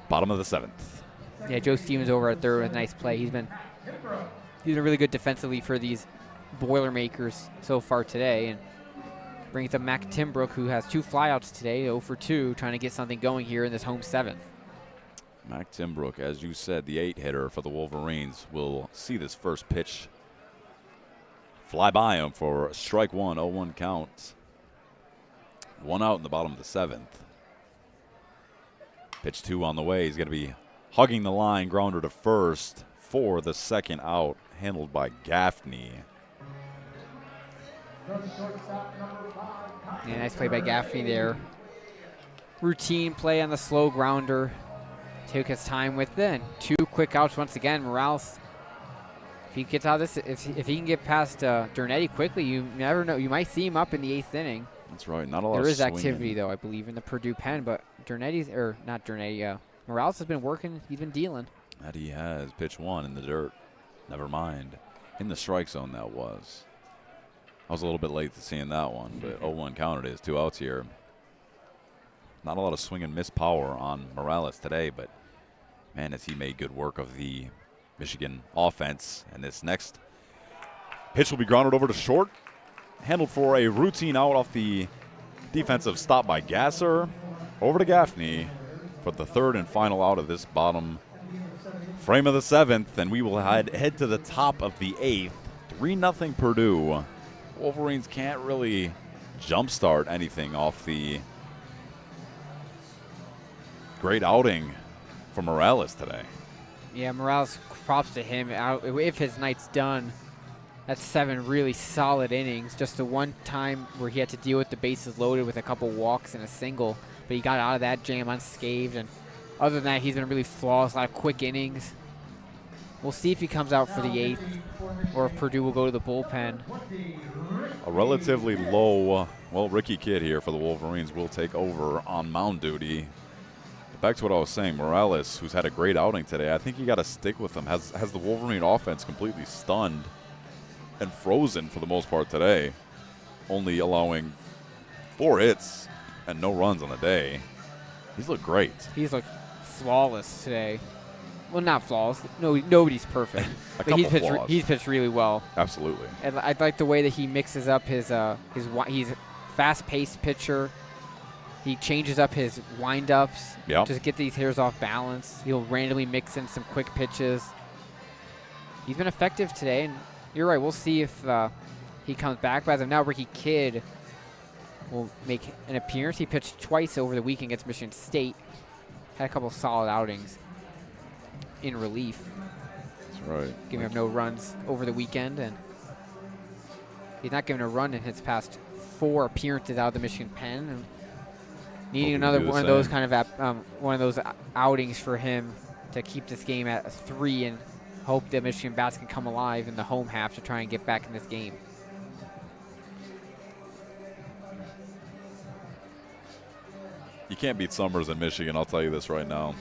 bottom of the 7th. Yeah, Joe Stevens over at third with a nice play. He's been really good defensively for these Boilermakers so far today, and brings up Mac Timbrook, who has 2 flyouts today, 0 for 2, trying to get something going here in this home 7th. Mac Timbrook, as you said, the 8-hitter for the Wolverines, will see this first pitch fly by him for strike 1, 0-1 count. 1 out in the bottom of the 7th. Pitch 2 on the way. He's going to be hugging the line, grounder to first for the second out, handled by Gaffney. Yeah, nice play by Gaffney there. Routine play on the slow grounder. Took his time with it. 2 quick outs once again. Morales, if he gets out of this, if he can get past Dernetti quickly, you never know. You might see him up in the 8th inning. That's right. Not a lot There of is swinging. activity, though, I believe, in the Purdue pen, but Dernetti's, or not Dernetti, Morales has been working. He's been dealing. That he has. Pitch 1 in the dirt. Never mind. In the strike zone, that was. I was a little bit late to seeing that one, but 0-1 count it is. 2 outs here. Not a lot of swing and miss power on Morales today, but man, has he made good work of the Michigan offense. And this next pitch will be grounded over to short. Handled for a routine out off the defensive stop by Gasser. Over to Gaffney for the 3rd and final out of this bottom frame of the 7th. And we will head to the top of the 8th. 3-0 Purdue. Wolverines can't really jumpstart anything off the great outing for Morales today. Yeah, Morales, props to him. If his night's done, that's 7 really solid innings. Just the one time where he had to deal with the bases loaded with a couple walks and a single, but he got out of that jam unscathed. And other than that, he's been really flawless, a lot of quick innings. We'll see if he comes out for the 8th or if Purdue will go to the bullpen. A relatively low, Ricky Kidd here for the Wolverines will take over on mound duty. But back to what I was saying, Morales, who's had a great outing today, I think you got to stick with him. Has the Wolverine offense completely stunned and frozen for the most part today, only allowing 4 hits and no runs on the day. He's looked great. He's looked flawless today. Well, not flawless. No, nobody's perfect. But he's pitched really well. Absolutely. And I like the way that he mixes up he's a fast-paced pitcher. He changes up his wind-ups to get these hitters off balance. He'll randomly mix in some quick pitches. He's been effective today, and you're right. We'll see if he comes back. But as of now, Ricky Kidd will make an appearance. He pitched twice over the weekend against Michigan State. Had a couple solid outings in relief. That's right. Giving up no runs over the weekend, and he's not given a run in his past 4 appearances out of the Michigan pen. And needing another one of those kind of one of those outings for him to keep this game at 3 and hope that Michigan bats can come alive in the home half to try and get back in this game. You can't beat summers in Michigan, I'll tell you this right now.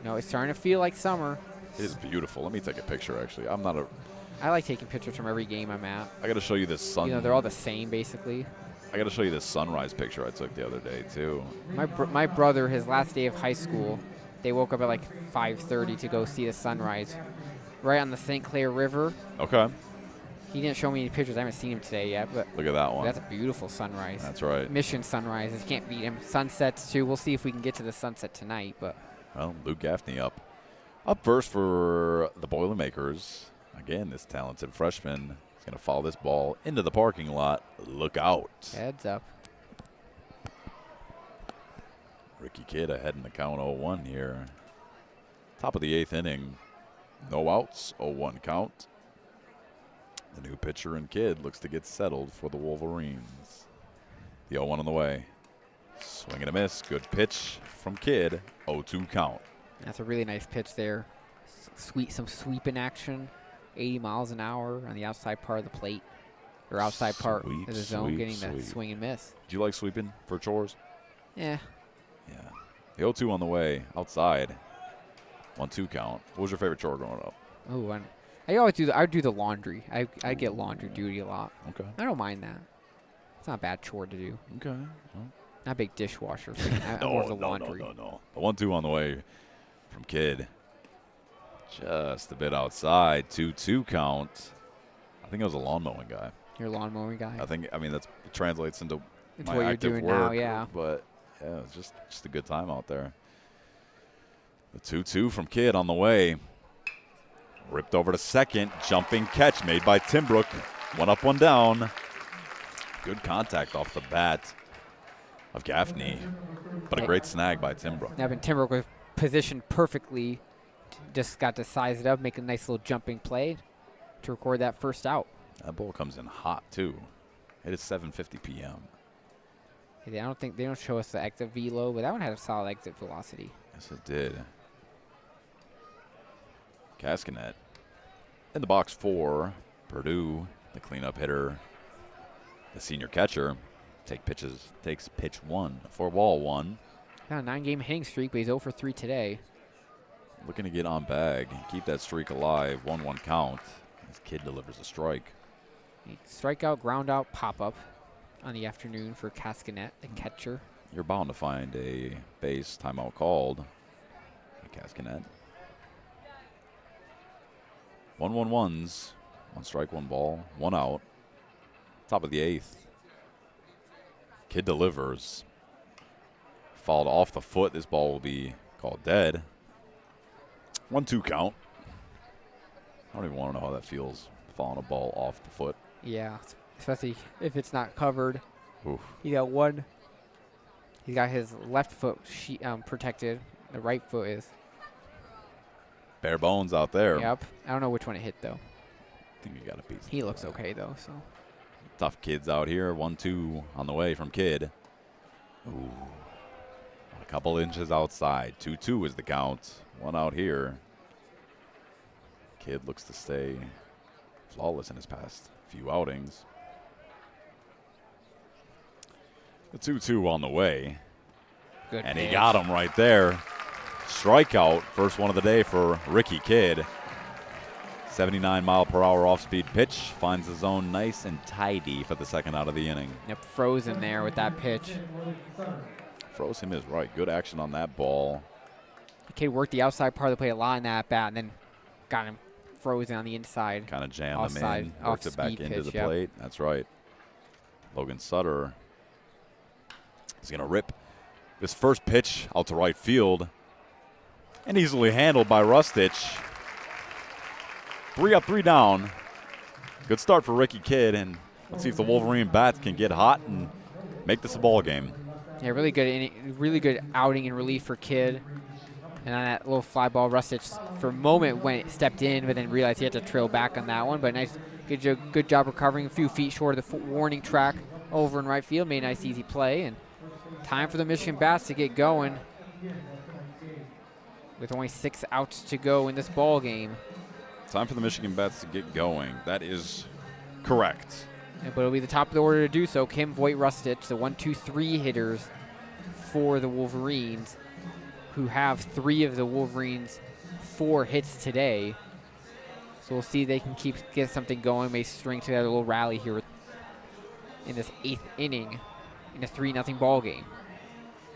No, it's starting to feel like summer. It is beautiful. Let me take a picture, actually. I like taking pictures from every game I'm at. I got to show you this sun. You know, they're all the same, basically. I got to show you this sunrise picture I took the other day, too. My brother, his last day of high school, they woke up at like 5:30 to go see the sunrise right on the St. Clair River. Okay. He didn't show me any pictures. I haven't seen him today yet, but look at that one. That's a beautiful sunrise. That's right. Mission sunrises. Can't beat him. Sunsets, too. We'll see if we can get to the sunset tonight, but... Well, Luke Gaffney up. Up first for the Boilermakers. Again, this talented freshman is going to follow this ball into the parking lot. Look out. Heads up. Ricky Kidd ahead in the count 0-1 here. Top of the 8th inning. No outs, 0-1 count. The new pitcher and Kidd looks to get settled for the Wolverines. The 0-1 on the way. Swing and a miss. Good pitch from Kidd. 0-2 count. That's a really nice pitch there. Some sweeping action. 80 miles an hour on the outside part of the plate. Or outside part of the zone, getting the swing and miss. Do you like sweeping for chores? Yeah. Yeah. The 0-2 on the way. Outside. 1-2 count. What was your favorite chore growing up? Oh, I always do. I do the laundry. I get laundry duty a lot. Okay. I don't mind that. It's not a bad chore to do. Okay. Well, Not a big dishwasher fan. More of the laundry. No. The 1-2 on the way from Kidd. Just a bit outside. 2-2 count. I think it was a lawn mowing guy. Your lawn mowing guy. I mean, that translates into my what you're active doing work, now, yeah. But yeah, it's just a good time out there. The 2-2 from Kidd on the way. Ripped over to second. Jumping catch made by Timbrook. One up, one down. Good contact off the bat of Gaffney, but a great snag by Timbrook. Yeah, but Timbrook was positioned perfectly. Just got to size it up, make a nice little jumping play to record that first out. That ball comes in hot too. It is 7:50 p.m. I don't think they don't show us the exit velo, but that one had a solid exit velocity. Yes, it did. Cascanet in the box for Purdue, the cleanup hitter, the senior catcher. Takes pitch 1 for ball 1. Got a 9-game hitting streak, but he's 0 for 3 today. Looking to get on bag and keep that streak alive. 1-1 count as Kidd delivers a strike. Strikeout, ground out, pop up on the afternoon for Cascanet, the catcher. You're bound to find a base timeout called by Cascanet. 1-1-1s. 1 strike, 1 ball, 1 out. Top of the 8th. Kidd delivers. Fouled off the foot. This ball will be called dead. 1-2 count. I don't even want to know how that feels, fouling a ball off the foot. Yeah, especially if it's not covered. Oof. He got one. He got his left foot protected. The right foot is. Bare bones out there. Yep. I don't know which one it hit, though. I think you got a piece. He looks okay, though. So Tough kids out here. 1-2 on the way from Kidd. Ooh. A couple inches outside. 2-2 is the count. 1 out here. Kidd looks to stay flawless in his past few outings. The 2-2 on the way. good. And pitch. he got him right there. Strikeout. First one of the day for Ricky Kidd. 79-mile-per-hour off-speed pitch. Finds the zone nice and tidy for the second out of the inning. Yep, frozen there with that pitch. Froze him is right. Good action on that ball. The kid worked the outside part of the plate a lot in that bat, and then got him frozen on the inside. Kind of jammed Offside, him in. Worked it back off-speed into pitch, the yep. plate. That's right. Logan Sutter is going to rip this first pitch out to right field. And easily handled by Rustich. 3 up, 3 down. Good start for Ricky Kidd, and let's see if the Wolverine bats can get hot and make this a ball game. Yeah, really good outing and relief for Kidd. And on that little fly ball, Rustich for a moment went stepped in, but then realized he had to trail back on that one. But nice, good job recovering. A few feet short of the warning track over in right field. Made a nice, easy play. And time for the Michigan bats to get going. With only 6 outs to go in this ball game. Time for the Michigan bats to get going. That is correct. But it'll be the top of the order to do so. Kim, Voigt, Rustich, the 1-2-3 hitters for the Wolverines, who have 3 of the Wolverines' 4 hits today. So we'll see if they can get something going, may string together a little rally here in this 8th inning in a 3-0 ball game.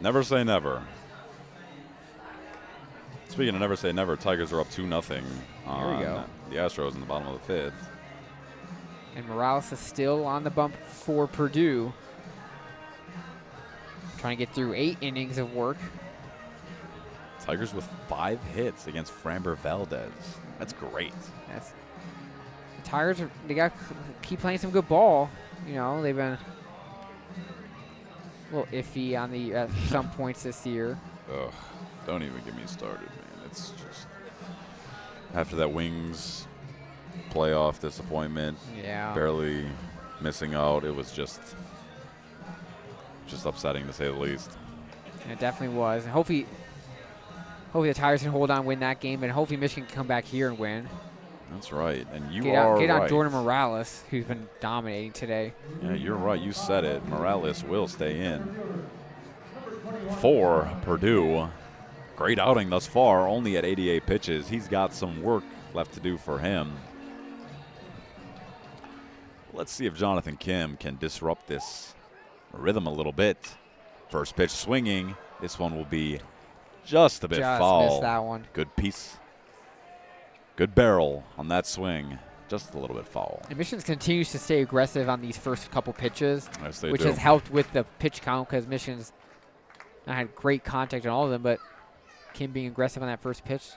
Never say never. Speaking of never say never, Tigers are up 2-0 on the Astros in the bottom of the 5th. And Morales is still on the bump for Purdue. Trying to get through 8 innings of work. Tigers with 5 hits against Framber Valdez. That's great. The Tigers they got to keep playing some good ball. You know, they've been a little iffy on the at some points this year. Ugh, don't even get me started, man. It's just after that Wings playoff disappointment, barely missing out. It was just upsetting to say the least. And it definitely was. And hopefully the Tigers can hold on, win that game, and hopefully Michigan can come back here and win. That's right. And you get are on right. Jordan Morales, who's been dominating today. Yeah, you're right. You said it. Morales will stay in for Purdue. Great outing thus far, only at 88 pitches. He's got some work left to do for him. Let's see if Jonathan Kim can disrupt this rhythm a little bit. First pitch swinging. This one will be just a bit Just foul. missed that one. Good piece. Good barrel on that swing. Just a little bit foul. And Michigan continues to stay aggressive on these first couple pitches, Yes, they which do. has helped with the pitch count because Michigan's not had great contact on all of them, but Kim being aggressive on that first pitch.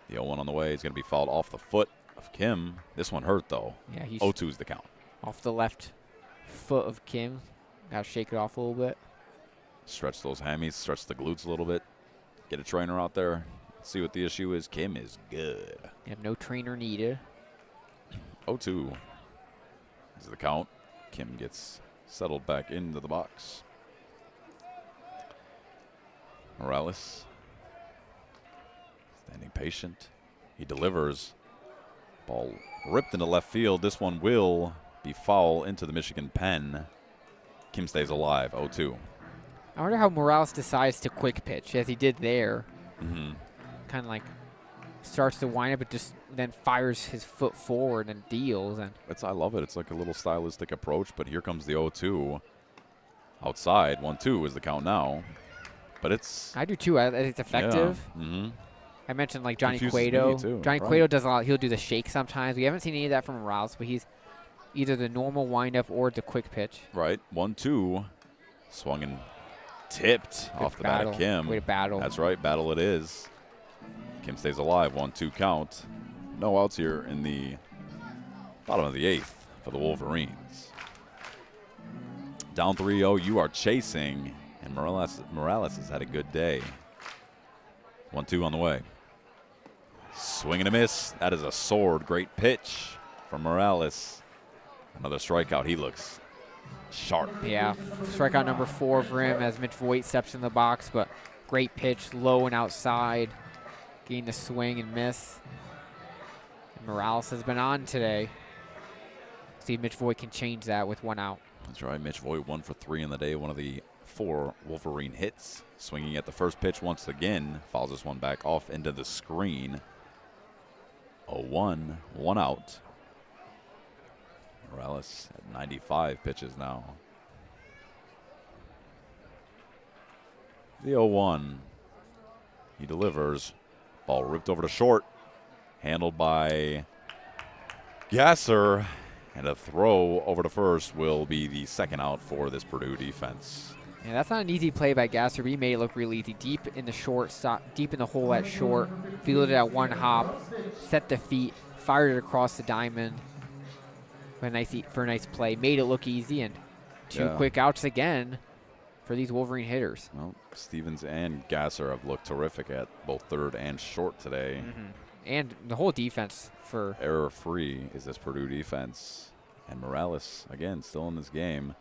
The 0-1 on the way is going to be fouled off the foot of Kim. This one hurt, though. Yeah, he's 0-2 is the count. off the left foot of Kim. Got to shake it off a little bit. Stretch those hammies, stretch the glutes a little bit. Get a trainer out there. See what the issue is. Kim is good. You have no trainer needed. 0-2 is the count. Kim gets settled back into the box. Morales standing patient. He delivers. Ball ripped into left field. This one will be foul into the Michigan pen. Kim stays alive. 0-2. I wonder how Morales decides to quick pitch, as he did there. Mm-hmm. Kind of like starts to wind up, but just then fires his foot forward and deals. And I love it. It's like a little stylistic approach, but here comes the 0-2. Outside, 1-2 is the count now. But it's... I do too. It's effective. Yeah. Mm-hmm. I mentioned like Johnny Confuses me Cueto. too, Johnny right. Cueto does a lot. He'll do the shake sometimes. We haven't seen any of that from Morales, but he's either the normal windup or the quick pitch. Right, 1-2. Swung and tipped Good off the bat battle. of Kim. Way to battle. That's right, battle it is. Kim stays alive, 1-2 count. No outs here in the bottom of the 8th for the Wolverines. Down 3-0, you are chasing, and Morales has had a good day. 1-2 on the way. Swing and a miss. That is a sword. Great pitch from Morales. Another strikeout. He looks sharp. Yeah, strikeout number 4 for him as Mitch Voigt steps in the box, but great pitch, low and outside, getting the swing and miss. And Morales has been on today. See if Mitch Voigt can change that with 1 out. That's right. Mitch Voigt 1 for 3 in the day. One of the 4 Wolverine hits. Swinging at the first pitch once again. Fouls this one back off into the screen. 0-1, 1 out. Morales at 95 pitches now. The 0-1. He delivers. Ball ripped over to short. Handled by Gasser. And a throw over to first will be the second out for this Purdue defense. Yeah, that's not an easy play by Gasser, but he made it look really easy. Deep in the short, deep in the hole at short. Fielded it at 1 hop. Set the feet. Fired it across the diamond. For a nice play. Made it look easy, and 2 quick outs again for these Wolverine hitters. Well, Stevens and Gasser have looked terrific at both third and short today. Mm-hmm. And the whole defense for... Error-free is this Purdue defense. And Morales, again, still in this game.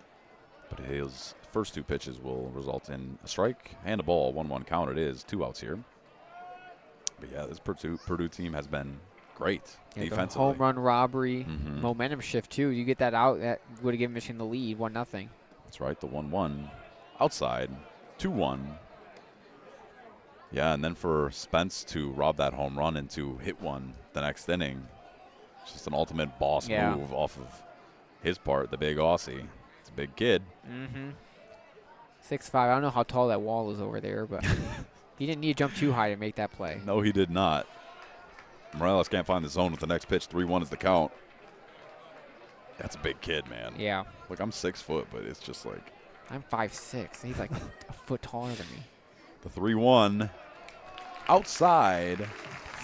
But his first 2 pitches will result in a strike and a ball. 1-1 count it is. 2 outs here. But, yeah, this Purdue team has been great defensively. Home run robbery, momentum shift, too. You get that out, that would have given Michigan the lead, 1-0. That's right, the 1-1. Outside, 2-1. Yeah, and then for Spence to rob that home run and to hit one the next inning, it's just an ultimate boss move off of his part, the big Aussie. It's a big kid. 6'5". I don't know how tall that wall is over there, but he didn't need to jump too high to make that play. No, he did not. Morales can't find the zone with the next pitch. 3-1 is the count. That's a big kid, man. Yeah. Look, I'm 6 foot, but it's just like... I'm 5'6". He's like a foot taller than me. The 3-1 outside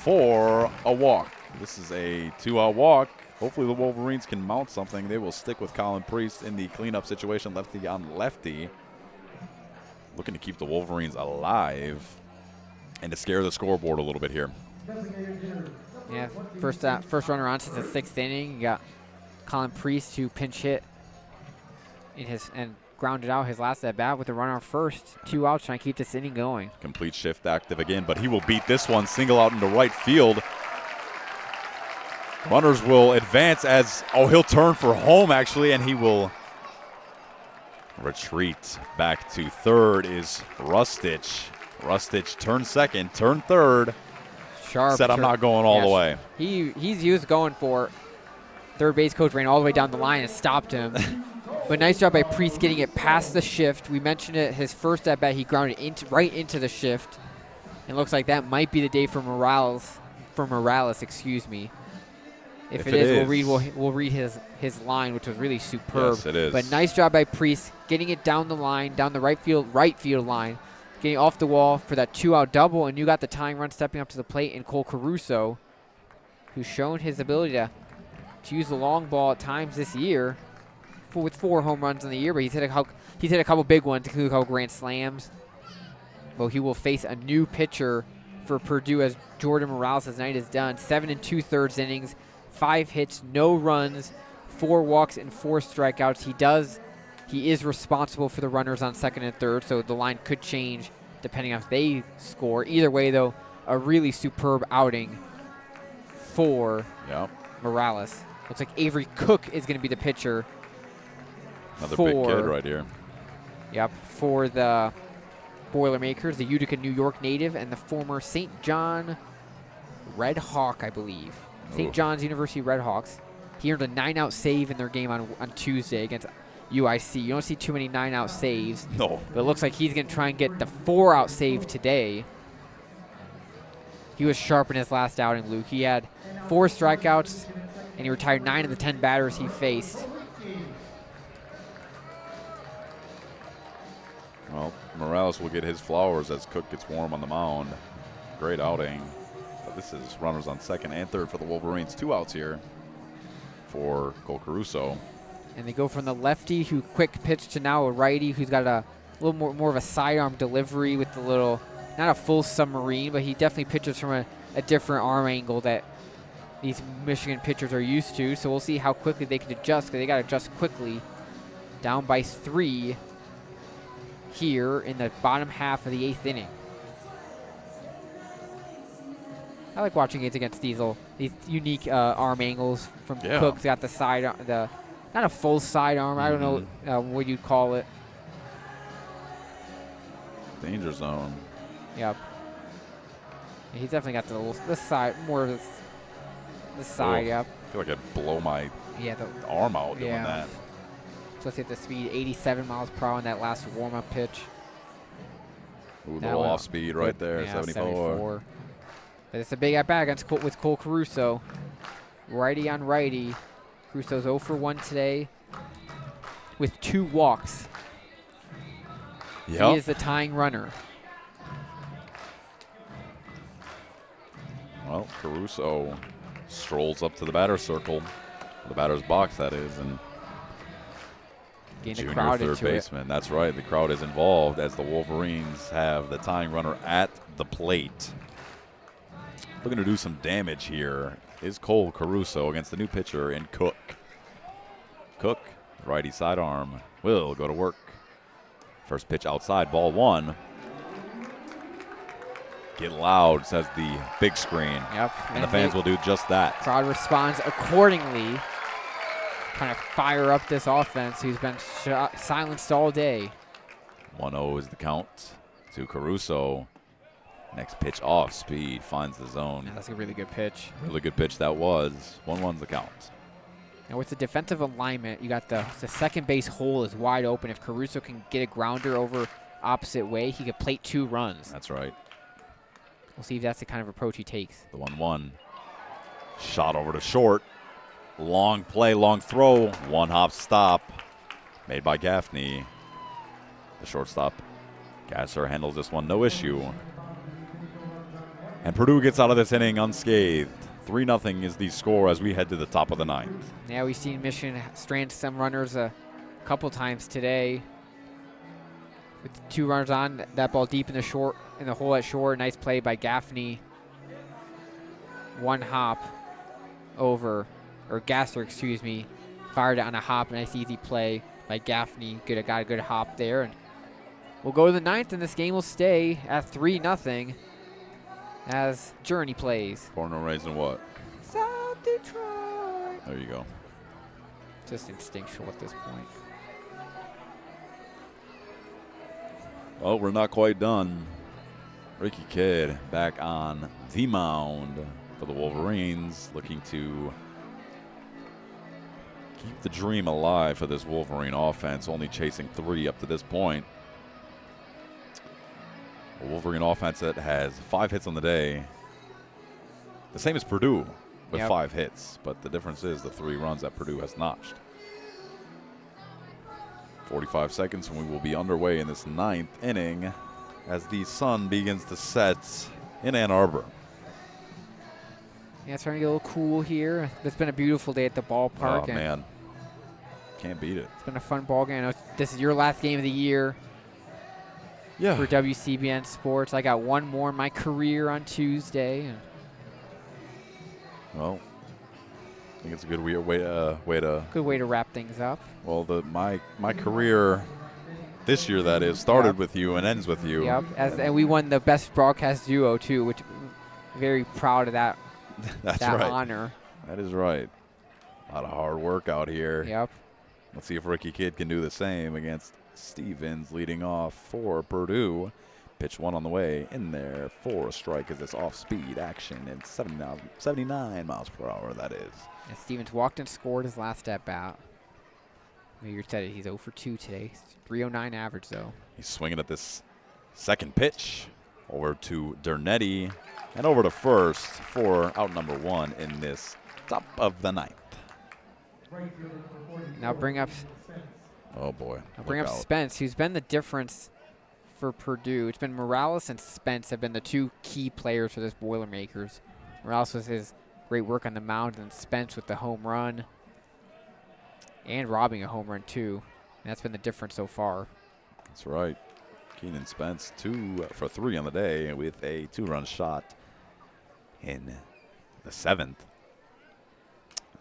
for a walk. This is a 2-out walk. Hopefully the Wolverines can mount something. They will stick with Colin Priest in the cleanup situation, lefty on lefty. Looking to keep the Wolverines alive and to scare the scoreboard a little bit here. Yeah, first runner on since the 6th inning. You got Colin Priest to pinch hit and grounded out his last at bat with a runner on first. 2 outs, trying to keep this inning going. Complete shift active again, but he will beat this one. Single out into right field. Runners will advance as, he'll turn for home actually, and he will retreat back to third is Rustich. Rustich turns second, turn third. Sharp. Said I'm not going all the way. He's used going for third base coach ran all the way down the line and stopped him. But nice job by Priest getting it past the shift. We mentioned it, his first at bat, he grounded right into the shift. It looks like that might be the day for Morales, excuse me. If it is, we'll read his line, which was really superb. Yes, it is. But nice job by Priest getting it down the line, down the right field line, getting off the wall for that 2-out double, and you got the tying run stepping up to the plate in Cole Caruso, who's shown his ability to use the long ball at times this year, with 4 home runs in the year. But he's hit a couple big ones, including a couple grand slams. Well, he will face a new pitcher for Purdue as Jordan Morales' night is done. 7 2/3 innings, 5 hits, no runs, 4 walks, and 4 strikeouts. He is responsible for the runners on second and third, so the line could change depending on if they score. Either way, though, a really superb outing for Morales. Looks like Avery Cook is going to be the pitcher. Another big kid right here. Yep, for the Boilermakers, the Utica, New York native, and the former St. John Red Hawk, I believe. St. John's University Red Hawks. He earned a 9-out save in their game on Tuesday against UIC. You don't see too many 9-out saves. No. But it looks like he's going to try and get the 4-out save today. He was sharp in his last outing, Luke. He had 4 strikeouts, and he retired 9 of the 10 batters he faced. Well, Morales will get his flowers as Cook gets warm on the mound. Great outing. But this is runners on second and third for the Wolverines. 2 outs here for Cole Caruso. And they go from the lefty who quick pitched to now a righty who's got a little more of a sidearm delivery with the little, not a full submarine, but he definitely pitches from a different arm angle that these Michigan pitchers are used to. So we'll see how quickly they can adjust, because they got to adjust quickly. Down by 3 here in the bottom half of the 8th inning. I like watching it against these unique arm angles from Cook's got the side, not a full sidearm. I don't know what you'd call it. Danger zone. Yep. Yeah, he's definitely got the side, more of the side. Yep. I feel like I'd blow my arm out doing that. So let's hit the speed, 87 miles per hour on that last warm-up pitch. Ooh, the off speed right there, 74. But it's a big at-bat with Cole Caruso. Righty on righty. Caruso's 0 for 1 today with 2 walks. He is the tying runner. Well, Caruso strolls up to the batter's circle, the batter's box, that is, and junior third baseman. That's right. The crowd is involved as the Wolverines have the tying runner at the plate. Looking to do some damage here is Cole Caruso against the new pitcher in Cook. Cook, righty sidearm, will go to work. First pitch outside, ball 1. Get loud, says the big screen. Yep. And the fans will do just that. Crowd responds accordingly. Trying to fire up this offense who's been silenced all day. 1-0 is the count to Caruso. Next pitch off speed, finds the zone. Yeah, that's a really good pitch. Really good pitch that was. 1-1's the count. Now with the defensive alignment, you got the second base hole is wide open. If Caruso can get a grounder over opposite way, he could plate 2 runs. That's right. We'll see if that's the kind of approach he takes. The 1-1. Shot over to short. Long play, long throw. 1-hop stop made by Gaffney. The shortstop, Gasser, handles this one, no issue. And Purdue gets out of this inning unscathed. 3-0 is the score as we head to the top of the 9th. Yeah, we've seen Michigan strand some runners a couple times today. With 2 runners on, that ball deep in the hole at short. Nice play by Gaffney. 1 hop over, or Gasser, excuse me, fired it on a hop. Nice easy play by Gaffney. Got a good hop there. And we'll go to the 9th, and this game will stay at 3-0 as Journey plays. Born and raised in what? South Detroit. There you go. Just instinctual at this point. Well, we're not quite done. Ricky Kidd back on the mound for the Wolverines, looking to keep the dream alive for this Wolverine offense, only chasing 3 up to this point. A Wolverine offense that has 5 hits on the day. The same as Purdue with 5 hits, but the difference is the 3 runs that Purdue has notched. 45 seconds and we will be underway in this 9th inning as the sun begins to set in Ann Arbor. Yeah, it's starting to get a little cool here. It's been a beautiful day at the ballpark. Oh, man. Can't beat it. It's been a fun ball game. I know this is your last game of the year for WCBN Sports. I got one more in my career on Tuesday. And well, I think it's a good way to wrap things up. Well, my career this year, that is, started with you and ends with you. Yep, and we won the best broadcast duo too, which I'm very proud of that. That's that right. honor. That is right. A lot of hard work out here. Yep. Let's see if Ricky Kidd can do the same against Stevens leading off for Purdue. Pitch 1 on the way in there for a strike as it's off-speed action and 79 miles per hour, that is. And Stevens walked and scored his last at-bat. You said it, he's 0 for 2 today. 309 average, though. He's swinging at this second pitch over to Dernetti and over to first for out number 1 in this top of the 9th. Now bring up. Oh boy! I'll bring up Spence, who's been the difference for Purdue. It's been Morales and Spence have been the 2 key players for this Boilermakers. Morales with his great work on the mound, and Spence with the home run and robbing a home run too. And that's been the difference so far. That's right. Keenan Spence 2 for 3 on the day with a 2-run shot in the 7th.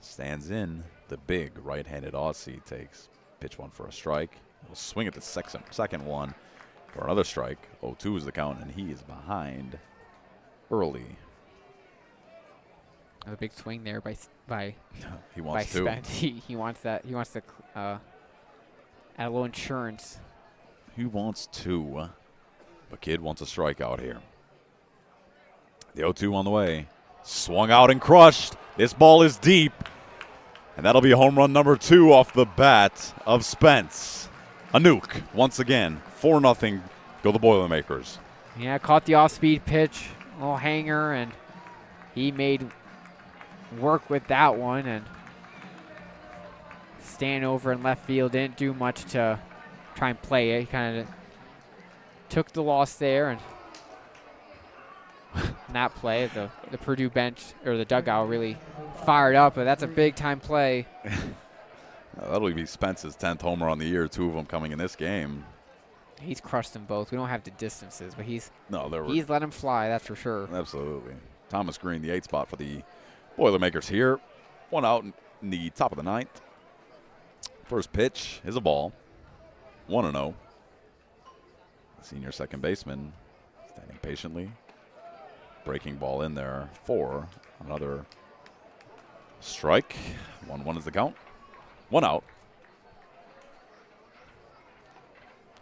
Stands in. The big right-handed Aussie takes pitch 1 for a strike. He'll swing at the second one for another strike. 0-2 is the count, and he is behind early. A big swing there by he wants to. Spence. He wants that. He wants to add a little insurance. He wants to, but Kidd wants a strikeout here. The 0-2 on the way. Swung out and crushed. This ball is deep. And that'll be home run number 2 off the bat of Spence. A nuke once again. 4-0. Go the Boilermakers. Yeah, caught the off-speed pitch, a little hanger, and he made work with that one. And staying over in left field, didn't do much to try and play it. He kind of took the loss there, and in that play, the Purdue bench or the dugout really fired up, but that's a big time play. That'll be Spence's 10th homer on the year, 2 of them coming in this game. He's crushed them both. We don't have the distances, but he's let him fly, that's for sure. Absolutely. Thomas Green, the 8th spot for the Boilermakers here. 1 out in the top of the 9th. First pitch is a ball. 1-0. Senior second baseman standing patiently. Breaking ball in there for another strike. 1-1 is the count. 1 out.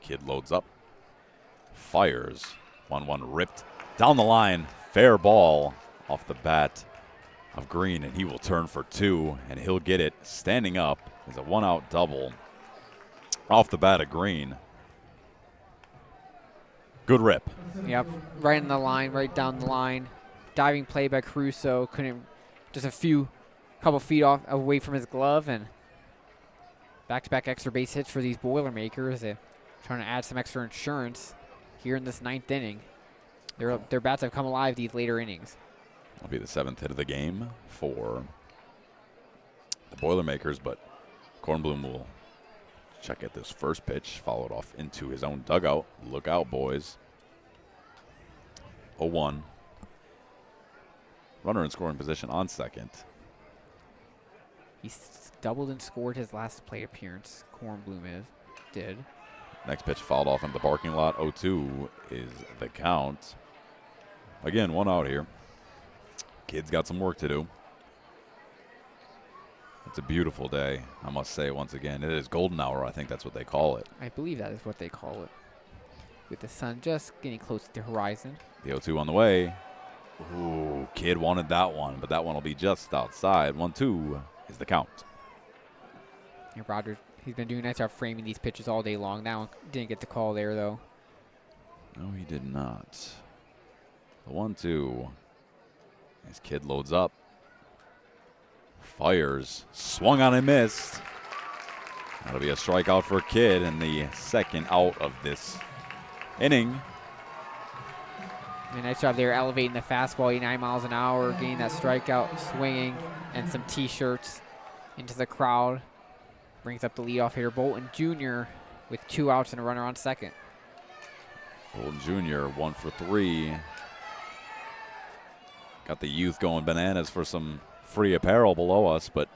Kidd loads up. Fires. 1-1 ripped down the line. Fair ball off the bat of Green, and he will turn for 2, and he'll get it standing up. It's a 1-out double off the bat of Green. Good rip. Yep, right in the line, right down the line. Diving play by Caruso. Couldn't, just couple feet away from his glove, and back-to-back extra base hits for these Boilermakers. They're trying to add some extra insurance here in this 9th inning. Their bats have come alive these later innings. That'll be the 7th hit of the game for the Boilermakers, but Kornblum will check at this first pitch, followed off into his own dugout. Look out, boys. 0-1. Runner in scoring position on second. He doubled and scored his last plate appearance. Kornblum did. Next pitch fouled off into the parking lot. 0-2 is the count. Again, 1 out here. Kid's got some work to do. It's a beautiful day, I must say once again. It is golden hour, I think that's what they call it. I believe that is what they call it. With the sun just getting close to the horizon. The 0-2 on the way. Ooh, Kidd wanted that one, but that one will be just outside. 1-2 is the count. And Rogers, he's been doing a nice job framing these pitches all day long. That one didn't get the call there, though. No, he did not. The 1-2. This kid loads up. Fires. Swung on and missed. That'll be a strikeout for Kidd and the second out of this inning. And nice job there elevating the fastball 89 miles an hour, getting that strikeout, swinging, and some T-shirts into the crowd. Brings up the leadoff hitter, Bolton Jr., with 2 outs and a runner on second. Bolton Jr., 1 for 3. Got the youth going bananas for some free apparel below us, but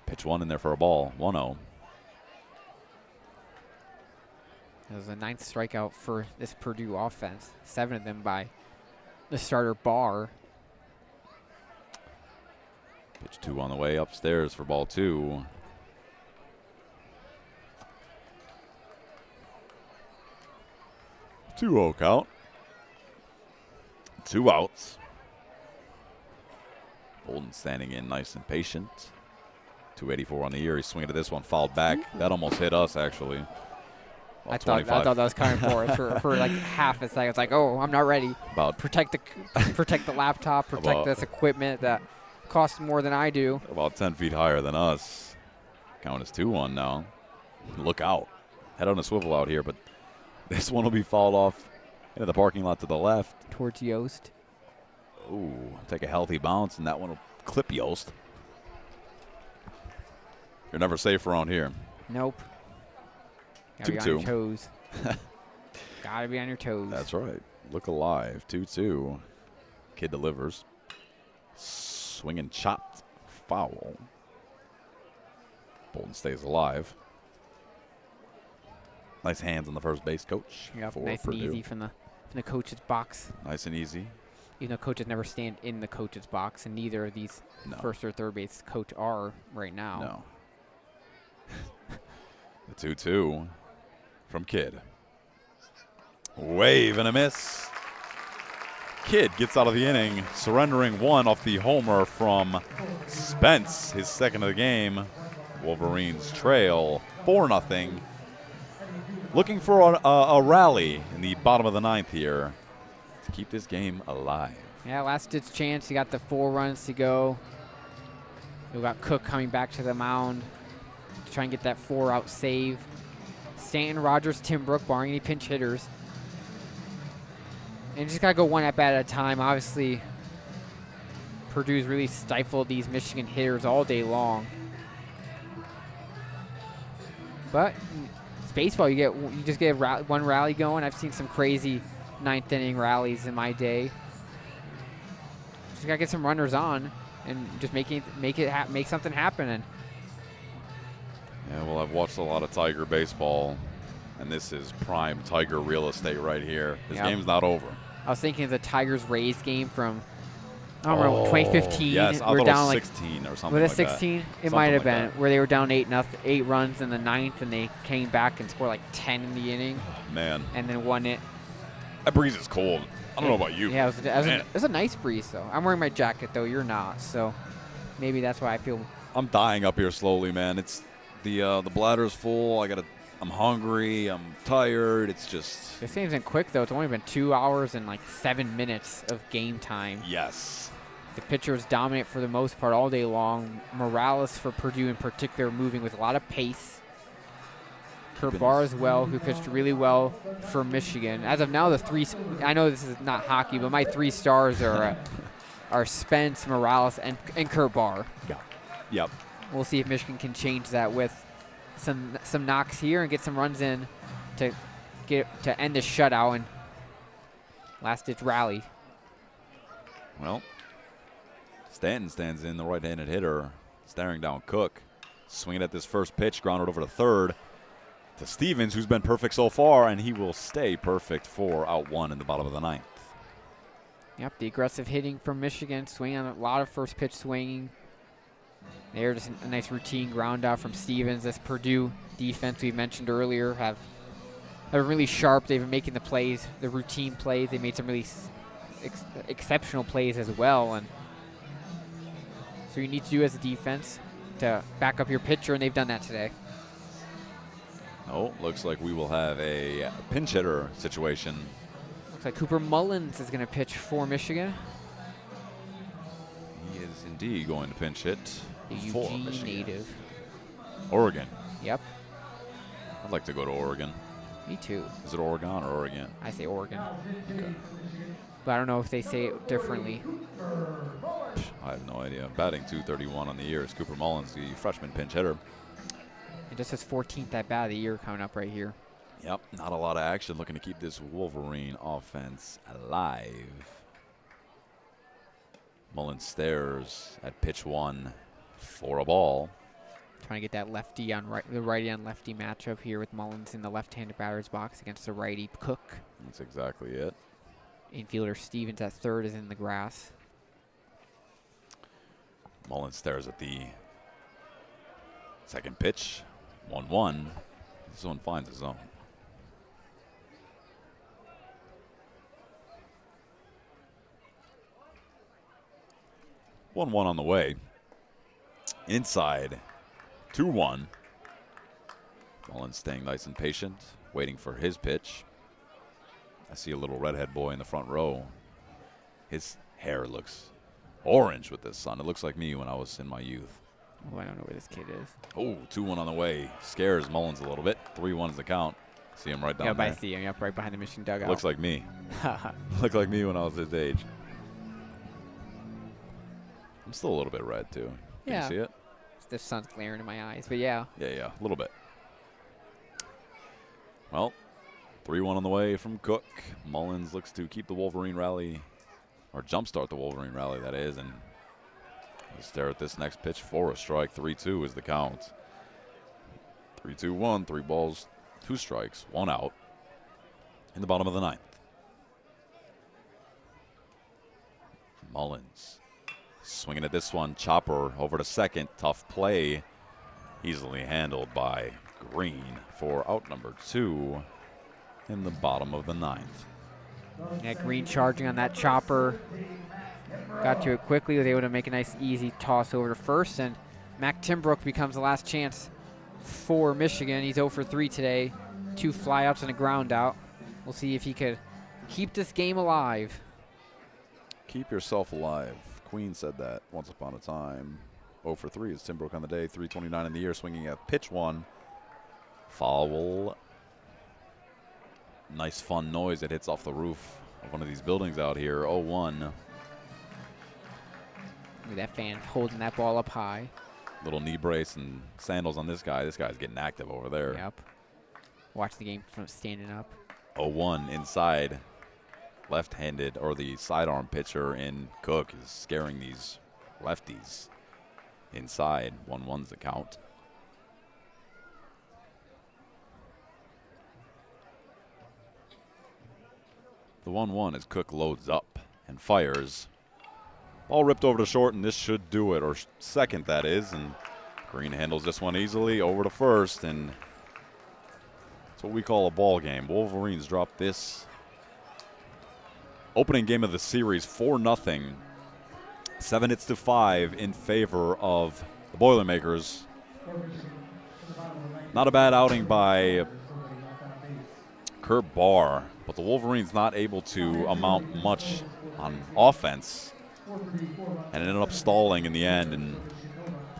pitch 1 in there for a ball, 1-0. That was the 9th strikeout for this Purdue offense, 7 of them by the starter Barr. Pitch 2 on the way upstairs for ball 2. 2-0 count. 2 outs. Bolton standing in nice and patient. 284 on the year. He's swinging to this one, fouled back. That almost hit us, actually. I thought that was coming for us for like half a second. It's like, oh, I'm not ready. Protect the laptop, protect this equipment that costs more than I do. About 10 feet higher than us. Count is 2-1 now. Look out. Head on a swivel out here, but this one will be fouled off into the parking lot to the left. Towards Yost. Ooh, take a healthy bounce, and that one will clip Yost. You're never safe around here. Nope. Gotta be on your toes. Gotta be on your toes. That's right. Look alive. 2-2. Kid delivers. Swinging chopped. Foul. Bolton stays alive. Nice hands on the first base coach. Yep, for nice Purdue. and easy from the coach's box. Nice and easy. Even though coaches never stand in the coach's box, and neither of these first or third base coach are right now. No. The 2-2 from Kidd. Wave and a miss. Kidd gets out of the inning, surrendering 1 off the homer from Spence, his second of the game. Wolverines trail 4-0. Looking for a rally in the bottom of the 9th here to keep this game alive. Yeah, last-ditch chance. You got the 4 runs to go. We got Cook coming back to the mound to try and get that 4-out save. Stanton, Rogers, Timbrook, barring any pinch hitters. And just got to go one at-bat at a time. Obviously, Purdue's really stifled these Michigan hitters all day long. But it's baseball. You just get one rally going. I've seen some crazy 9th inning rallies in my day. Just got to get some runners on and just make something happen. And yeah, well, I've watched a lot of Tiger baseball, and this is prime Tiger real estate right here. This game's not over. I was thinking of the Tigers-Rays game from, I don't know, 2015. Yes, I thought it was 16 or something was like it that. 16? It might have been, where they were down 8 runs in the 9th, and they came back and scored like 10 in the inning. Oh, man. And then won it. That breeze is cold. I don't know about you. Yeah, it was a nice breeze, though. I'm wearing my jacket, though. You're not, so maybe that's why I feel. I'm dying up here slowly, man. It's the bladder's full. I'm hungry. I'm tired. It's just. This game's been quick, though. It's only been 2 hours and like 7 minutes of game time. Yes. The pitchers dominate for the most part all day long. Morales for Purdue in particular moving with a lot of pace. Barr as well, who pitched really well for Michigan. As of now, I know this is not hockey, but my 3 stars are Spence, Morales, and Kurt Barr. Yeah. Yep. We'll see if Michigan can change that with some knocks here and get some runs in to end the shutout and last-ditch rally. Well, Stanton stands in, the right-handed hitter, staring down Cook. Swinging at this first pitch, grounded over to third. To Stevens, who's been perfect so far, and he will stay perfect for out 1 in the bottom of the 9th. Yep, the aggressive hitting from Michigan, swinging on a lot of first pitch swinging. There, just a nice routine ground out from Stevens. This Purdue defense we mentioned earlier have really sharp. They've been making the plays, the routine plays. They made some really exceptional plays as well. And so you need to do as a defense, to back up your pitcher, and they've done that today. Oh, looks like we will have a pinch hitter situation. Looks like Cooper Mullins is going to pitch for Michigan. He is indeed going to pinch hit A for Eugene Michigan. native. Oregon. Yep. I'd like to go to Oregon. Me too. Is it Oregon or Oregon? I say Oregon. Okay. But I don't know if they say it differently. I have no idea. Batting .231 on the year is Cooper Mullins, the freshman pinch hitter. And just his 14th at bat of the year coming up right here. Yep, not a lot of action, looking to keep this Wolverine offense alive. Mullins stares at pitch 1 for a ball. Trying to get that lefty on the righty on lefty matchup here with Mullins in the left-handed batter's box against the righty Cook. That's exactly it. Infielder Stevens at third is in the grass. Mullins stares at the second pitch. 1-1. This one finds his zone. One on the way. Inside. 2-1. Mullins staying nice and patient, waiting for his pitch. I see a little redhead boy in the front row. His hair looks orange with the sun. It looks like me when I was in my youth. Oh, I don't know where this kid is. Oh, 2-1 on the way. Scares Mullins a little bit. 3-1 is the count. See him right down Yep, there. I see him. Yep, right behind the Michigan dugout. Looks like me. Looked like me when I was his age. I'm still a little bit red, too. Can Yeah. you see it? The sun's glaring in my eyes, but yeah. Yeah, a little bit. Well, 3-1 on the way from Cook. Mullins looks to keep the Wolverine rally, or jumpstart the Wolverine rally, that is, and he'll stare at this next pitch for a strike. 3-2 is the count. 3-2-1, 3 balls, 2 strikes, 1 out in the bottom of the 9th. Mullins swinging at this one. Chopper over to second. Tough play. Easily handled by Green for out number 2 in the bottom of the 9th. Yeah, Green charging on that chopper. Got to it quickly. Was able to make a nice, easy toss over to first. And Mac Timbrook becomes the last chance for Michigan. He's 0 for 3 today. 2 flyouts and a ground out. We'll see if he could keep this game alive. Keep yourself alive. Queen said that once upon a time. 0 for 3 is Timbrook on the day. 329 in the year, swinging at pitch 1. Foul. Nice fun noise that hits off the roof of one of these buildings out here. 0-1. Look at that fan holding that ball up high. Little knee brace and sandals on this guy. This guy's getting active over there. Yep. Watch the game from standing up. 0-1 inside. Left-handed, or the sidearm pitcher in Cook is scaring these lefties inside. 1-1's the count. The 1-1 as Cook loads up and fires. Ball ripped over to short, and this should do it, or second, that is. And Green handles this one easily over to first, and it's what we call a ball game. Wolverines drop this opening game of the series 4-0. 7 hits to 5 in favor of the Boilermakers. Not a bad outing by Kurt Barr, but the Wolverines not able to amount much on offense and ended up stalling in the end, and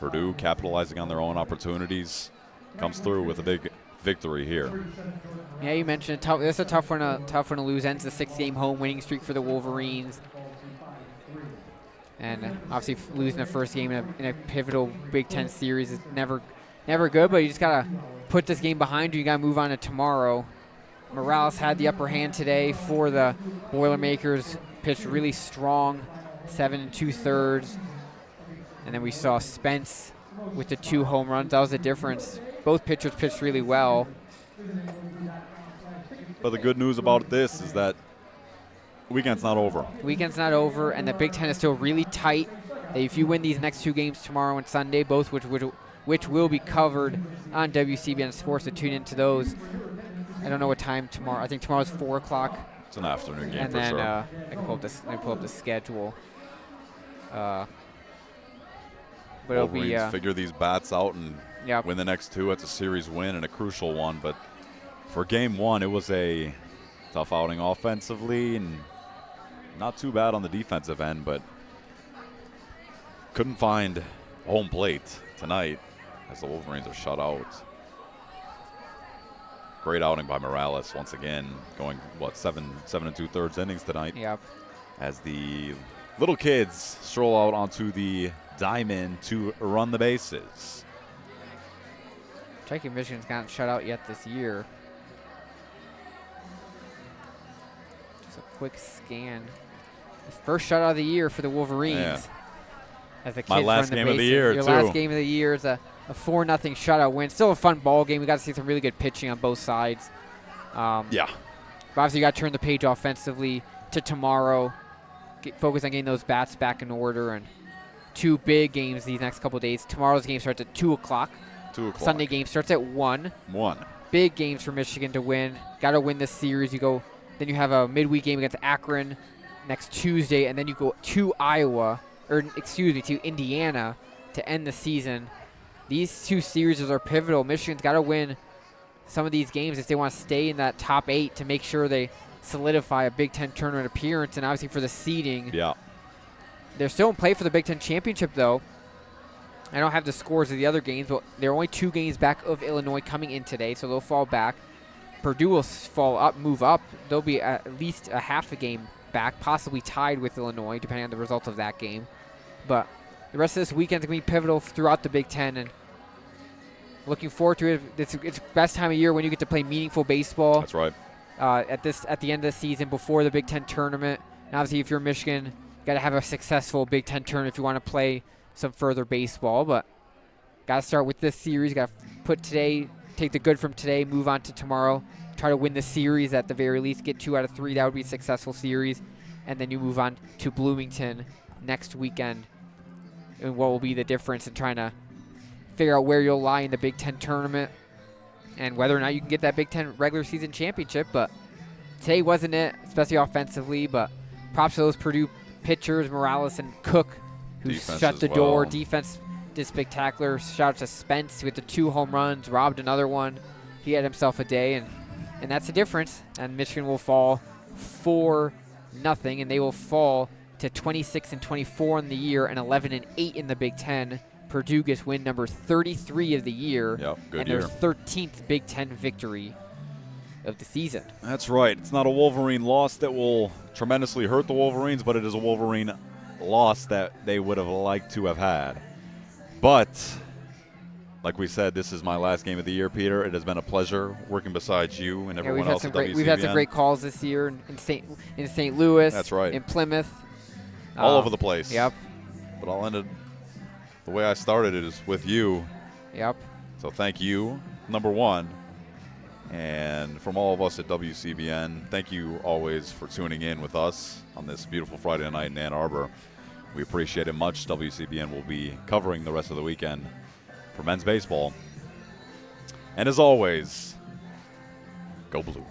Purdue, capitalizing on their own opportunities, comes through with a big victory here. Yeah, you mentioned this is a tough one to lose. Ends the 6-game home winning streak for the Wolverines, and obviously losing the first game in a pivotal Big Ten series is never good. But you just gotta put this game behind you. You gotta move on to tomorrow. Morales had the upper hand today for the Boilermakers. Pitched really strong, 7 2/3, and then we saw Spence with the 2 home runs. That was the difference. Both pitchers pitched really well. But the good news about this is that weekend's not over. Weekend's not over, and the Big Ten is still really tight. If you win these next 2 games tomorrow and Sunday, both which will be covered on WCBN Sports, so tune into those. I don't know what time tomorrow. I think tomorrow's 4 o'clock. It's an afternoon game And for then sure. I can pull up the schedule. But it'll be Wolverines figure these bats out and yep. win the next two. It's a series win and a crucial one. But for game one, it was a tough outing offensively and not too bad on the defensive end, but couldn't find home plate tonight as the Wolverines are shut out. Great outing by Morales once again, going, seven and 2/3 innings tonight. Yep. As the little kids stroll out onto the diamond to run the bases. Checking Michigan's gotten shut out yet this year. Just a quick scan. The first shutout of the year for the Wolverines. Yeah. As the kids My last run the game of the bases. year, Your too. last game of the year is a 4-0 shutout win. Still a fun ball game. We got to see some really good pitching on both sides. Yeah. But obviously, you got to turn the page offensively to tomorrow. Focus on getting those bats back in order. And two big games these next couple of days. Tomorrow's game starts at 2 o'clock. 2 o'clock. Sunday game starts at 1. 1. Big games for Michigan to win. Got to win this series. Then you have a midweek game against Akron next Tuesday, and then you go to to Indiana to end the season. These two series are pivotal. Michigan's got to win some of these games if they want to stay in that top 8 to make sure they solidify a Big Ten tournament appearance, and obviously for the seeding. Yeah. They're still in play for the Big Ten championship, though. I don't have the scores of the other games, but they're only 2 games back of Illinois coming in today, so they'll fall back. Purdue will move up. They'll be at least a half a game back, possibly tied with Illinois, depending on the results of that game. But the rest of this weekend is going to be pivotal throughout the Big Ten, and looking forward to it. It's best time of year when you get to play meaningful baseball. That's right. At the end of the season before the Big Ten tournament. And obviously, if you're Michigan, you got to have a successful Big Ten tournament if you want to play some further baseball. But got to start with this series. Got to take the good from today, move on to tomorrow, try to win the series at the very least, get 2 out of 3. That would be a successful series, and then you move on to Bloomington next weekend. And what will be the difference in trying to figure out where you'll lie in the Big Ten tournament and whether or not you can get that Big Ten regular season championship. But today wasn't it, especially offensively. But props to those Purdue pitchers, Morales and Cook, who Defense shut as the door. well. Defense did spectacular. Shout out to Spence with the 2 home runs, robbed another one. He had himself a day, and that's the difference. And Michigan will fall 4-0, and they will fall to 26-24 in the year and 11-8 in the Big Ten. Purdue gets win number 33 of the year, Yep, good and year. their 13th Big Ten victory of the season. That's right. It's not a Wolverine loss that will tremendously hurt the Wolverines, but it is a Wolverine loss that they would have liked to have had. But like we said, this is my last game of the year, Peter. It has been a pleasure working beside you and everyone else at WCBN. We've had some great calls this year in St. Louis. That's right. In Plymouth. All over the place. Yep. But I'll end it the way I started it is with you. Yep. So thank you, number one. And from all of us at WCBN, thank you always for tuning in with us on this beautiful Friday night in Ann Arbor. We appreciate it much. WCBN will be covering the rest of the weekend for men's baseball. And as always, go Blue.